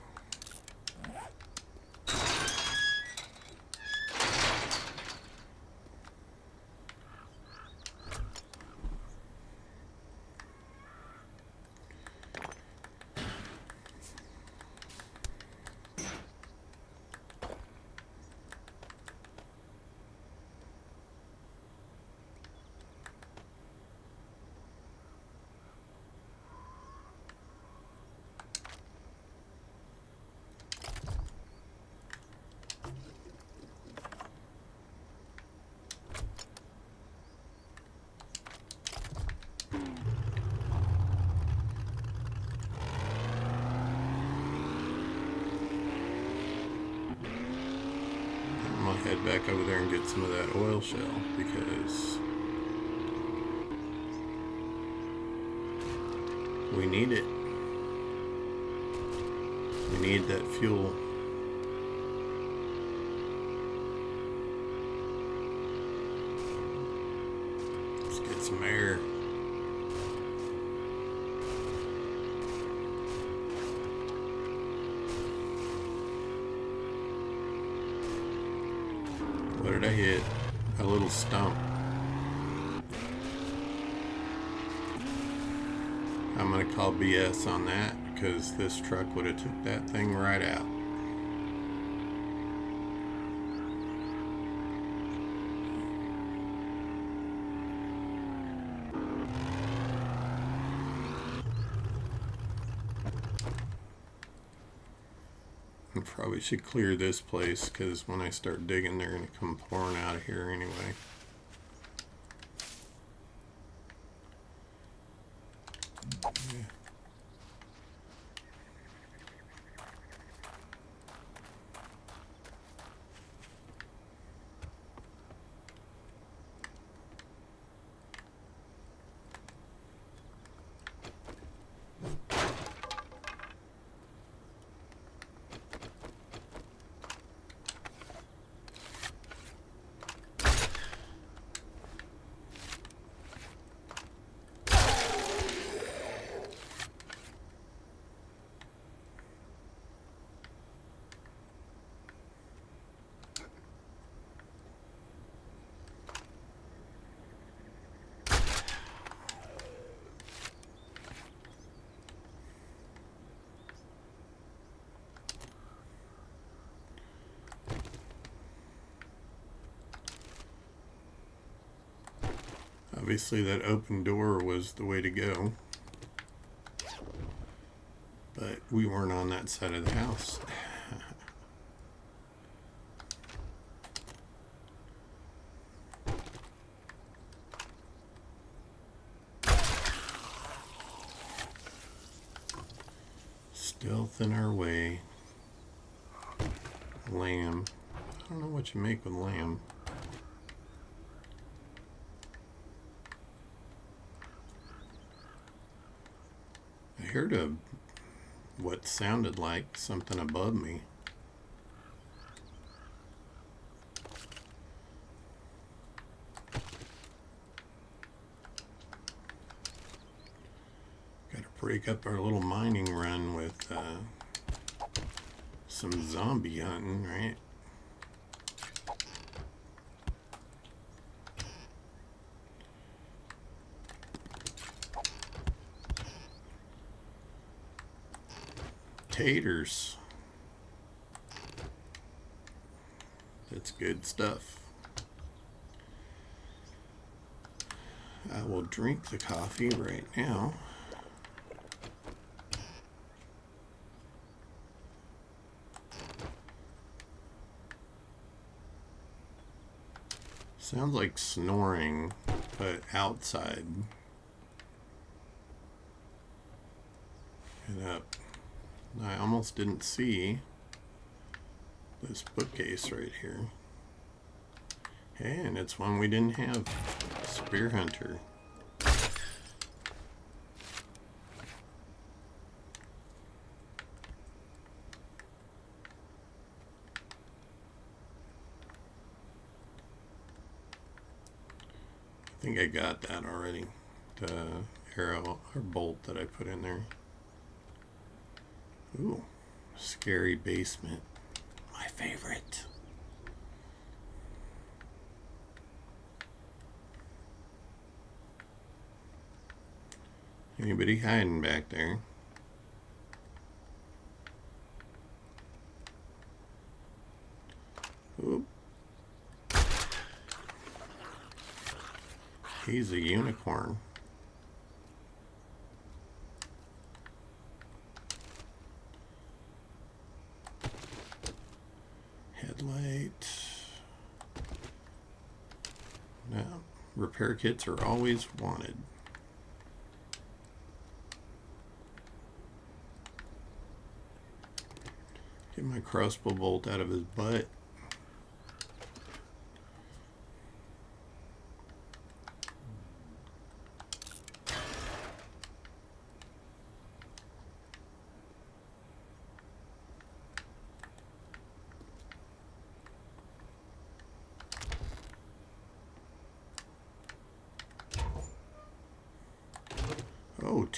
back over there and get some of that oil shell because we need it. We need that fuel. Let's get some air. What did I hit? A little stump. I'm gonna call BS on that because this truck would have took that thing right out. I probably should clear this place because when I start digging, they're gonna come pouring out of here anyway. Obviously that open door was the way to go, but we weren't on that side of the house. Stealth in our way. Lamb. I don't know what you make with lamb. I heard what sounded like something above me. Got to break up our little mining run with some zombie hunting, right? Taters. That's good stuff. I will drink the coffee right now. Sounds like snoring, but outside. Get up. I almost didn't see this bookcase right here. Hey, and it's one we didn't have. Spear Hunter. I think I got that already. The arrow or bolt that I put in there. Ooh, scary basement. My favorite. Anybody hiding back there? Oop. He's a unicorn. Headlight. Now, repair kits are always wanted. Get my crossbow bolt out of his butt.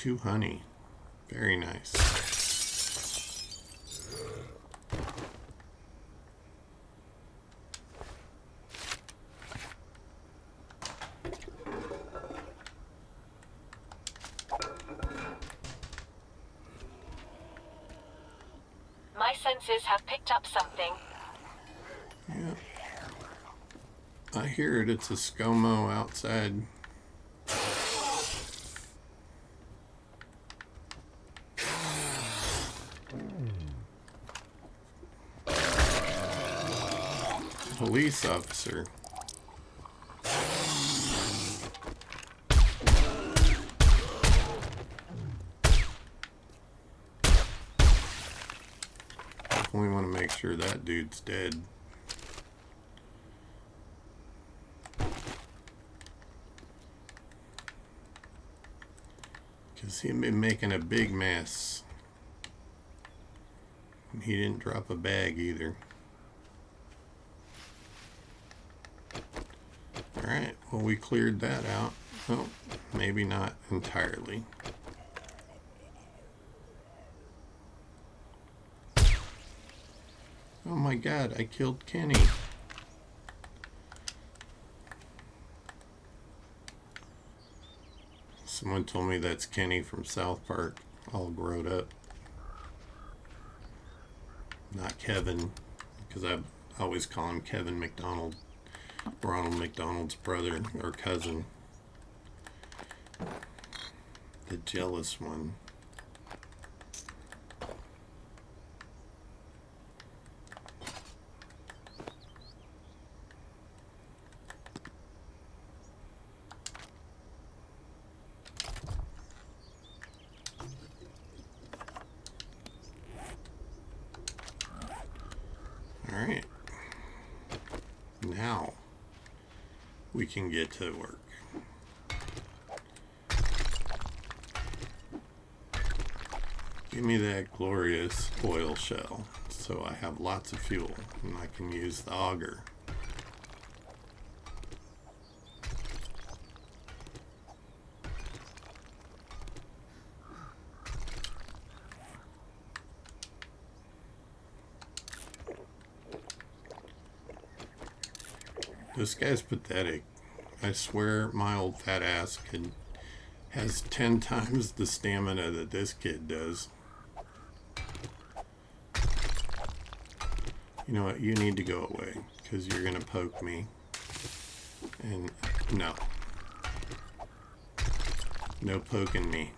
2 honey. Very nice. My senses have picked up something. Yeah. I hear it. It's a ScoMo outside. Police officer. Definitely want to make sure that dude's dead. Because he'd been making a big mess. And he didn't drop a bag either. Alright, well, we cleared that out. Oh, maybe not entirely. Oh my god, I killed Kenny. Someone told me that's Kenny from South Park, all grown up. Not Kevin, because I always call him Kevin McDonald, Ronald McDonald's brother or cousin. The jealous one. Alright. Now we can get to work. Give me that glorious oil shell so I have lots of fuel and I can use the auger. This guy's pathetic. I swear my old fat ass has 10 times the stamina that this kid does. You know what? You need to go away because you're gonna poke me. And no. No poking me.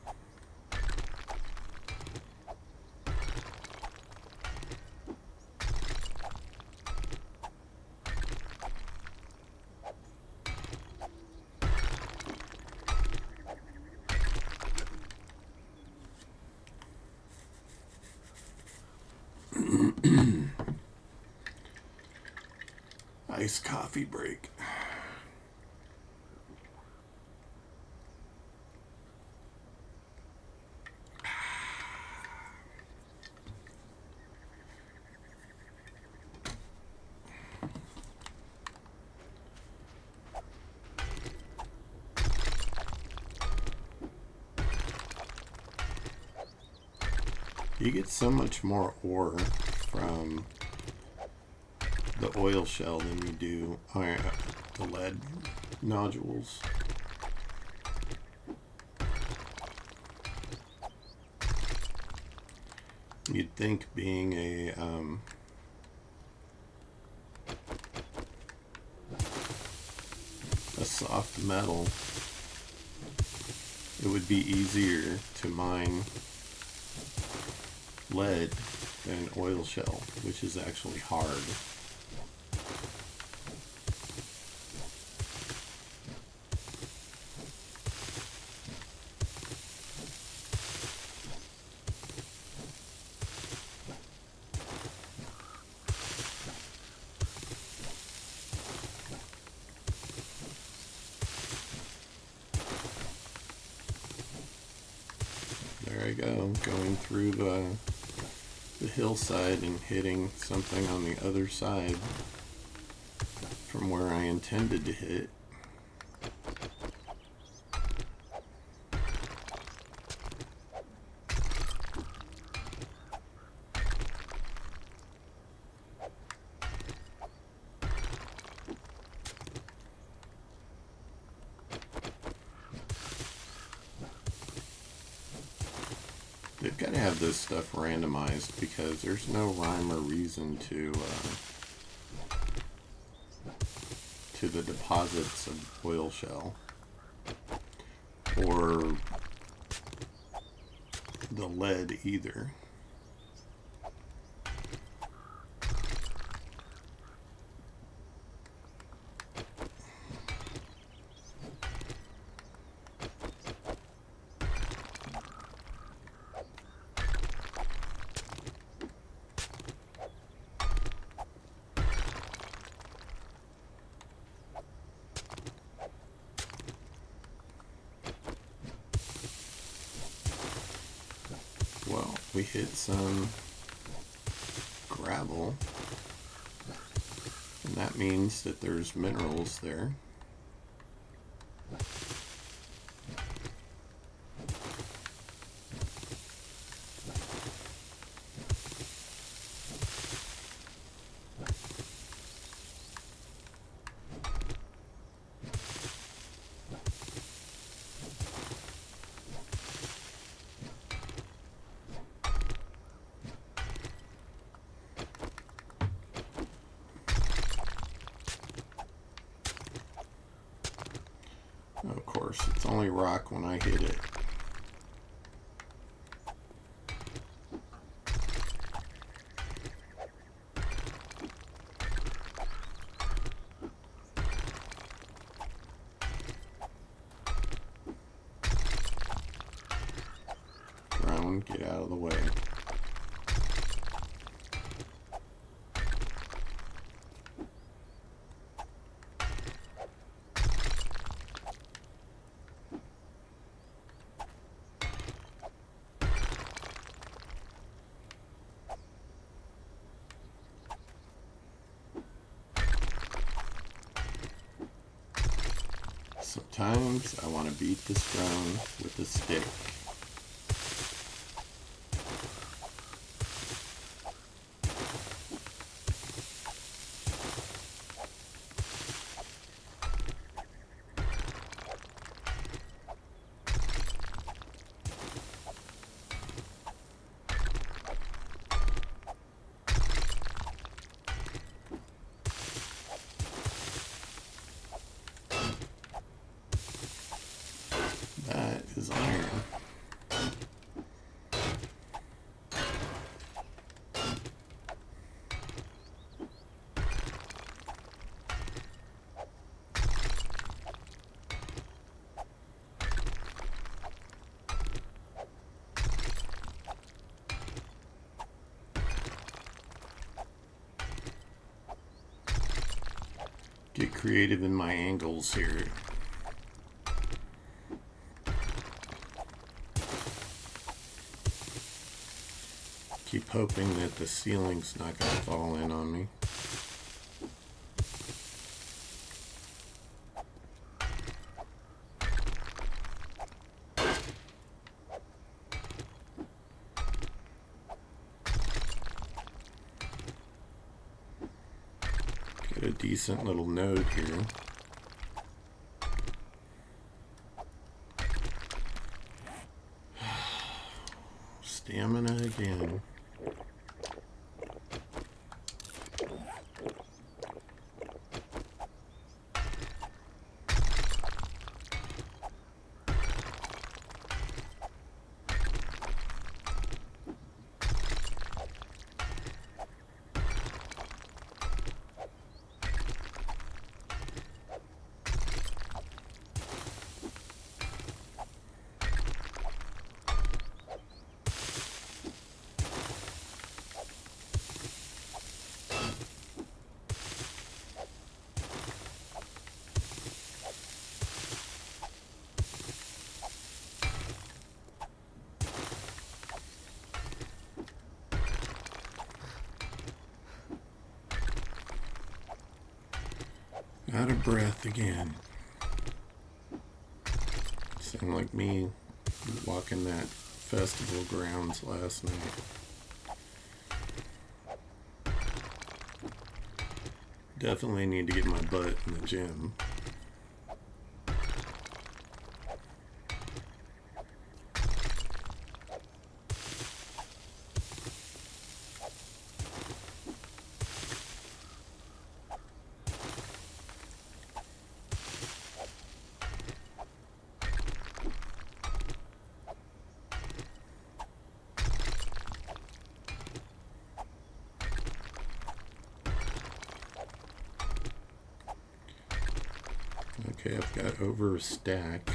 Iced coffee break. You get so much more ore from the oil shell than you do the lead nodules. You'd think being a soft metal, it would be easier to mine lead than oil shell, which is actually hard. There I go, going through the hillside and hitting something on the other side from where I intended to hit. gotta have this stuff randomized because there's no rhyme or reason to the deposits of oil shell or the lead either. Well, we hit some gravel, and that means that there's minerals there. Of course, it's only rock when I hit it. Drone, get out of the way. Sometimes I want to beat this drone with a stick. That is iron. Get creative in my angles here. Keep hoping that the ceiling's not going to fall in on me. Get a decent little node here. Stamina again. Out of breath again. Sound like me walking that festival grounds last night. Definitely need to get my butt in the gym. Okay, I've got over a stack.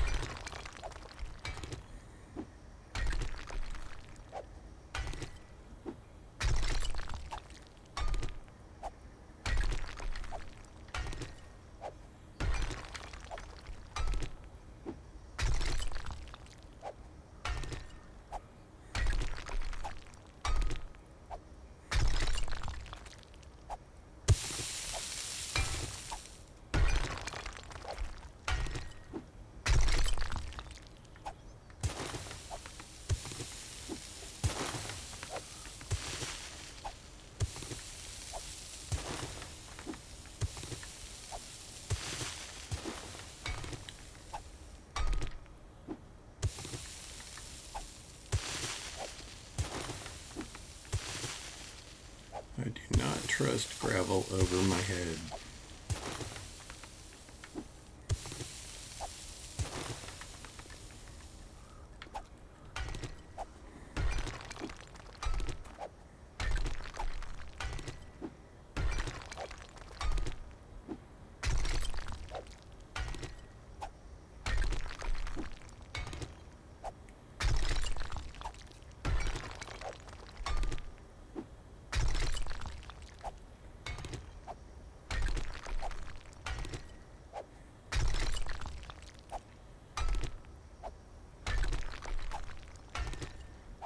I do not trust gravel over my head.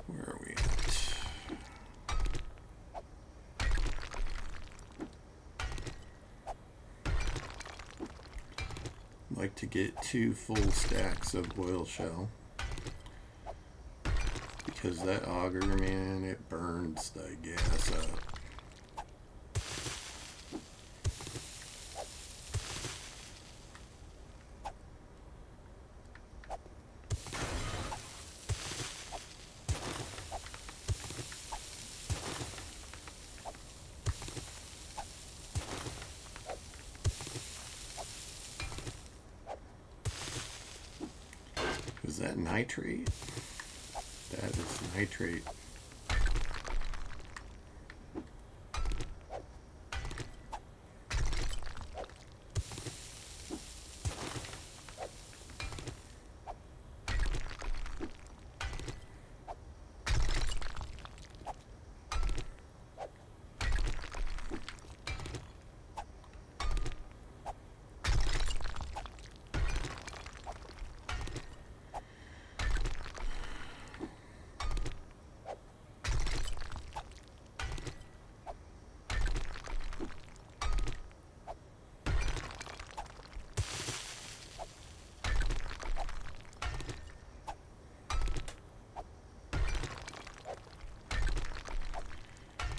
Where are we at? I'd like to get 2 full stacks of oil shell. Because that auger, man, it burns the gas up. Is that nitrate? That is nitrate.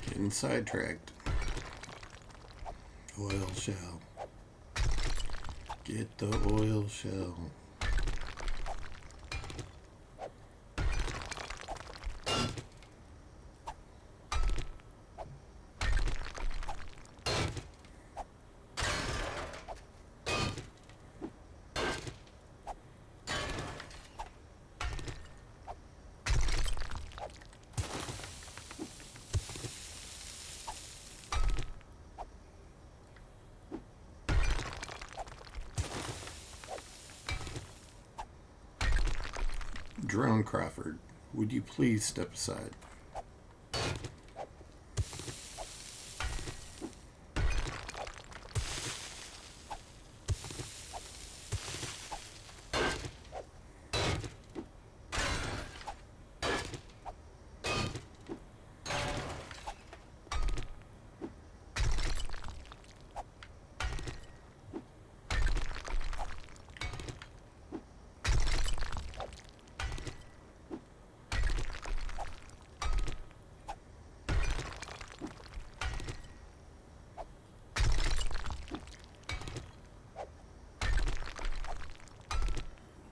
Getting sidetracked. Oil shell. Get the oil shell. Drone Crawford, would you please step aside?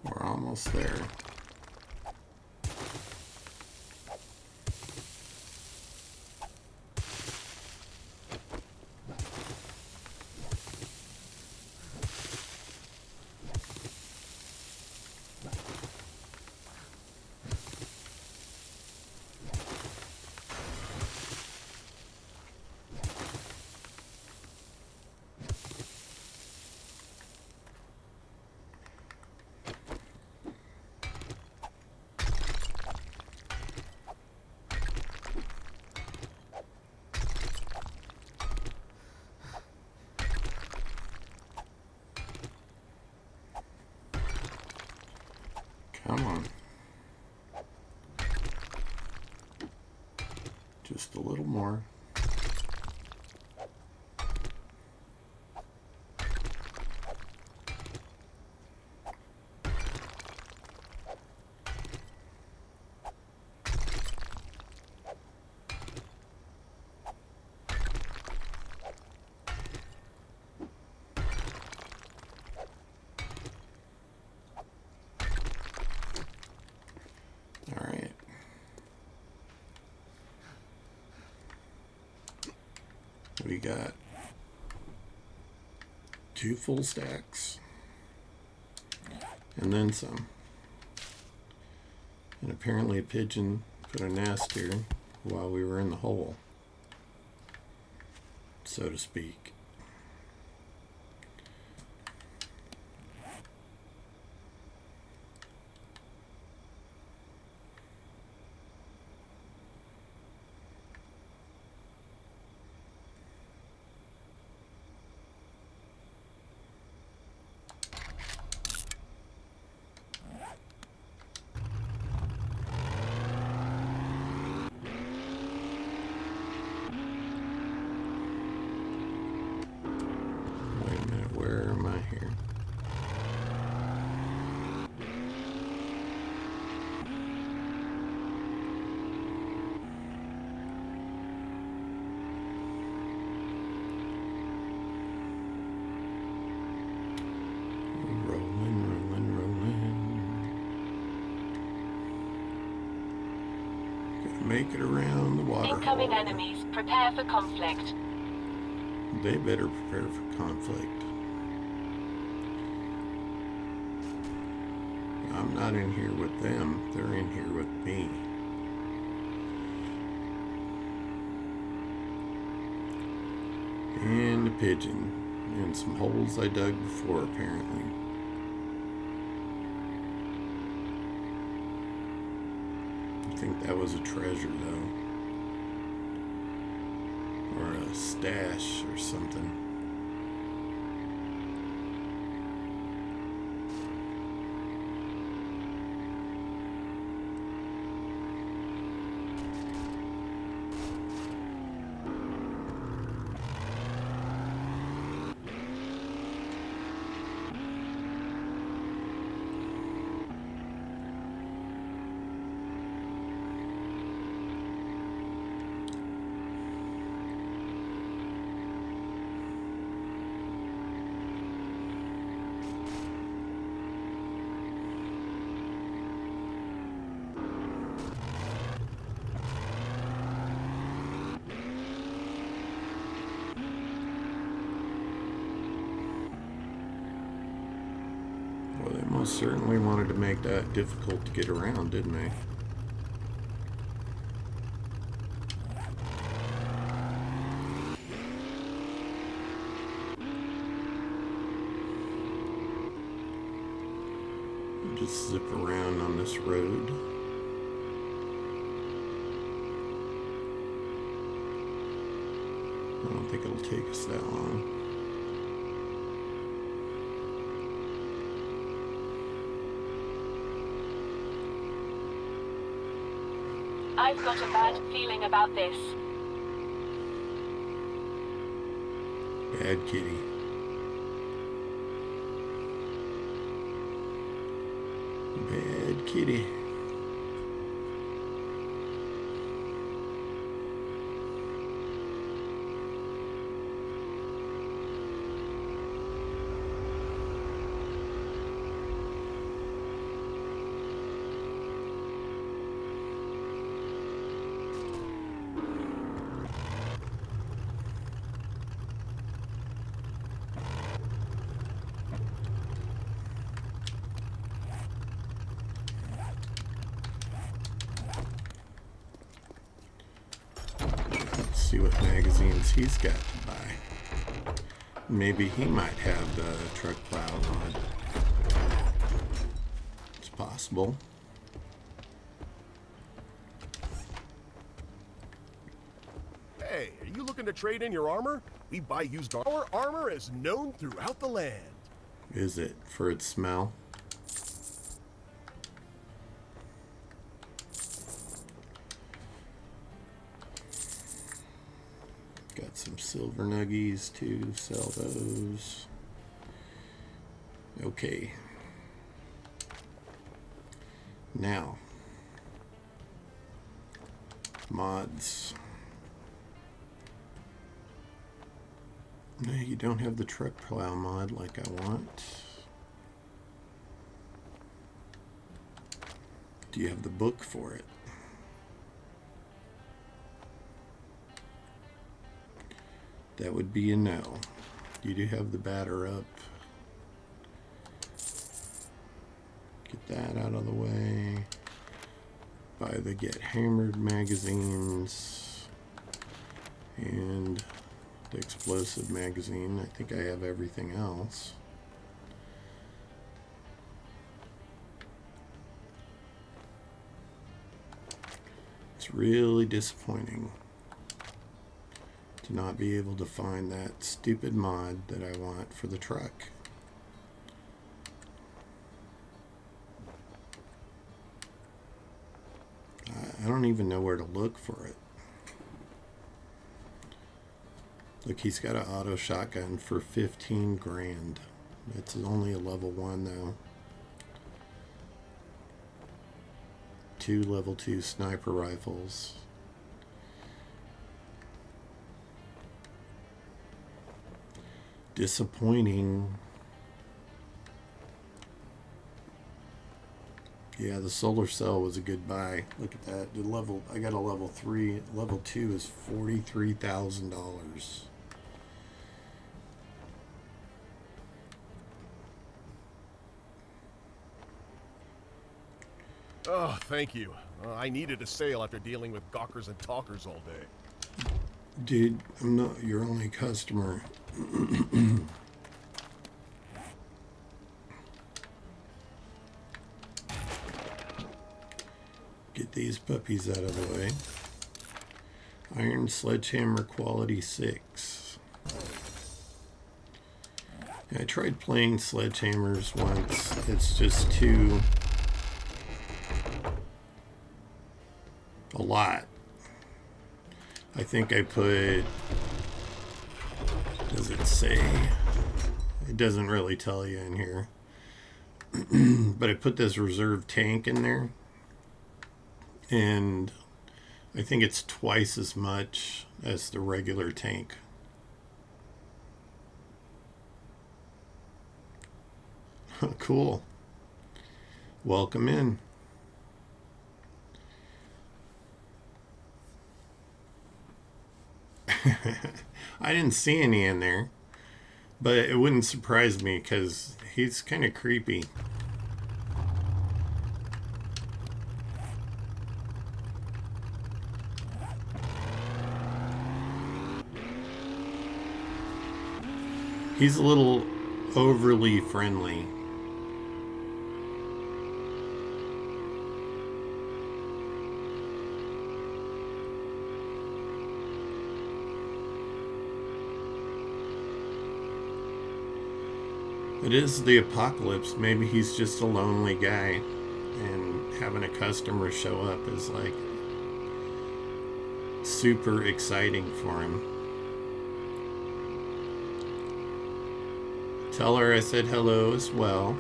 We're almost there. Just a little more. We got 2 full stacks and then some. And apparently a pigeon put a nest here while we were in the hole, so to speak. Where am I here? Gotta make it around the water. Incoming enemies. Prepare for conflict. They better prepare for conflict. I'm not in here with them. They're in here with me. And a pigeon. And some holes I dug before, apparently. I think that was a treasure, though. Or a stash or something. Well, they most certainly wanted to make that difficult to get around, didn't they? Just zip around on this road. I don't think it'll take us that long. I've got a bad feeling about this. Bad kitty. Bad kitty. See what magazines he's got to buy. Maybe he might have the truck plow on. It's possible. Hey, are you looking to trade in your armor? We buy used armor. Our armor is known throughout the land. Is it for its smell? Got some silver nuggies to sell those. Okay. Now, mods. No, you don't have the truck plow mod like I want. Do you have the book for it? That would be a no. You do have the batter up. Get that out of the way. Buy the Get Hammered magazines. And the Explosive magazine. I think I have everything else. It's really disappointing to not be able to find that stupid mod that I want for the truck. I don't even know where to look for it. Look, he's got an auto shotgun for 15 grand. It's only a level 1 though. 2 level 2 sniper rifles. Disappointing. Yeah, the solar cell was a good buy. Look at that. The level, I got a level 3. Level 2 is $43,000. Oh, thank you. I needed a sale after dealing with gawkers and talkers all day. Dude, I'm not your only customer. Get these puppies out of the way. Iron Sledgehammer Quality 6. I tried playing sledgehammers once. It's just too... a lot. I think I put... does it say? It doesn't really tell you in here. But I put this reserve tank in there. And I think it's twice as much as the regular tank. Cool. Welcome in. I didn't see any in there, but it wouldn't surprise me because he's kind of creepy. He's a little overly friendly. It is the apocalypse. Maybe he's just a lonely guy, and having a customer show up is like super exciting for him. Tell her I said hello as well.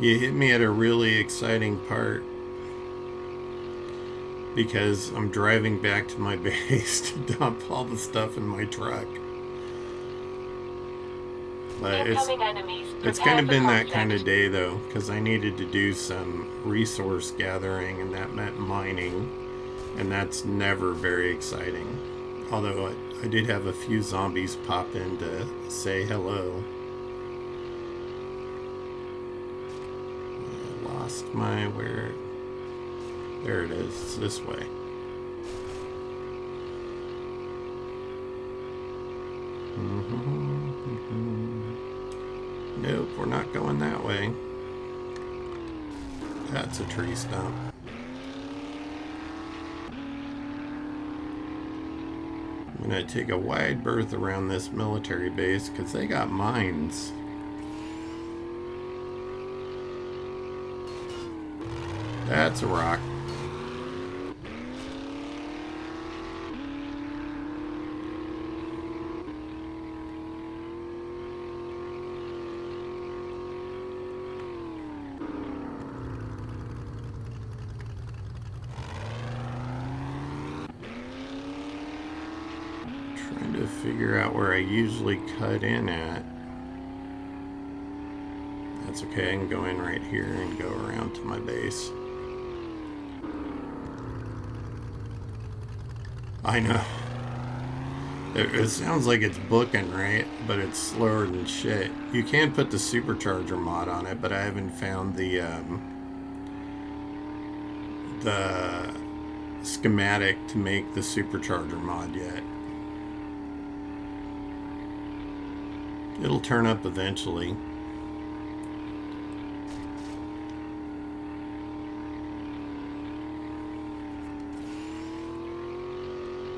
You hit me at a really exciting part because I'm driving back to my base to dump all the stuff in my truck. But it's kind of been that kind of day though, because I needed to do some resource gathering, and that meant mining, and that's never very exciting. Although I did have a few zombies pop in to say hello. I lost my where. There it is. It's this way. Nope, we're not going that way. That's a tree stump. I'm gonna take a wide berth around this military base because they got mines. That's a rock. Trying to figure out where I usually cut in at. That's okay, I can go in right here and go around to my base. I know. It sounds like it's booking, right? But it's slower than shit. You can put the supercharger mod on it, but I haven't found the schematic to make the supercharger mod yet. It'll turn up eventually.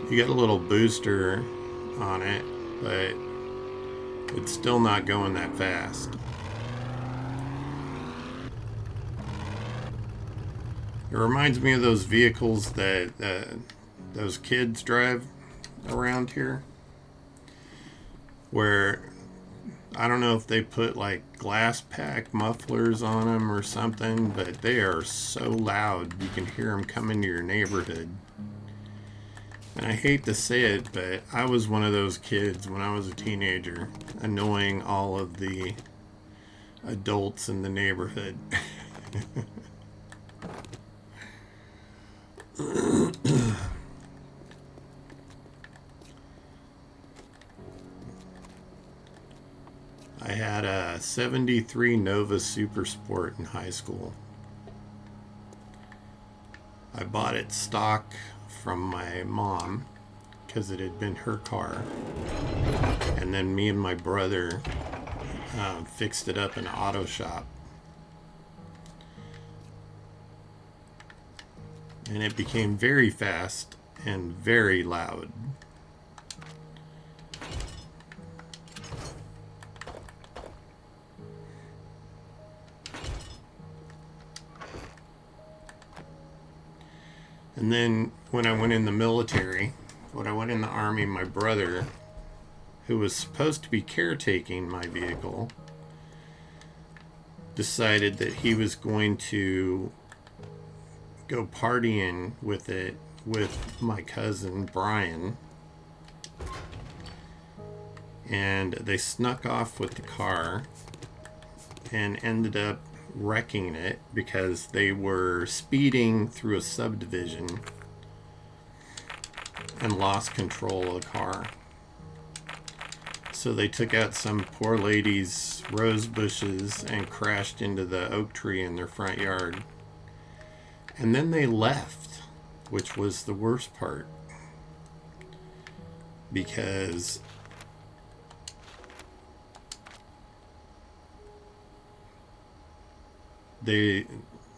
You get a little booster on it, but it's still not going that fast. It reminds me of those vehicles that those kids drive around here, where I don't know if they put like glass pack mufflers on them or something, but they are so loud you can hear them come into your neighborhood. And I hate to say it, but I was one of those kids when I was a teenager, annoying all of the adults in the neighborhood. I had a 73 Nova Super Sport in high school. I bought it stock from my mom because it had been her car, and then me and my brother fixed it up in an auto shop, and it became very fast and very loud. And then when I went in the military, when I went in the Army, my brother, who was supposed to be caretaking my vehicle, decided that he was going to go partying with it with my cousin Brian. And they snuck off with the car and ended up wrecking it because they were speeding through a subdivision and lost control of the car. So they took out some poor lady's rose bushes and crashed into the oak tree in their front yard. And then they left, which was the worst part, because they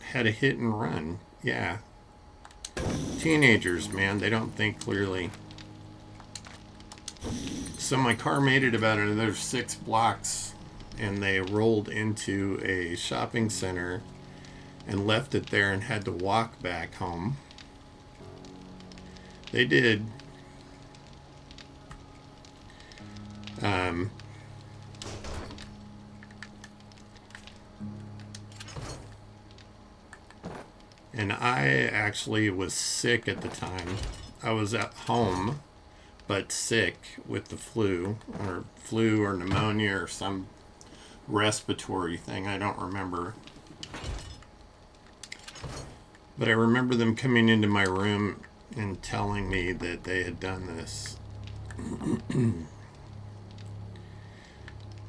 had a hit and run. Yeah. Teenagers, man, they don't think clearly. So my car made it about another 6 blocks, and they rolled into a shopping center and left it there and had to walk back home. They did. And I actually was sick at the time. I was at home, but sick with the flu or pneumonia or some respiratory thing. I don't remember. But I remember them coming into my room and telling me that they had done this.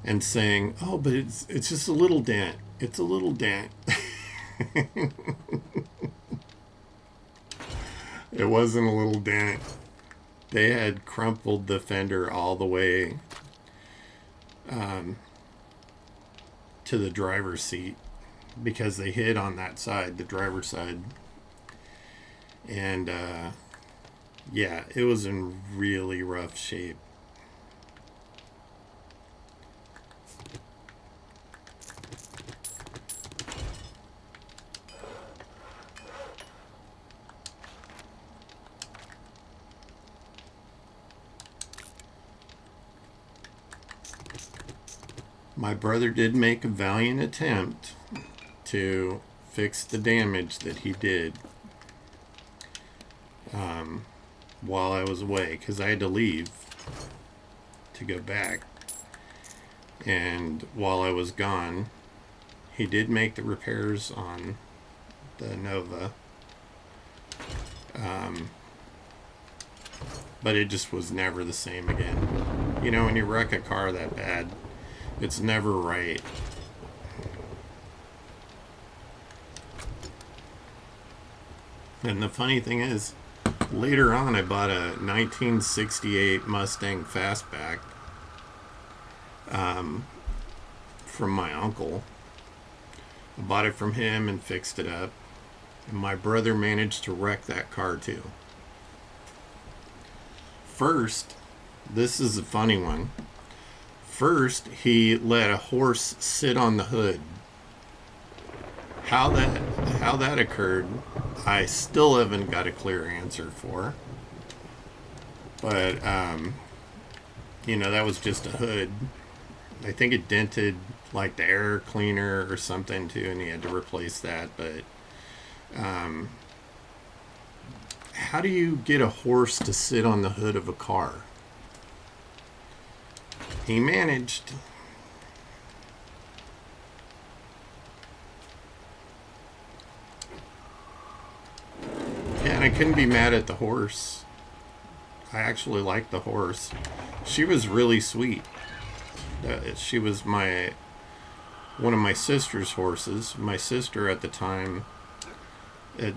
And saying, oh, but it's just a little dent. It's a little dent. It wasn't a little dent. They had crumpled the fender all the way to the driver's seat because they hit on that side, the driver's side. And Yeah, it was in really rough shape. My brother did make a valiant attempt to fix the damage that he did while I was away, because I had to leave to go back. And while I was gone, he did make the repairs on the Nova. But it just was never the same again. You know, when you wreck a car that bad, it's never right. And the funny thing is, later on I bought a 1968 Mustang Fastback from my uncle. I bought it from him and fixed it up. And my brother managed to wreck that car too. First, this is a funny one. First, he let a horse sit on the hood. How that occurred, I still haven't got a clear answer for. But, you know, that was just a hood. I think it dented like the air cleaner or something too, and he had to replace that. But how do you get a horse to sit on the hood of a car? He managed. Yeah, and I couldn't be mad at the horse. I actually liked the horse. She was really sweet. She was one of my sister's horses. My sister at the time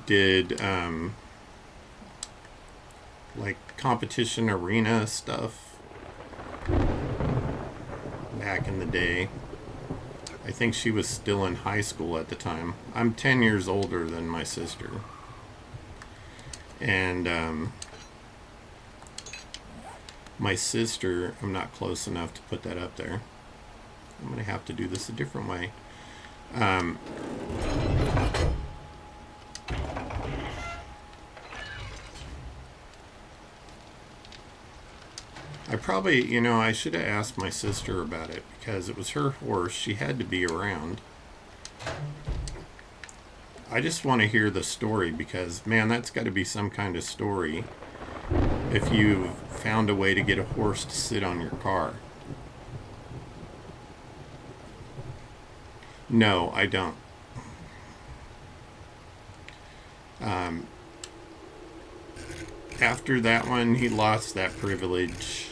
did like competition arena stuff back in the day. I think she was still in high school at the time. I'm 10 years older than my sister. And my sister, I'm not close enough to put that up there. I'm going to have to do this a different way. I probably, you know, I should have asked my sister about it because it was her horse. She had to be around. I just want to hear the story because, man, that's got to be some kind of story if you found a way to get a horse to sit on your car. No, I don't. After that one, he lost that privilege.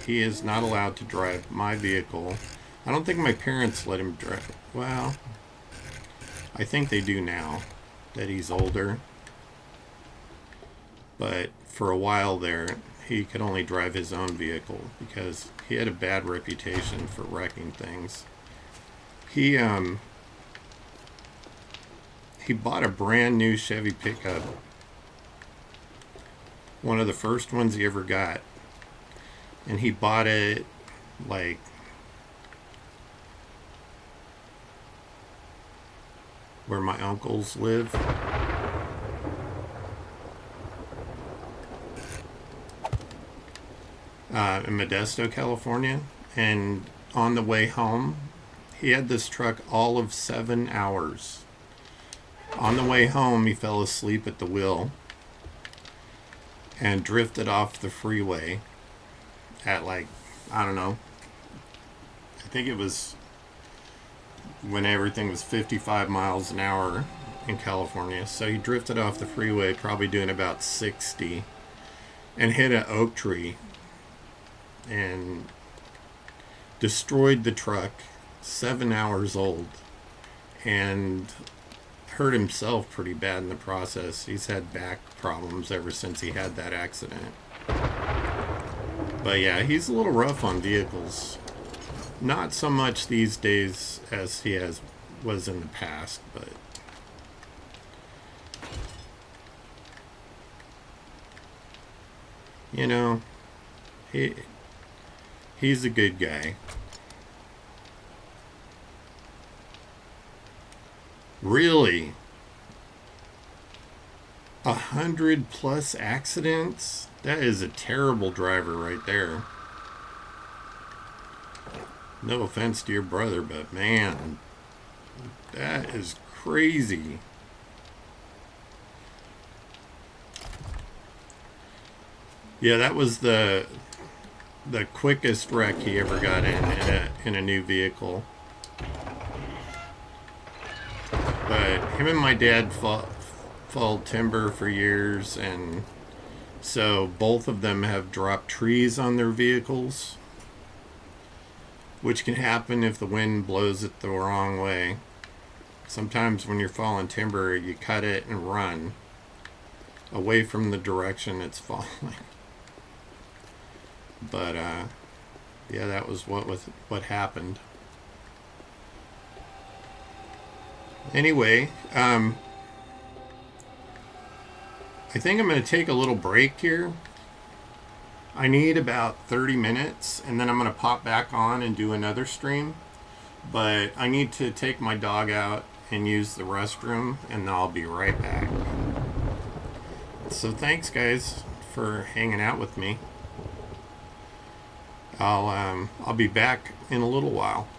He is not allowed to drive my vehicle. I don't think my parents let him drive. Well, I think they do now that he's older. But for a while there, he could only drive his own vehicle because he had a bad reputation for wrecking things. He bought a brand new Chevy pickup. One of the first ones he ever got. And he bought it like where my uncles live. In Modesto, California. And on the way home, he had this truck all of 7 hours. On the way home, he fell asleep at the wheel and drifted off the freeway at like, I don't know, I think it was when everything was 55 miles an hour in California. So he drifted off the freeway, probably doing about 60, and hit an oak tree and destroyed the truck, 7 hours old, and hurt himself pretty bad in the process. He's had back problems ever since he had that accident. But yeah, he's a little rough on vehicles. Not so much these days as he was in the past, but You know, he's a good guy. Really? 100+ accidents? That is a terrible driver right there. No offense to your brother, but man, that is crazy. Yeah, that was the quickest wreck he ever got in a new vehicle. But him and my dad felled timber for years, and so both of them have dropped trees on their vehicles, which can happen if the wind blows it the wrong way. Sometimes when you're falling timber, you cut it and run away from the direction it's falling. But yeah, that was what happened. Anyway, I think I'm going to take a little break here. I need about 30 minutes, and then I'm going to pop back on and do another stream. But I need to take my dog out and use the restroom, and I'll be right back. So thanks, guys, for hanging out with me. I'll be back in a little while.